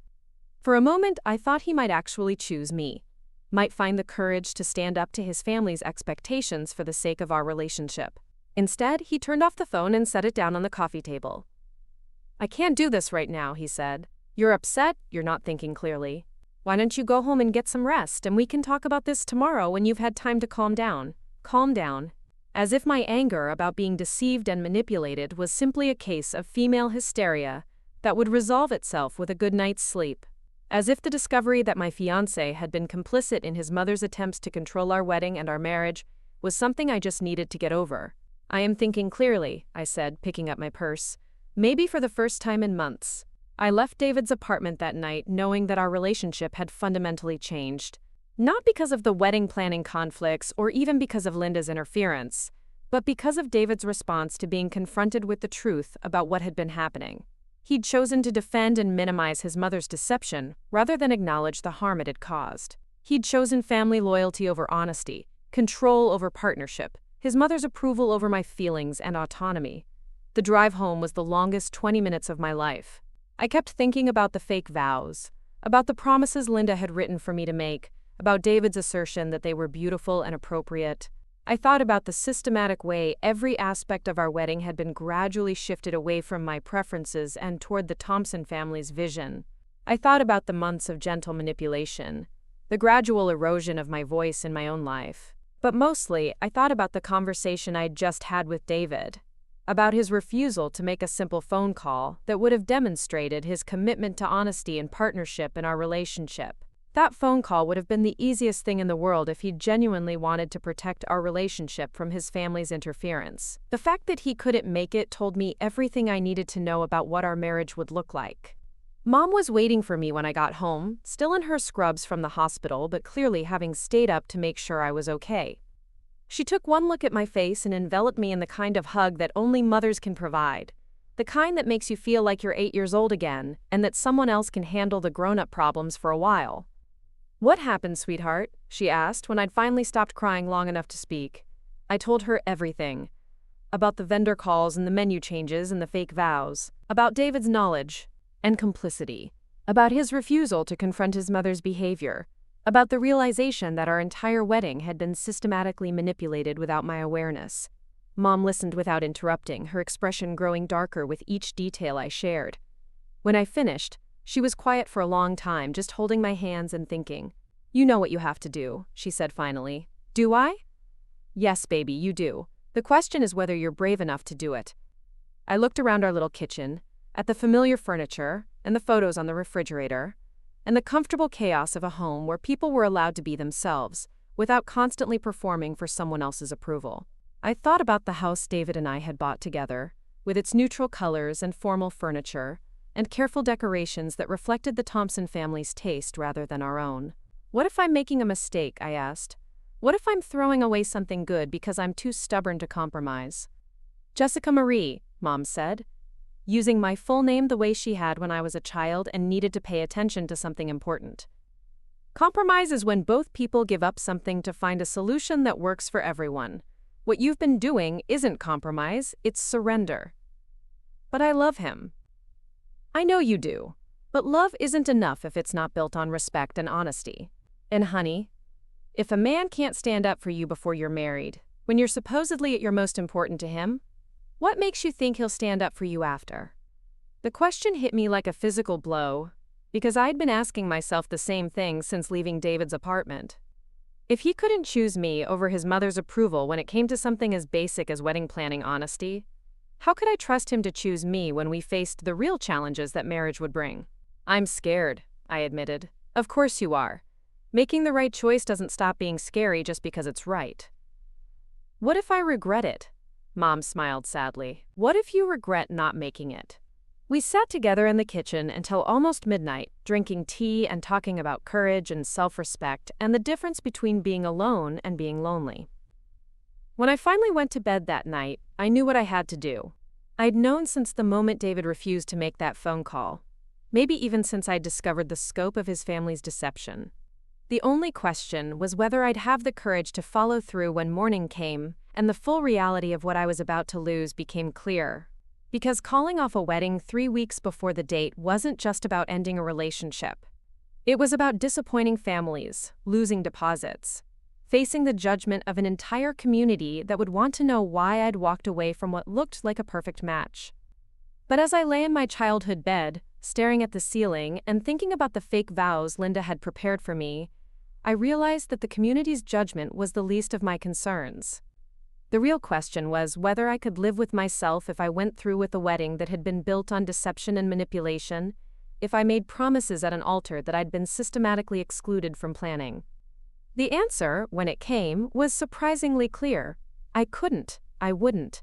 A: For a moment, I thought he might actually choose me, might find the courage to stand up to his family's expectations for the sake of our relationship. Instead, he turned off the phone and set it down on the coffee table. "I can't do this right now," he said. "You're upset, you're not thinking clearly. Why don't you go home and get some rest, and we can talk about this tomorrow when you've had time to calm down." Calm down. As if my anger about being deceived and manipulated was simply a case of female hysteria that would resolve itself with a good night's sleep. As if the discovery that my fiancé had been complicit in his mother's attempts to control our wedding and our marriage was something I just needed to get over. "I am thinking clearly," I said, picking up my purse. "Maybe for the first time in months. I left David's apartment that night knowing that our relationship had fundamentally changed. Not because of the wedding planning conflicts or even because of Linda's interference, but because of David's response to being confronted with the truth about what had been happening. He'd chosen to defend and minimize his mother's deception rather than acknowledge the harm it had caused. He'd chosen family loyalty over honesty, control over partnership, his mother's approval over my feelings and autonomy. The drive home was the longest 20 minutes of my life. I kept thinking about the fake vows, about the promises Linda had written for me to make, about David's assertion that they were beautiful and appropriate. I thought about the systematic way every aspect of our wedding had been gradually shifted away from my preferences and toward the Thompson family's vision. I thought about the months of gentle manipulation, the gradual erosion of my voice in my own life. But mostly, I thought about the conversation I'd just had with David, about his refusal to make a simple phone call that would have demonstrated his commitment to honesty and partnership in our relationship. That phone call would have been the easiest thing in the world if he'd genuinely wanted to protect our relationship from his family's interference. The fact that he couldn't make it told me everything I needed to know about what our marriage would look like. Mom was waiting for me when I got home, still in her scrubs from the hospital, but clearly having stayed up to make sure I was okay. She took one look at my face and enveloped me in the kind of hug that only mothers can provide. The kind that makes you feel like you're 8 years old again, and that someone else can handle the grown-up problems for a while. "What happened, sweetheart?" she asked when I'd finally stopped crying long enough to speak. I told her everything. About the vendor calls and the menu changes and the fake vows. About David's knowledge and complicity. About his refusal to confront his mother's behavior. About the realization that our entire wedding had been systematically manipulated without my awareness. Mom listened without interrupting, her expression growing darker with each detail I shared. When I finished, she was quiet for a long time, just holding my hands and thinking. "You know what you have to do," she said finally. "Do I?" "Yes, baby, you do. The question is whether you're brave enough to do it." I looked around our little kitchen, at the familiar furniture and the photos on the refrigerator, and the comfortable chaos of a home where people were allowed to be themselves, without constantly performing for someone else's approval. I thought about the house David and I had bought together, with its neutral colors and formal furniture, and careful decorations that reflected the Thompson family's taste rather than our own. What if I'm making a mistake, I asked. What if I'm throwing away something good because I'm too stubborn to compromise? "Jessica Marie," Mom said, using my full name the way she had when I was a child and needed to pay attention to something important. "Compromise is when both people give up something to find a solution that works for everyone. What you've been doing isn't compromise, it's surrender." "But I love him." "I know you do. But love isn't enough if it's not built on respect and honesty. And honey, if a man can't stand up for you before you're married, when you're supposedly at your most important to him, what makes you think he'll stand up for you after?" The question hit me like a physical blow, because I'd been asking myself the same thing since leaving David's apartment. If he couldn't choose me over his mother's approval when it came to something as basic as wedding planning honesty, how could I trust him to choose me when we faced the real challenges that marriage would bring? "I'm scared," I admitted. "Of course you are. Making the right choice doesn't stop being scary just because it's right." "What if I regret it?" Mom smiled sadly. "What if you regret not making it?" We sat together in the kitchen until almost midnight, drinking tea and talking about courage and self-respect and the difference between being alone and being lonely. When I finally went to bed that night, I knew what I had to do. I'd known since the moment David refused to make that phone call, maybe even since I'd discovered the scope of his family's deception. The only question was whether I'd have the courage to follow through when morning came and the full reality of what I was about to lose became clear. Because calling off a wedding 3 weeks before the date wasn't just about ending a relationship. It was about disappointing families, losing deposits, facing the judgment of an entire community that would want to know why I'd walked away from what looked like a perfect match. But as I lay in my childhood bed, staring at the ceiling and thinking about the fake vows Linda had prepared for me, I realized that the community's judgment was the least of my concerns. The real question was whether I could live with myself if I went through with a wedding that had been built on deception and manipulation, if I made promises at an altar that I'd been systematically excluded from planning. The answer, when it came, was surprisingly clear. I couldn't. I wouldn't.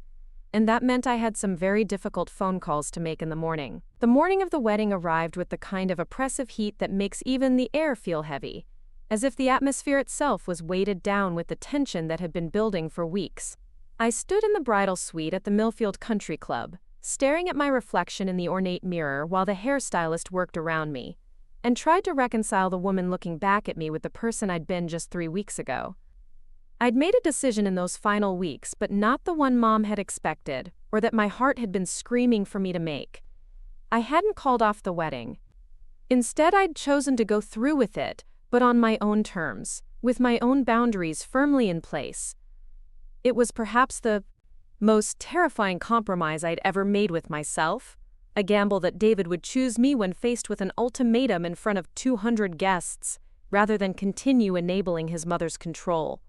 A: and that meant I had some very difficult phone calls to make in the morning. The morning of the wedding arrived with the kind of oppressive heat that makes even the air feel heavy, as if the atmosphere itself was weighted down with the tension that had been building for weeks. I stood in the bridal suite at the Millfield Country Club, staring at my reflection in the ornate mirror while the hairstylist worked around me, and tried to reconcile the woman looking back at me with the person I'd been just 3 weeks ago. I'd made a decision in those final weeks, but not the one Mom had expected, or that my heart had been screaming for me to make. I hadn't called off the wedding. Instead, I'd chosen to go through with it, but on my own terms, with my own boundaries firmly in place. It was perhaps the most terrifying compromise I'd ever made with myself, a gamble that David would choose me when faced with an ultimatum in front of 200 guests, rather than continue enabling his mother's control.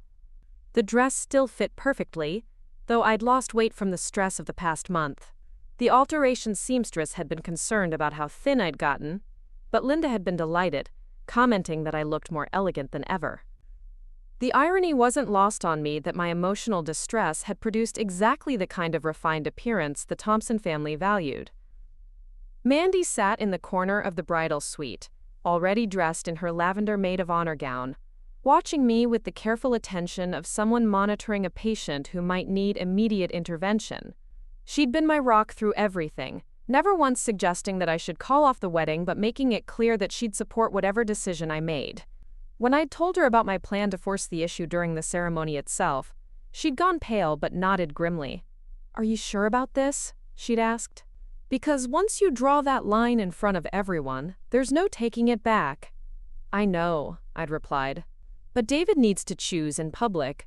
A: The dress still fit perfectly, though I'd lost weight from the stress of the past month. The alteration seamstress had been concerned about how thin I'd gotten, but Linda had been delighted, commenting that I looked more elegant than ever. The irony wasn't lost on me that my emotional distress had produced exactly the kind of refined appearance the Thompson family valued. Mandy sat in the corner of the bridal suite, already dressed in her lavender maid of honor gown, watching me with the careful attention of someone monitoring a patient who might need immediate intervention. She'd been my rock through everything, never once suggesting that I should call off the wedding but making it clear that she'd support whatever decision I made. When I'd told her about my plan to force the issue during the ceremony itself, she'd gone pale but nodded grimly. "Are you sure about this?" she'd asked. "Because once you draw that line in front of everyone, there's no taking it back." "I know," I'd replied. "But David needs to choose in public,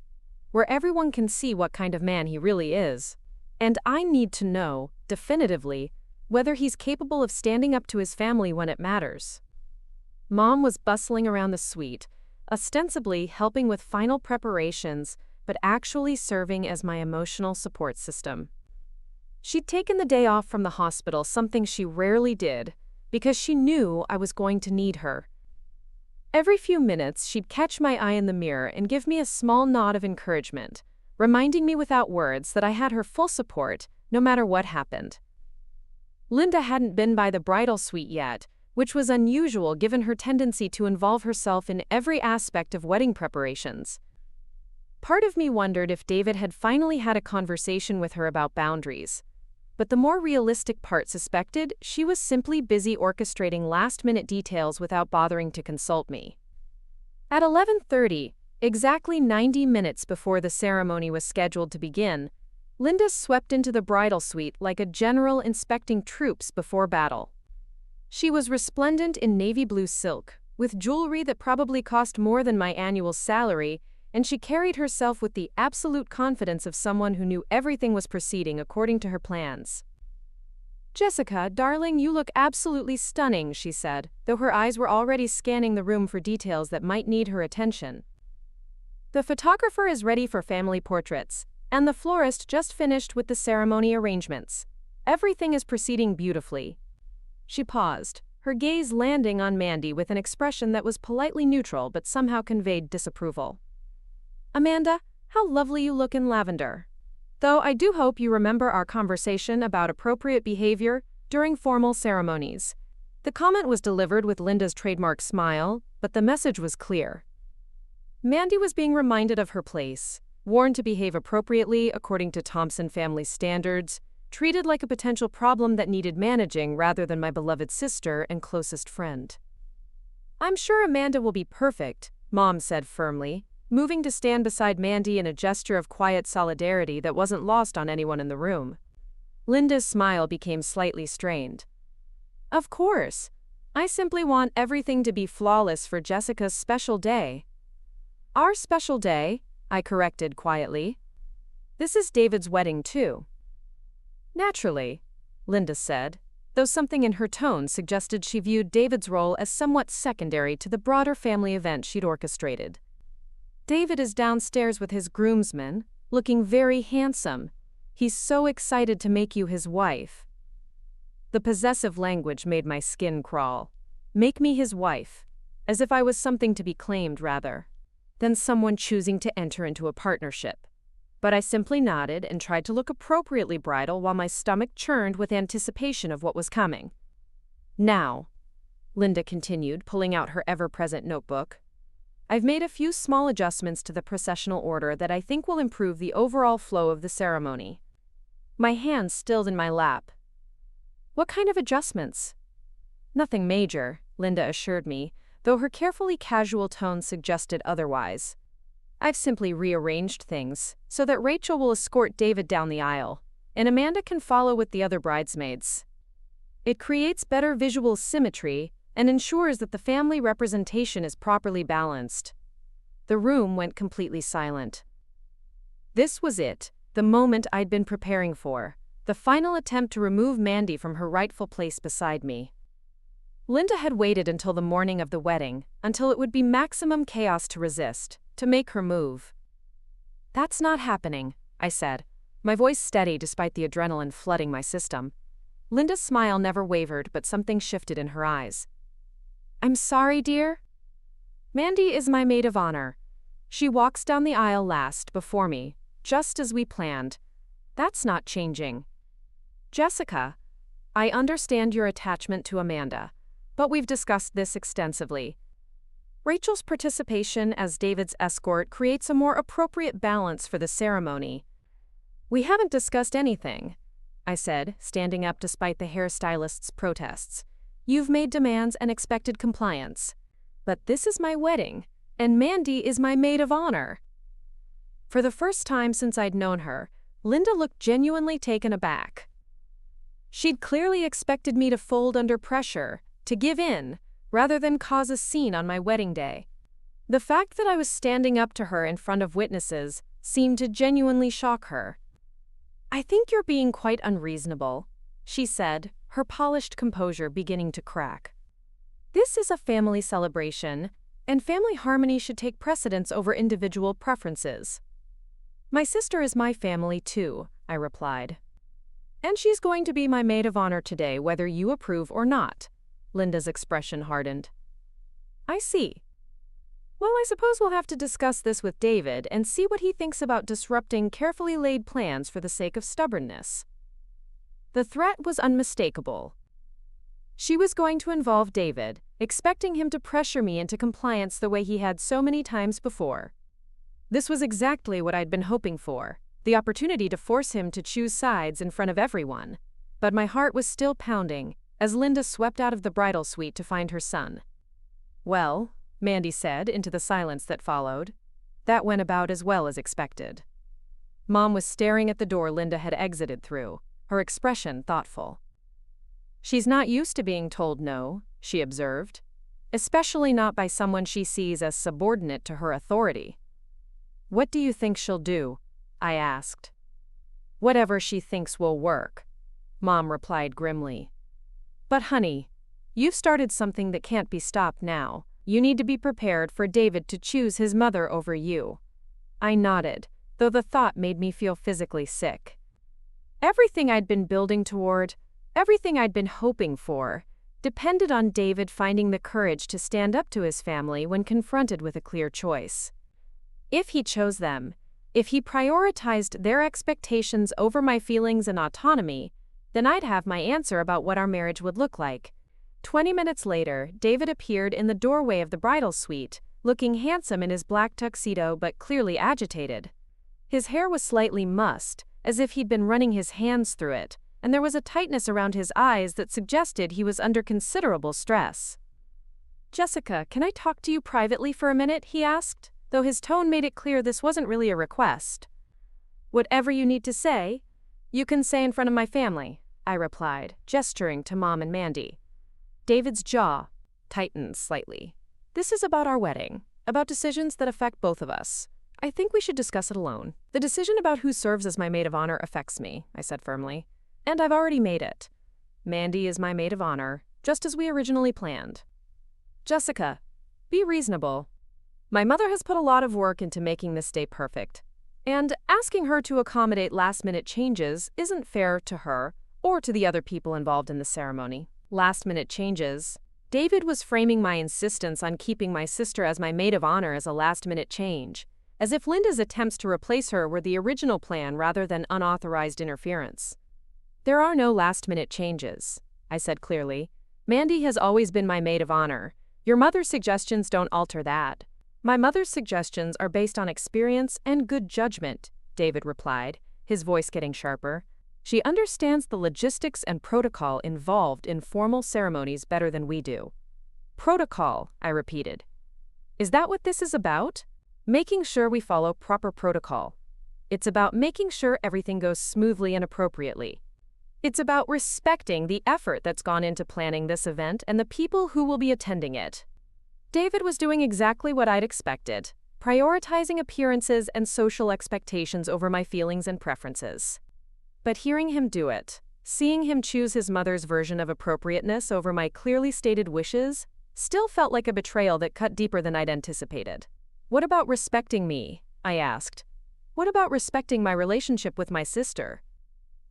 A: where everyone can see what kind of man he really is. And I need to know, definitively, whether he's capable of standing up to his family when it matters." Mom was bustling around the suite, ostensibly helping with final preparations, but actually serving as my emotional support system. She'd taken the day off from the hospital, something she rarely did, because she knew I was going to need her. Every few minutes, she'd catch my eye in the mirror and give me a small nod of encouragement, reminding me without words that I had her full support, no matter what happened. Linda hadn't been by the bridal suite yet, which was unusual given her tendency to involve herself in every aspect of wedding preparations. Part of me wondered if David had finally had a conversation with her about boundaries. But the more realistic part suspected she was simply busy orchestrating last-minute details without bothering to consult me. At 11:30, exactly 90 minutes before the ceremony was scheduled to begin, Linda swept into the bridal suite like a general inspecting troops before battle. She was resplendent in navy blue silk, with jewelry that probably cost more than my annual salary, and she carried herself with the absolute confidence of someone who knew everything was proceeding according to her plans. "Jessica, darling, you look absolutely stunning," she said, though her eyes were already scanning the room for details that might need her attention. "The photographer is ready for family portraits, and the florist just finished with the ceremony arrangements. Everything is proceeding beautifully." She paused, her gaze landing on Mandy with an expression that was politely neutral but somehow conveyed disapproval. "Amanda, how lovely you look in lavender. Though I do hope you remember our conversation about appropriate behavior during formal ceremonies." The comment was delivered with Linda's trademark smile, but the message was clear. Mandy was being reminded of her place, warned to behave appropriately according to Thompson family standards, treated like a potential problem that needed managing rather than my beloved sister and closest friend. "I'm sure Amanda will be perfect," Mom said firmly, moving to stand beside Mandy in a gesture of quiet solidarity that wasn't lost on anyone in the room. Linda's smile became slightly strained. "Of course. I simply want everything to be flawless for Jessica's special day." "Our special day," I corrected quietly. "This is David's wedding, too." "Naturally," Linda said, though something in her tone suggested she viewed David's role as somewhat secondary to the broader family event she'd orchestrated. "David is downstairs with his groomsmen, looking very handsome. He's so excited to make you his wife." The possessive language made my skin crawl. Make me his wife, as if I was something to be claimed rather than someone choosing to enter into a partnership. But I simply nodded and tried to look appropriately bridal while my stomach churned with anticipation of what was coming. Now, Linda continued, pulling out her ever-present notebook, I've made a few small adjustments to the processional order that I think will improve the overall flow of the ceremony. My hands stilled in my lap. What kind of adjustments? Nothing major, Linda assured me, though her carefully casual tone suggested otherwise. I've simply rearranged things so that Rachel will escort David down the aisle, and Amanda can follow with the other bridesmaids. It creates better visual symmetry and ensures that the family representation is properly balanced. The room went completely silent. This was it, the moment I'd been preparing for, the final attempt to remove Mandy from her rightful place beside me. Linda had waited until the morning of the wedding, until it would be maximum chaos to resist, to make her move. That's not happening, I said, my voice steady despite the adrenaline flooding my system. Linda's smile never wavered, but something shifted in her eyes. I'm sorry, dear. Mandy is my maid of honor. She walks down the aisle last before me, just as we planned. That's not changing. Jessica, I understand your attachment to Amanda, but we've discussed this extensively. Rachel's participation as David's escort creates a more appropriate balance for the ceremony. We haven't discussed anything, I said, standing up despite the hairstylist's protests. You've made demands and expected compliance. But this is my wedding, and Mandy is my maid of honor. For the first time since I'd known her, Linda looked genuinely taken aback. She'd clearly expected me to fold under pressure, to give in, rather than cause a scene on my wedding day. The fact that I was standing up to her in front of witnesses seemed to genuinely shock her. I think you're being quite unreasonable, she said, her polished composure beginning to crack. This is a family celebration, and family harmony should take precedence over individual preferences. My sister is my family too, I replied. And she's going to be my maid of honor today, whether you approve or not. Linda's expression hardened. I see. Well, I suppose we'll have to discuss this with David and see what he thinks about disrupting carefully laid plans for the sake of stubbornness. The threat was unmistakable. She was going to involve David, expecting him to pressure me into compliance the way he had so many times before. This was exactly what I'd been hoping for, the opportunity to force him to choose sides in front of everyone. But my heart was still pounding as Linda swept out of the bridal suite to find her son. Well, Mandy said into the silence that followed, that went about as well as expected. Mom was staring at the door Linda had exited through, her expression thoughtful. She's not used to being told no, she observed, especially not by someone she sees as subordinate to her authority. What do you think she'll do? I asked. Whatever she thinks will work, Mom replied grimly. But honey, you've started something that can't be stopped now. You need to be prepared for David to choose his mother over you. I nodded, though the thought made me feel physically sick. Everything I'd been building toward, everything I'd been hoping for, depended on David finding the courage to stand up to his family when confronted with a clear choice. If he chose them, if he prioritized their expectations over my feelings and autonomy, then I'd have my answer about what our marriage would look like. 20 minutes later, David appeared in the doorway of the bridal suite, looking handsome in his black tuxedo but clearly agitated. His hair was slightly mussed, as if he'd been running his hands through it, and there was a tightness around his eyes that suggested he was under considerable stress. Jessica, can I talk to you privately for a minute? He asked, though his tone made it clear this wasn't really a request. Whatever you need to say, you can say in front of my family, I replied, gesturing to Mom and Mandy. David's jaw tightened slightly. This is about our wedding, about decisions that affect both of us. I think we should discuss it alone. The decision about who serves as my maid of honor affects me, I said firmly. And I've already made it. Mandy is my maid of honor, just as we originally planned. Jessica, be reasonable. My mother has put a lot of work into making this day perfect, and asking her to accommodate last-minute changes isn't fair to her or to the other people involved in the ceremony. Last-minute changes. David was framing my insistence on keeping my sister as my maid of honor as a last-minute change. as if Linda's attempts to replace her were the original plan rather than unauthorized interference. "There are no last-minute changes," I said clearly. "Mandy has always been my maid of honor. Your mother's suggestions don't alter that." "My mother's suggestions are based on experience and good judgment," David replied, his voice getting sharper. "She understands the logistics and protocol involved in formal ceremonies better than we do." "Protocol," I repeated. "Is that what this is about?" "Making sure we follow proper protocol. It's about making sure everything goes smoothly and appropriately. It's about respecting the effort that's gone into planning this event and the people who will be attending it." David was doing exactly what I'd expected, prioritizing appearances and social expectations over my feelings and preferences. But hearing him do it, seeing him choose his mother's version of appropriateness over my clearly stated wishes, still felt like a betrayal that cut deeper than I'd anticipated. "What about respecting me?" I asked. "What about respecting my relationship with my sister?"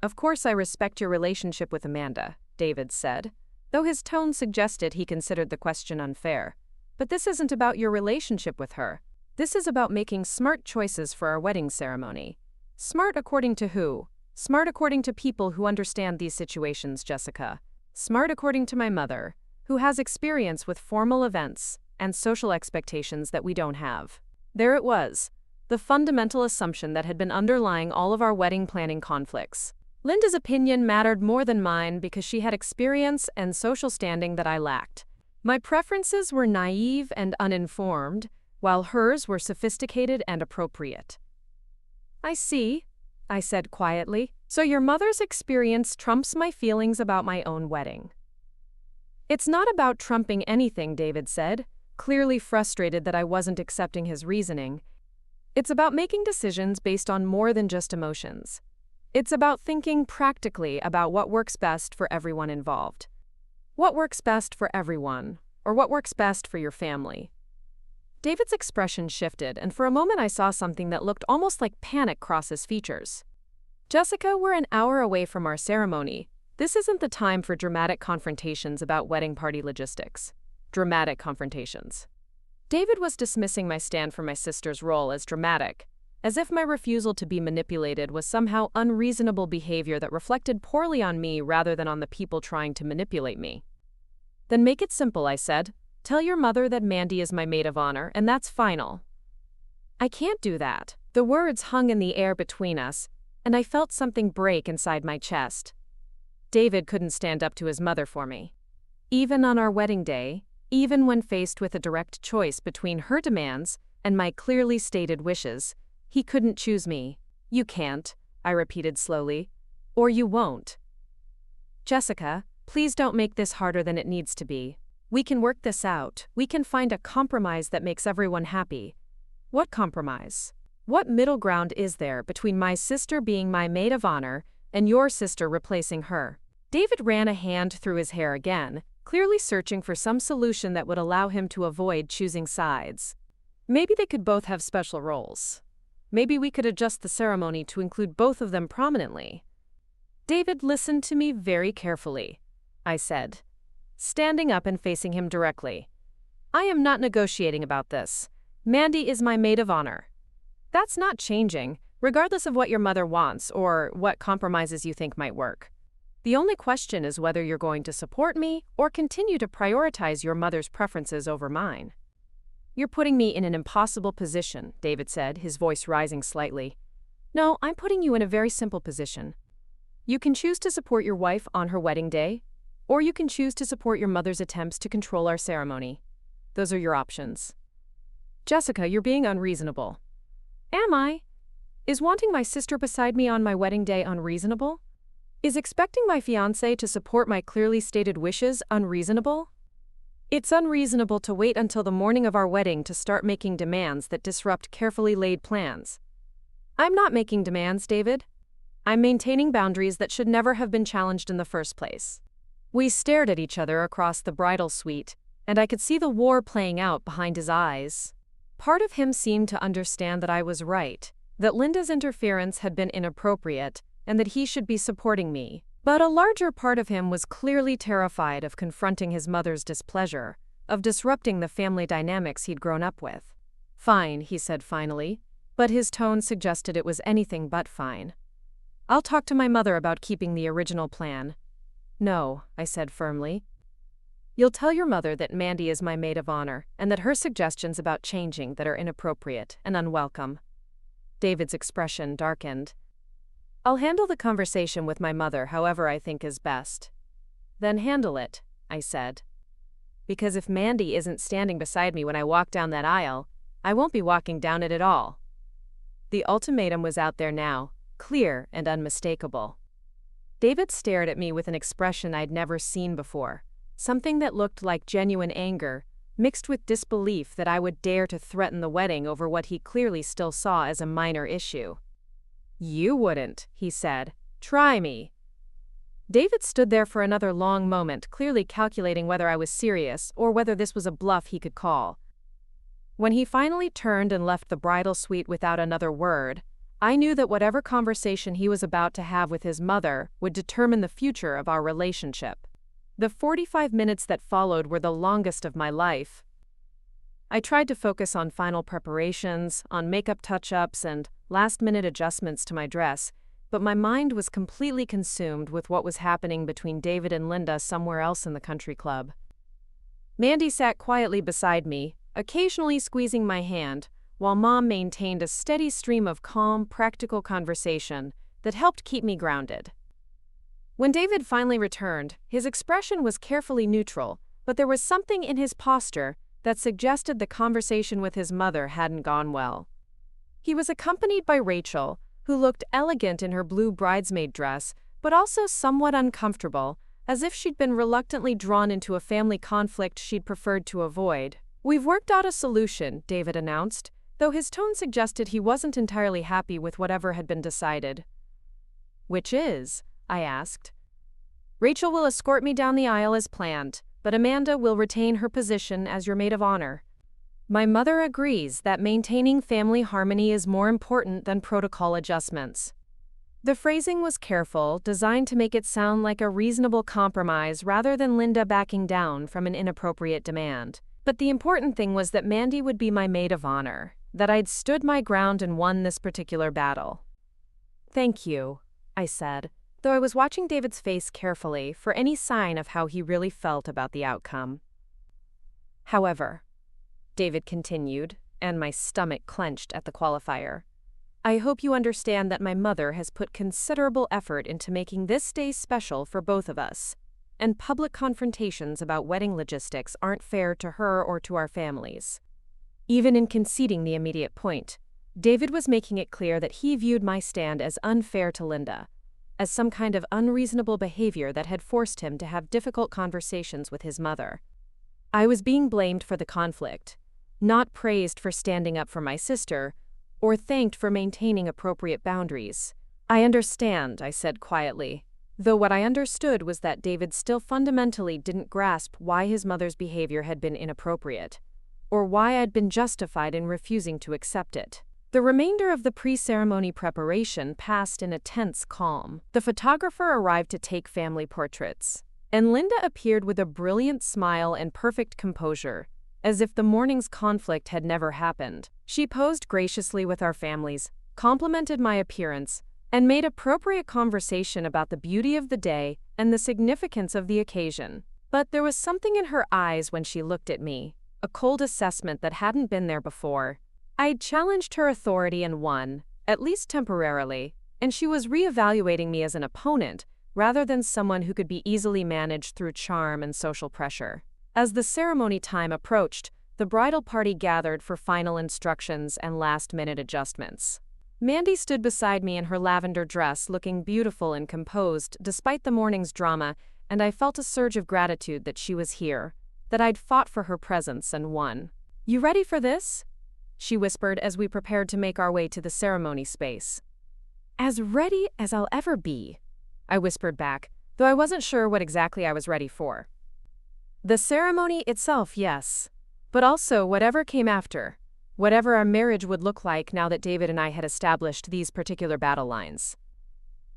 A: "Of course I respect your relationship with Amanda," David said, though his tone suggested he considered the question unfair. "But this isn't about your relationship with her. This is about making smart choices for our wedding ceremony." "Smart according to who?" "Smart according to people who understand these situations, Jessica. Smart according to my mother, who has experience with formal events and social expectations that we don't have." There it was, the fundamental assumption that had been underlying all of our wedding planning conflicts. Linda's opinion mattered more than mine because she had experience and social standing that I lacked. My preferences were naive and uninformed, while hers were sophisticated and appropriate. "I see," I said quietly. "So your mother's experience trumps my feelings about my own wedding." "It's not about trumping anything," David said, clearly frustrated that I wasn't accepting his reasoning. "It's about making decisions based on more than just emotions. It's about thinking practically about what works best for everyone involved. What works best for everyone, or what works best for your family." David's expression shifted, and for a moment I saw something that looked almost like panic cross his features. "Jessica, we're an hour away from our ceremony. This isn't the time for dramatic confrontations about wedding party logistics." Dramatic confrontations. David was dismissing my stand for my sister's role as dramatic, as if my refusal to be manipulated was somehow unreasonable behavior that reflected poorly on me rather than on the people trying to manipulate me. "Then make it simple," I said. "Tell your mother that Mandy is my maid of honor, and that's final." "I can't do that." The words hung in the air between us, and I felt something break inside my chest. David couldn't stand up to his mother for me. Even on our wedding day, even when faced with a direct choice between her demands and my clearly stated wishes, he couldn't choose me. "You can't," I repeated slowly. "Or you won't." "Jessica, please don't make this harder than it needs to be. We can work this out. We can find a compromise that makes everyone happy." "What compromise? What middle ground is there between my sister being my maid of honor and your sister replacing her?" David ran a hand through his hair again, clearly searching for some solution that would allow him to avoid choosing sides. "Maybe they could both have special roles. Maybe we could adjust the ceremony to include both of them prominently." "David, listen to me very carefully," I said, standing up and facing him directly. "I am not negotiating about this. Mandy is my maid of honor. That's not changing, regardless of what your mother wants or what compromises you think might work. The only question is whether you're going to support me or continue to prioritize your mother's preferences over mine." "You're putting me in an impossible position," David said, his voice rising slightly. "No, I'm putting you in a very simple position. You can choose to support your wife on her wedding day, or you can choose to support your mother's attempts to control our ceremony. Those are your options." "Jessica, you're being unreasonable." "Am I? Is wanting my sister beside me on my wedding day unreasonable? Is expecting my fiancé to support my clearly stated wishes unreasonable? It's unreasonable to wait until the morning of our wedding to start making demands that disrupt carefully laid plans." "I'm not making demands, David. I'm maintaining boundaries that should never have been challenged in the first place." We stared at each other across the bridal suite, and I could see the war playing out behind his eyes. Part of him seemed to understand that I was right, that Linda's interference had been inappropriate, and that he should be supporting me. But a larger part of him was clearly terrified of confronting his mother's displeasure, of disrupting the family dynamics he'd grown up with. "Fine," he said finally. but his tone suggested it was anything but fine. "I'll talk to my mother about keeping the original plan." "No," I said firmly. "You'll tell your mother that Mandy is my maid of honor, and that her suggestions about changing that are inappropriate and unwelcome." David's expression darkened. "I'll handle the conversation with my mother however I think is best." "Then handle it," I said. "Because if Mandy isn't standing beside me when I walk down that aisle, I won't be walking down it at all." The ultimatum was out there now, clear and unmistakable. David stared at me with an expression I'd never seen before, something that looked like genuine anger, mixed with disbelief that I would dare to threaten the wedding over what he clearly still saw as a minor issue. "You wouldn't," he said. "Try me." David stood there for another long moment, clearly calculating whether I was serious or whether this was a bluff he could call. When he finally turned and left the bridal suite without another word, I knew that whatever conversation he was about to have with his mother would determine the future of our relationship. The 45 minutes that followed were the longest of my life. I tried to focus on final preparations, on makeup touch-ups, and last-minute adjustments to my dress, but my mind was completely consumed with what was happening between David and Linda somewhere else in the country club. Mandy sat quietly beside me, occasionally squeezing my hand, while Mom maintained a steady stream of calm, practical conversation that helped keep me grounded. When David finally returned, his expression was carefully neutral, but there was something in his posture that suggested the conversation with his mother hadn't gone well. He was accompanied by Rachel, who looked elegant in her blue bridesmaid dress, but also somewhat uncomfortable, as if she'd been reluctantly drawn into a family conflict she'd preferred to avoid. "We've worked out a solution," David announced, though his tone suggested he wasn't entirely happy with whatever had been decided. "Which is?" I asked. "Rachel will escort me down the aisle as planned, but Amanda will retain her position as your maid of honor. My mother agrees that maintaining family harmony is more important than protocol adjustments." The phrasing was careful, designed to make it sound like a reasonable compromise rather than Linda backing down from an inappropriate demand. But the important thing was that Mandy would be my maid of honor, that I'd stood my ground and won this particular battle. "Thank you," I said, though I was watching David's face carefully for any sign of how he really felt about the outcome. "However," David continued, and my stomach clenched at the qualifier, "I hope you understand that my mother has put considerable effort into making this day special for both of us, and public confrontations about wedding logistics aren't fair to her or to our families." Even in conceding the immediate point, David was making it clear that he viewed my stand as unfair to Linda, as some kind of unreasonable behavior that had forced him to have difficult conversations with his mother. I was being blamed for the conflict, not praised for standing up for my sister, or thanked for maintaining appropriate boundaries. "I understand," I said quietly, though what I understood was that David still fundamentally didn't grasp why his mother's behavior had been inappropriate, or why I'd been justified in refusing to accept it. The remainder of the pre-ceremony preparation passed in a tense calm. The photographer arrived to take family portraits, and Linda appeared with a brilliant smile and perfect composure, as if the morning's conflict had never happened. She posed graciously with our families, complimented my appearance, and made appropriate conversation about the beauty of the day and the significance of the occasion. But there was something in her eyes when she looked at me, a cold assessment that hadn't been there before. I'd challenged her authority and won, at least temporarily, and she was reevaluating me as an opponent rather than someone who could be easily managed through charm and social pressure. As the ceremony time approached, the bridal party gathered for final instructions and last-minute adjustments. Mandy stood beside me in her lavender dress, looking beautiful and composed despite the morning's drama, and I felt a surge of gratitude that she was here, that I'd fought for her presence and won. "You ready for this?" she whispered as we prepared to make our way to the ceremony space. "As ready as I'll ever be," I whispered back, though I wasn't sure what exactly I was ready for. The ceremony itself, yes, but also whatever came after, whatever our marriage would look like now that David and I had established these particular battle lines.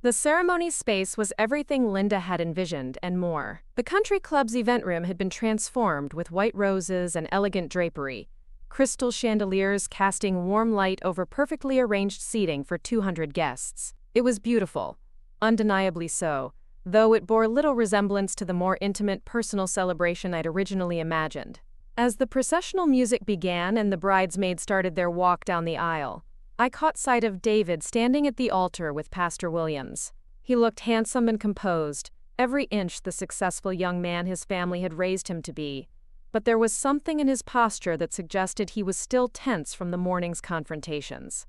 A: The ceremony space was everything Linda had envisioned and more. The country club's event room had been transformed with white roses and elegant drapery, crystal chandeliers casting warm light over perfectly arranged seating for 200 guests. It was beautiful, undeniably so, though it bore little resemblance to the more intimate personal celebration I'd originally imagined. As the processional music began and the bridesmaids started their walk down the aisle, I caught sight of David standing at the altar with Pastor Williams. He looked handsome and composed, every inch the successful young man his family had raised him to be, but there was something in his posture that suggested he was still tense from the morning's confrontations.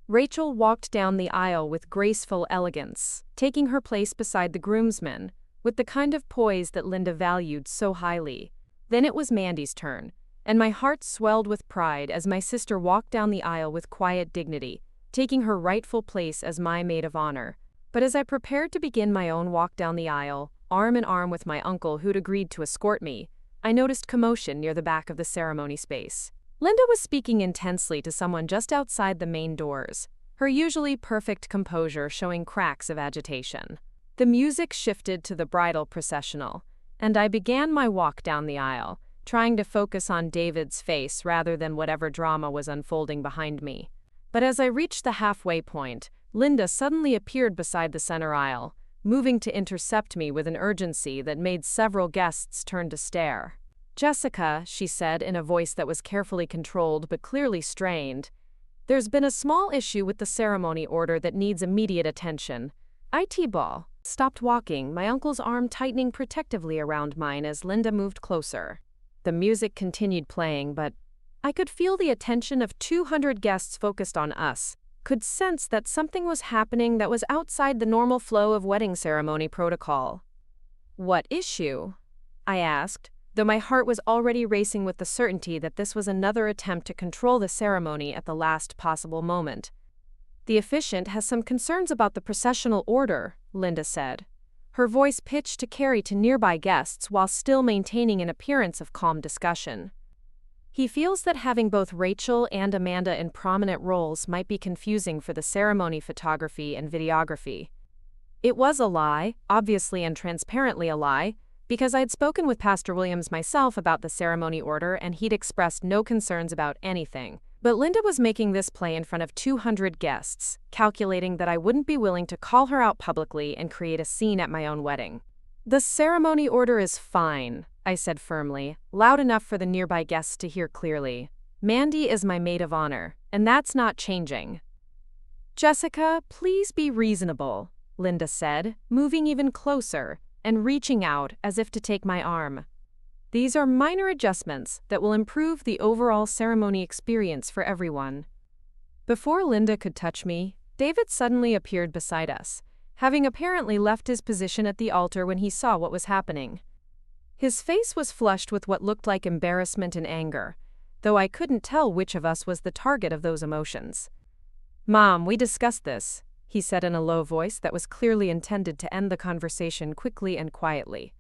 A: Rachel walked down the aisle with graceful elegance, taking her place beside the groomsmen, with the kind of poise that Linda valued so highly. Then it was Mandy's turn, and my heart swelled with pride as my sister walked down the aisle with quiet dignity, taking her rightful place as my maid of honor. But as I prepared to begin my own walk down the aisle, arm in arm with my uncle who'd agreed to escort me, I noticed commotion near the back of the ceremony space. Linda was speaking intensely to someone just outside the main doors, her usually perfect composure showing cracks of agitation. The music shifted to the bridal processional, and I began my walk down the aisle, trying to focus on David's face rather than whatever drama was unfolding behind me. But as I reached the halfway point, Linda suddenly appeared beside the center aisle, moving to intercept me with an urgency that made several guests turn to stare. "Jessica," she said in a voice that was carefully controlled but clearly strained, "there's been a small issue with the ceremony order that needs immediate attention. Ball." Stopped walking, my uncle's arm tightening protectively around mine as Linda moved closer. The music continued playing, but I could feel the attention of 200 guests focused on us, could sense that something was happening that was outside the normal flow of wedding ceremony protocol. "What issue?" I asked, though my heart was already racing with the certainty that this was another attempt to control the ceremony at the last possible moment. "The officiant has some concerns about the processional order," Linda said, her voice pitched to carry to nearby guests while still maintaining an appearance of calm discussion. "He feels that having both Rachel and Amanda in prominent roles might be confusing for the ceremony photography and videography." It was a lie, obviously and transparently a lie, because I'd spoken with Pastor Williams myself about the ceremony order and he'd expressed no concerns about anything. But Linda was making this play in front of 200 guests, calculating that I wouldn't be willing to call her out publicly and create a scene at my own wedding. "The ceremony order is fine," I said firmly, loud enough for the nearby guests to hear clearly. "Mandy is my maid of honor, and that's not changing." "Jessica, please be reasonable," Linda said, moving even closer and reaching out as if to take my arm. "These are minor adjustments that will improve the overall ceremony experience for everyone." Before Linda could touch me, David suddenly appeared beside us, having apparently left his position at the altar when he saw what was happening. His face was flushed with what looked like embarrassment and anger, though I couldn't tell which of us was the target of those emotions. "Mom, we discussed this," he said in a low voice that was clearly intended to end the conversation quickly and quietly.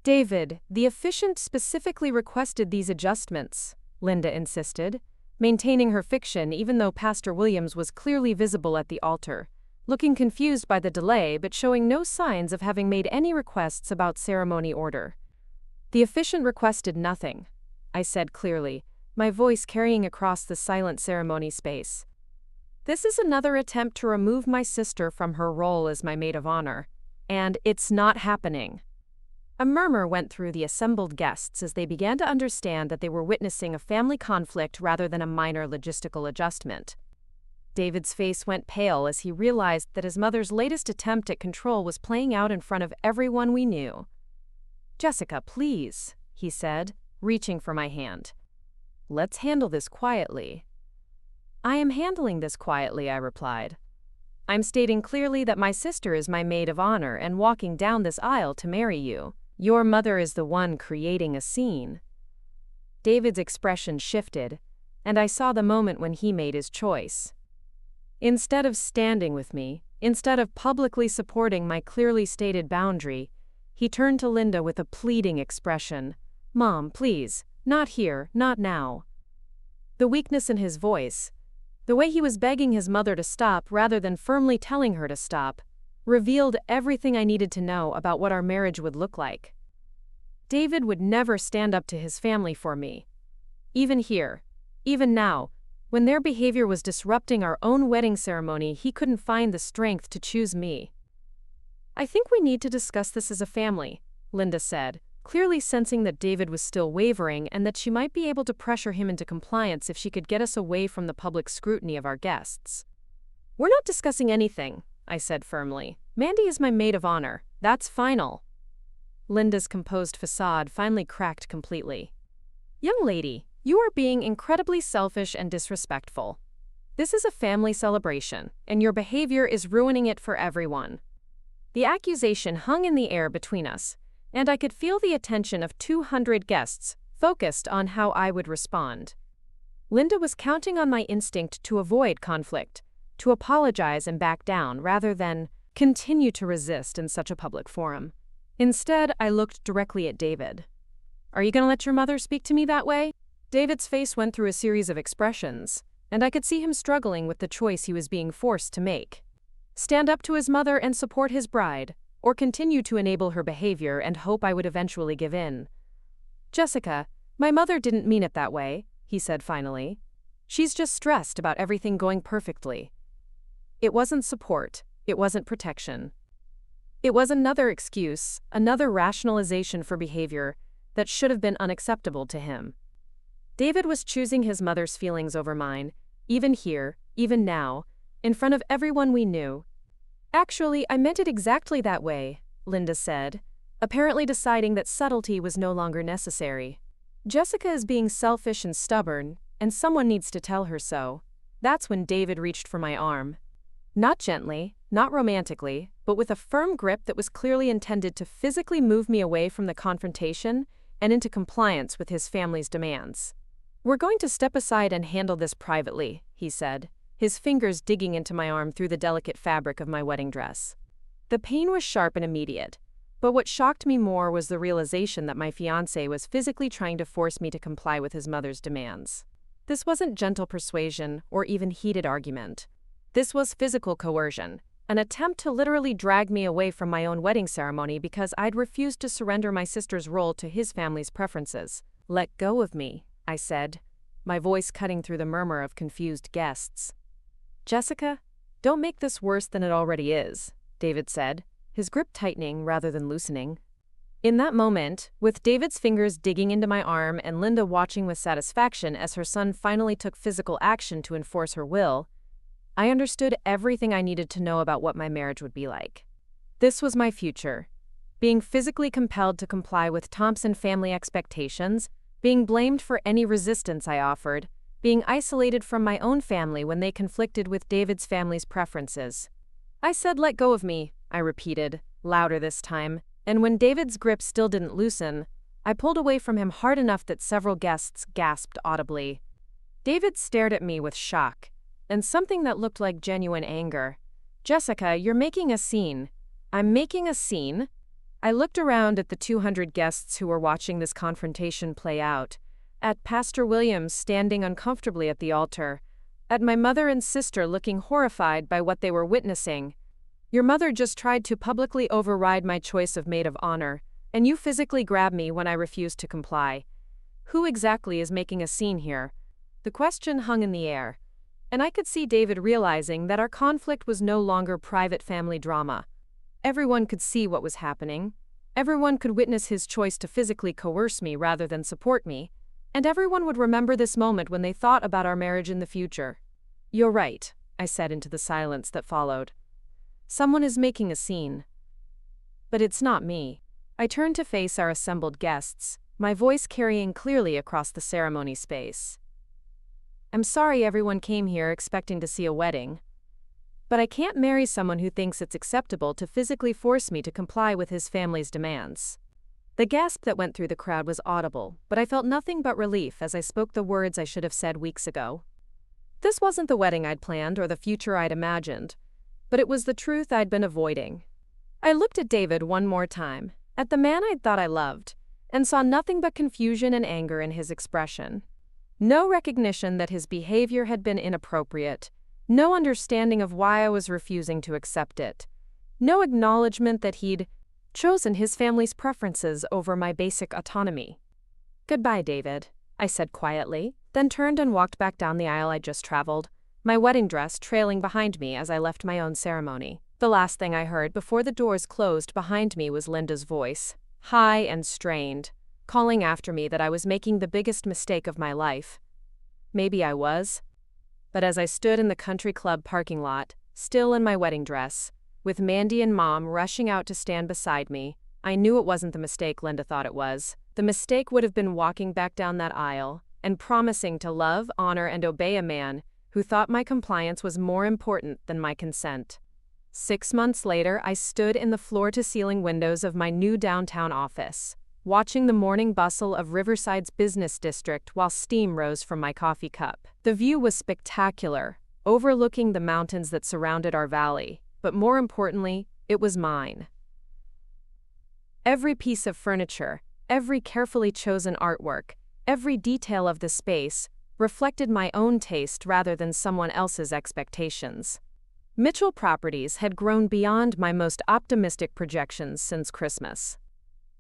A: "David, the officiant specifically requested these adjustments," Linda insisted, maintaining her fiction even though Pastor Williams was clearly visible at the altar, looking confused by the delay but showing no signs of having made any requests about ceremony order. "The officiant requested nothing," I said clearly, my voice carrying across the silent ceremony space. "This is another attempt to remove my sister from her role as my maid of honor, and it's not happening." A murmur went through the assembled guests as they began to understand that they were witnessing a family conflict rather than a minor logistical adjustment. David's face went pale as he realized that his mother's latest attempt at control was playing out in front of everyone we knew. "Jessica, please," he said, reaching for my hand. "Let's handle this quietly." "I am handling this quietly," I replied. "I'm stating clearly that my sister is my maid of honor and walking down this aisle to marry you. Your mother is the one creating a scene." David's expression shifted, and I saw the moment when he made his choice. Instead of standing with me, instead of publicly supporting my clearly stated boundary, he turned to Linda with a pleading expression. "Mom, please, not here, not now." The weakness in his voice, the way he was begging his mother to stop rather than firmly telling her to stop, revealed everything I needed to know about what our marriage would look like. David would never stand up to his family for me. Even here, Even now, when their behavior was disrupting our own wedding ceremony, he couldn't find the strength to choose me. "I think we need to discuss this as a family," Linda said, clearly sensing that David was still wavering and that she might be able to pressure him into compliance if she could get us away from the public scrutiny of our guests. "We're not discussing anything," I said firmly. "Mandy is my maid of honor. That's final." Linda's composed facade finally cracked completely. "Young lady, you are being incredibly selfish and disrespectful. This is a family celebration, and your behavior is ruining it for everyone." The accusation hung in the air between us, and I could feel the attention of 200 guests focused on how I would respond. Linda was counting on my instinct to avoid conflict, to apologize and back down rather than continue to resist in such a public forum. Instead, I looked directly at David. "Are you going to let your mother speak to me that way?" David's face went through a series of expressions, and I could see him struggling with the choice he was being forced to make. Stand up to his mother and support his bride, or continue to enable her behavior and hope I would eventually give in. "Jessica, my mother didn't mean it that way," he said finally. "She's just stressed about everything going perfectly." It wasn't support, it wasn't protection. It was another excuse, another rationalization for behavior that should have been unacceptable to him. David was choosing his mother's feelings over mine, even here, even now, in front of everyone we knew. "Actually, I meant it exactly that way," Linda said, apparently deciding that subtlety was no longer necessary. "Jessica is being selfish and stubborn, and someone needs to tell her so." That's when David reached for my arm. Not gently, not romantically, but with a firm grip that was clearly intended to physically move me away from the confrontation and into compliance with his family's demands. "We're going to step aside and handle this privately," he said, his fingers digging into my arm through the delicate fabric of my wedding dress. The pain was sharp and immediate, but what shocked me more was the realization that my fiancé was physically trying to force me to comply with his mother's demands. This wasn't gentle persuasion or even heated argument. This was physical coercion, an attempt to literally drag me away from my own wedding ceremony because I'd refused to surrender my sister's role to his family's preferences. "Let go of me," I said, my voice cutting through the murmur of confused guests. "Jessica, don't make this worse than it already is," David said, his grip tightening rather than loosening. In that moment, with David's fingers digging into my arm and Linda watching with satisfaction as her son finally took physical action to enforce her will, I understood everything I needed to know about what my marriage would be like. This was my future. Being physically compelled to comply with Thompson family expectations, being blamed for any resistance I offered, being isolated from my own family when they conflicted with David's family's preferences. "I said let go of me," I repeated, louder this time, and when David's grip still didn't loosen, I pulled away from him hard enough that several guests gasped audibly. David stared at me with shock, and something that looked like genuine anger. "Jessica, you're making a scene." "I'm making a scene?" I looked around at the 200 guests who were watching this confrontation play out, at Pastor Williams standing uncomfortably at the altar, at my mother and sister looking horrified by what they were witnessing. "Your mother just tried to publicly override my choice of maid of honor, and you physically grabbed me when I refused to comply. Who exactly is making a scene here?" The question hung in the air, and I could see David realizing that our conflict was no longer private family drama. Everyone could see what was happening. Everyone could witness his choice to physically coerce me rather than support me, and everyone would remember this moment when they thought about our marriage in the future. "You're right," I said into the silence that followed. "Someone is making a scene. But it's not me." I turned to face our assembled guests, my voice carrying clearly across the ceremony space. "I'm sorry everyone came here expecting to see a wedding. But I can't marry someone who thinks it's acceptable to physically force me to comply with his family's demands." The gasp that went through the crowd was audible, but I felt nothing but relief as I spoke the words I should have said weeks ago. This wasn't the wedding I'd planned or the future I'd imagined, but it was the truth I'd been avoiding. I looked at David one more time, at the man I'd thought I loved, and saw nothing but confusion and anger in his expression. No recognition that his behavior had been inappropriate, no understanding of why I was refusing to accept it, no acknowledgement that he'd chosen his family's preferences over my basic autonomy. "Goodbye, David," I said quietly, then turned and walked back down the aisle I'd just traveled, my wedding dress trailing behind me as I left my own ceremony. The last thing I heard before the doors closed behind me was Linda's voice, high and strained, calling after me that I was making the biggest mistake of my life. Maybe I was. But as I stood in the country club parking lot, still in my wedding dress, with Mandy and Mom rushing out to stand beside me, I knew it wasn't the mistake Linda thought it was. The mistake would have been walking back down that aisle and promising to love, honor, and obey a man who thought my compliance was more important than my consent. 6 months later, I stood in the floor-to-ceiling windows of my new downtown office, watching the morning bustle of Riverside's business district while steam rose from my coffee cup. The view was spectacular, overlooking the mountains that surrounded our valley, but more importantly, it was mine. Every piece of furniture, every carefully chosen artwork, every detail of the space reflected my own taste rather than someone else's expectations. Mitchell Properties had grown beyond my most optimistic projections since Christmas.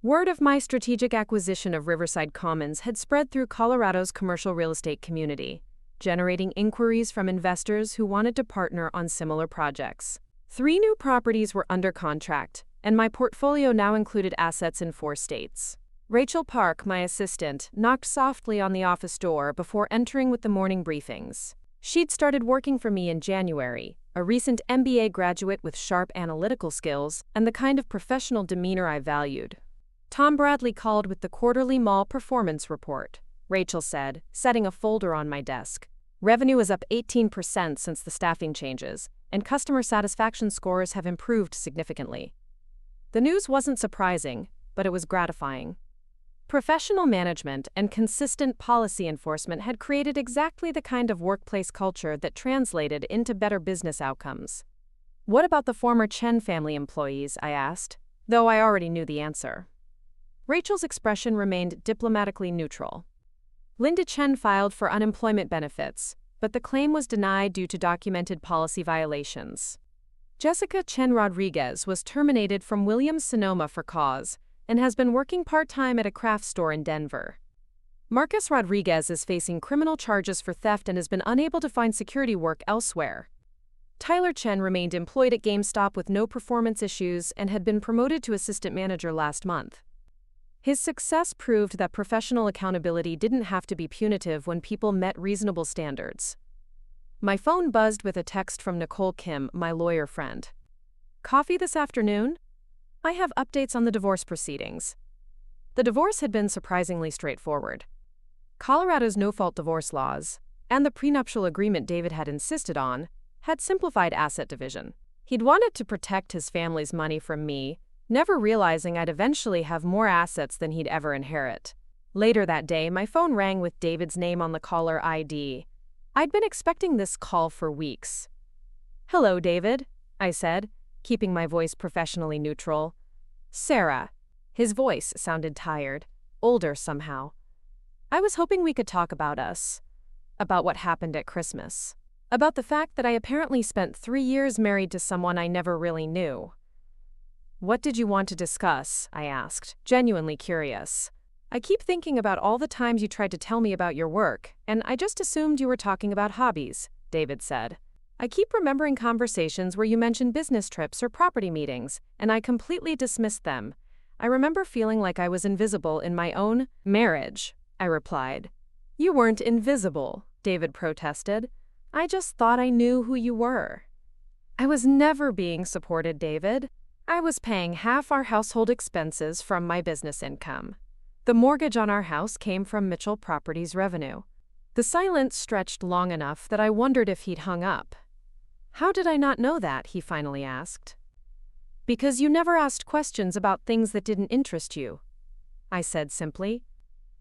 A: Word of my strategic acquisition of Riverside Commons had spread through Colorado's commercial real estate community, generating inquiries from investors who wanted to partner on similar projects. 3 new properties were under contract, and my portfolio now included assets in 4 states. Rachel Park, my assistant, knocked softly on the office door before entering with the morning briefings. She'd started working for me in January, a recent MBA graduate with sharp analytical skills and the kind of professional demeanor I valued. Tom Bradley called with the quarterly mall performance report, Rachel said, setting a folder on my desk. Revenue is up 18% since the staffing changes, and customer satisfaction scores have improved significantly. The news wasn't surprising, but it was gratifying. Professional management and consistent policy enforcement had created exactly the kind of workplace culture that translated into better business outcomes. What about the former Chen family employees? I asked, though I already knew the answer. Rachel's expression remained diplomatically neutral. Linda Chen filed for unemployment benefits, but the claim was denied due to documented policy violations. Jessica Chen Rodriguez was terminated from Williams-Sonoma for cause and has been working part-time at a craft store in Denver. Marcus Rodriguez is facing criminal charges for theft and has been unable to find security work elsewhere. Tyler Chen remained employed at GameStop with no performance issues and had been promoted to assistant manager last month. His success proved that professional accountability didn't have to be punitive when people met reasonable standards. My phone buzzed with a text from Nicole Kim, my lawyer friend. Coffee this afternoon? I have updates on the divorce proceedings. The divorce had been surprisingly straightforward. Colorado's no-fault divorce laws, and the prenuptial agreement David had insisted on, had simplified asset division. He'd wanted to protect his family's money from me, never realizing I'd eventually have more assets than he'd ever inherit. Later that day, my phone rang with David's name on the caller ID. I'd been expecting this call for weeks. "Hello, David," I said, keeping my voice professionally neutral. "Sarah." His voice sounded tired, older somehow. "I was hoping we could talk about us. About what happened at Christmas. About the fact that I apparently spent 3 years married to someone I never really knew." "What did you want to discuss?" I asked, genuinely curious. "I keep thinking about all the times you tried to tell me about your work, and I just assumed you were talking about hobbies," David said. "I keep remembering conversations where you mentioned business trips or property meetings, and I completely dismissed them. I remember feeling like I was invisible in my own marriage," I replied. "You weren't invisible," David protested. "I just thought I knew who you were." "I was never being supported, David. I was paying half our household expenses from my business income. The mortgage on our house came from Mitchell Properties revenue." The silence stretched long enough that I wondered if he'd hung up. "How did I not know that?" he finally asked. "Because you never asked questions about things that didn't interest you," I said simply.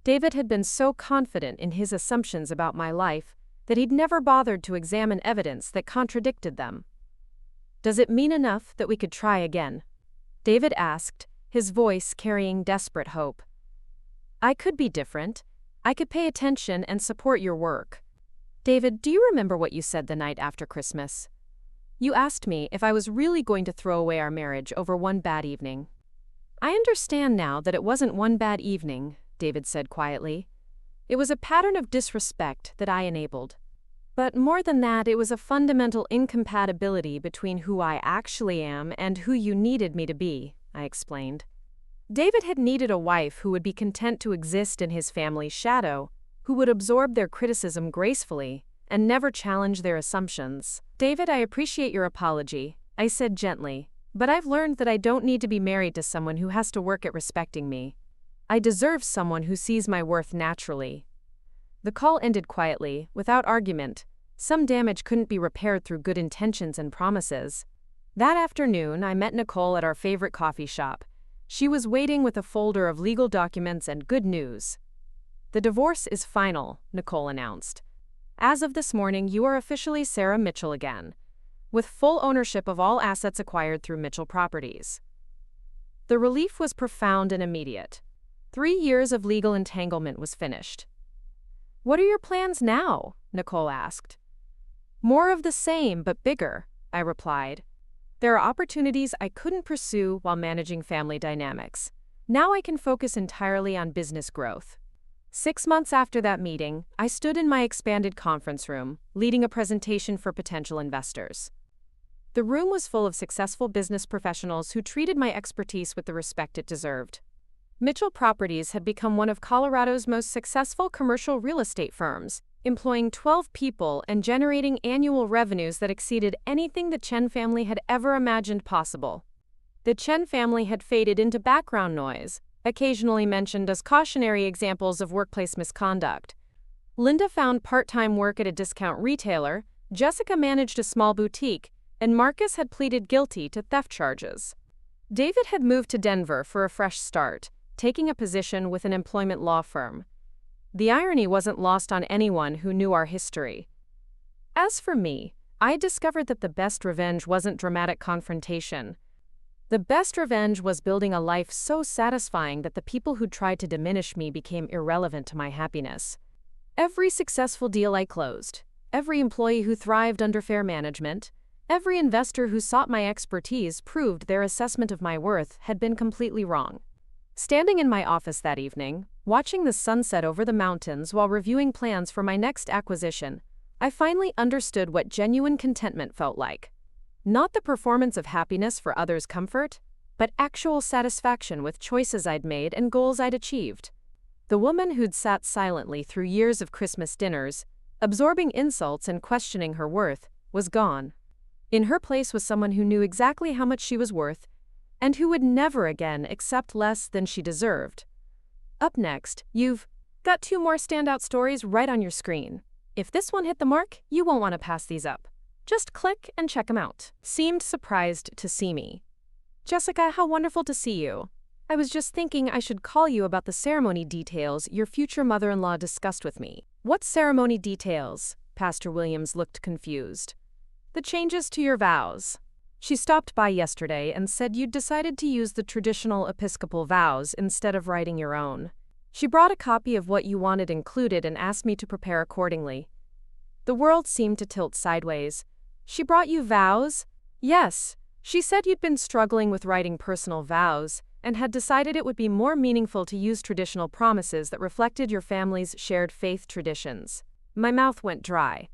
A: David had been so confident in his assumptions about my life that he'd never bothered to examine evidence that contradicted them. "Does it mean enough that we could try again?" David asked, his voice carrying desperate hope. "I could be different. I could pay attention and support your work." "David, do you remember what you said the night after Christmas? You asked me if I was really going to throw away our marriage over one bad evening." "I understand now that it wasn't one bad evening," David said quietly. It was a pattern of disrespect that I enabled. But more than that, it was a fundamental incompatibility between who I actually am and who you needed me to be, I explained. David had needed a wife who would be content to exist in his family's shadow, who would absorb their criticism gracefully and never challenge their assumptions. David, I appreciate your apology, I said gently, but I've learned that I don't need to be married to someone who has to work at respecting me. I deserve someone who sees my worth naturally. The call ended quietly, without argument. Some damage couldn't be repaired through good intentions and promises. That afternoon, I met Nicole at our favorite coffee shop. She was waiting with a folder of legal documents and good news. The divorce is final, Nicole announced. As of this morning, you are officially Sarah Mitchell again, with full ownership of all assets acquired through Mitchell Properties. The relief was profound and immediate. 3 years of legal entanglement was finished. What are your plans now? Nicole asked. More of the same, but bigger, I replied. There are opportunities I couldn't pursue while managing family dynamics. Now I can focus entirely on business growth. 6 months after that meeting, I stood in my expanded conference room, leading a presentation for potential investors. The room was full of successful business professionals who treated my expertise with the respect it deserved. Mitchell Properties had become one of Colorado's most successful commercial real estate firms, employing 12 people and generating annual revenues that exceeded anything the Chen family had ever imagined possible. The Chen family had faded into background noise, occasionally mentioned as cautionary examples of workplace misconduct. Linda found part-time work at a discount retailer, Jessica managed a small boutique, and Marcus had pleaded guilty to theft charges. David had moved to Denver for a fresh start, taking a position with an employment law firm. The irony wasn't lost on anyone who knew our history. As for me, I discovered that the best revenge wasn't dramatic confrontation. The best revenge was building a life so satisfying that the people who tried to diminish me became irrelevant to my happiness. Every successful deal I closed, every employee who thrived under fair management, every investor who sought my expertise proved their assessment of my worth had been completely wrong. Standing in my office that evening, watching the sunset over the mountains while reviewing plans for my next acquisition, I finally understood what genuine contentment felt like. Not the performance of happiness for others' comfort, but actual satisfaction with choices I'd made and goals I'd achieved. The woman who'd sat silently through years of Christmas dinners, absorbing insults and questioning her worth, was gone. In her place was someone who knew exactly how much she was worth, and who would never again accept less than she deserved. Up next, you've got 2 more standout stories right on your screen. If this one hit the mark, you won't want to pass these up. Just click and check them out. Seemed surprised to see me. Jessica, how wonderful to see you. I was just thinking I should call you about the ceremony details your future mother-in-law discussed with me. What ceremony details? Pastor Williams looked confused. The changes to your vows. She stopped by yesterday and said you'd decided to use the traditional Episcopal vows instead of writing your own. She brought a copy of what you wanted included and asked me to prepare accordingly. The world seemed to tilt sideways. She brought you vows? Yes. She said you'd been struggling with writing personal vows and had decided it would be more meaningful to use traditional promises that reflected your family's shared faith traditions. My mouth went dry.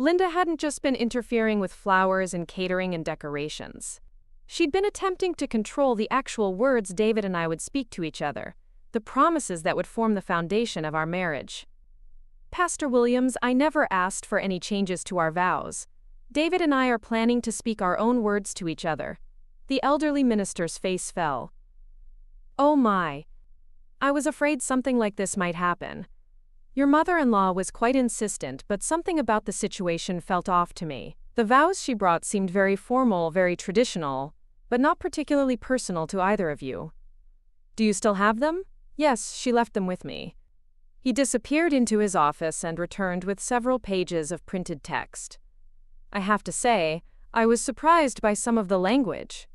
A: Linda hadn't just been interfering with flowers and catering and decorations. She'd been attempting to control the actual words David and I would speak to each other, the promises that would form the foundation of our marriage. Pastor Williams, I never asked for any changes to our vows. David and I are planning to speak our own words to each other. The elderly minister's face fell. Oh my. I was afraid something like this might happen. Your mother-in-law was quite insistent, but something about the situation felt off to me. The vows she brought seemed very formal, very traditional, but not particularly personal to either of you. Do you still have them? Yes, she left them with me. He disappeared into his office and returned with several pages of printed text. I have to say, I was surprised by some of the language.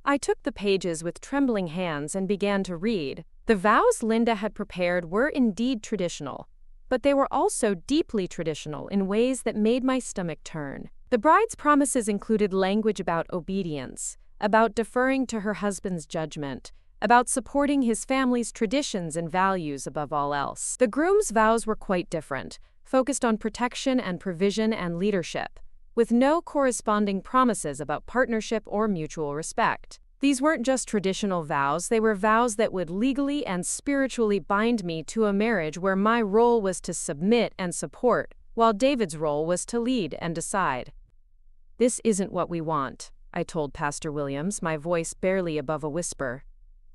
A: I took the pages with trembling hands and began to read. The vows Linda had prepared were indeed traditional, but they were also deeply traditional in ways that made my stomach turn. The bride's promises included language about obedience, about deferring to her husband's judgment, about supporting his family's traditions and values above all else. The groom's vows were quite different, focused on protection and provision and leadership, with no corresponding promises about partnership or mutual respect. These weren't just traditional vows, they were vows that would legally and spiritually bind me to a marriage where my role was to submit and support, while David's role was to lead and decide. "This isn't what we want," I told Pastor Williams, my voice barely above a whisper.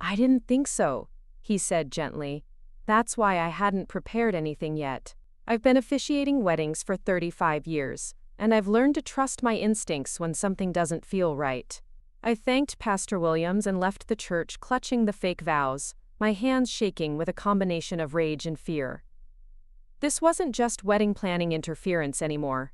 A: "I didn't think so," he said gently. "That's why I hadn't prepared anything yet. I've been officiating weddings for 35 years, and I've learned to trust my instincts when something doesn't feel right." I thanked Pastor Williams and left the church clutching the fake vows, my hands shaking with a combination of rage and fear. This wasn't just wedding planning interference anymore.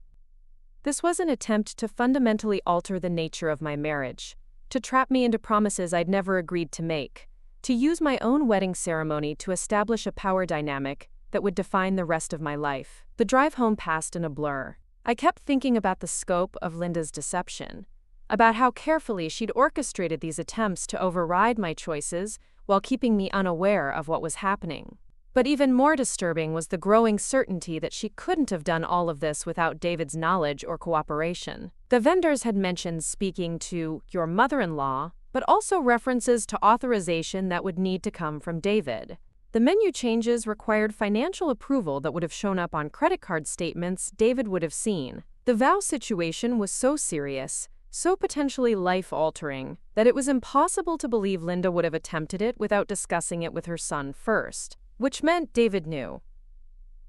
A: This was an attempt to fundamentally alter the nature of my marriage, to trap me into promises I'd never agreed to make, to use my own wedding ceremony to establish a power dynamic that would define the rest of my life. The drive home passed in a blur. I kept thinking about the scope of Linda's deception, about how carefully she'd orchestrated these attempts to override my choices while keeping me unaware of what was happening. But even more disturbing was the growing certainty that she couldn't have done all of this without David's knowledge or cooperation. The vendors had mentioned speaking to your mother-in-law, but also references to authorization that would need to come from David. The menu changes required financial approval that would have shown up on credit card statements David would have seen. The vow situation was so serious, so potentially life-altering, that it was impossible to believe Linda would have attempted it without discussing it with her son first, which meant David knew.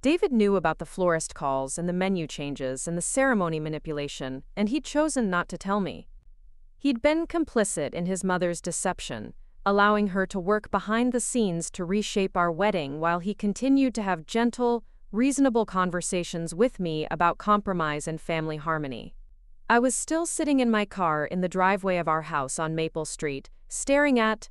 A: David knew about the florist calls and the menu changes and the ceremony manipulation, and he'd chosen not to tell me. He'd been complicit in his mother's deception, allowing her to work behind the scenes to reshape our wedding while he continued to have gentle, reasonable conversations with me about compromise and family harmony. I was still sitting in my car in the driveway of our house on Maple Street, staring at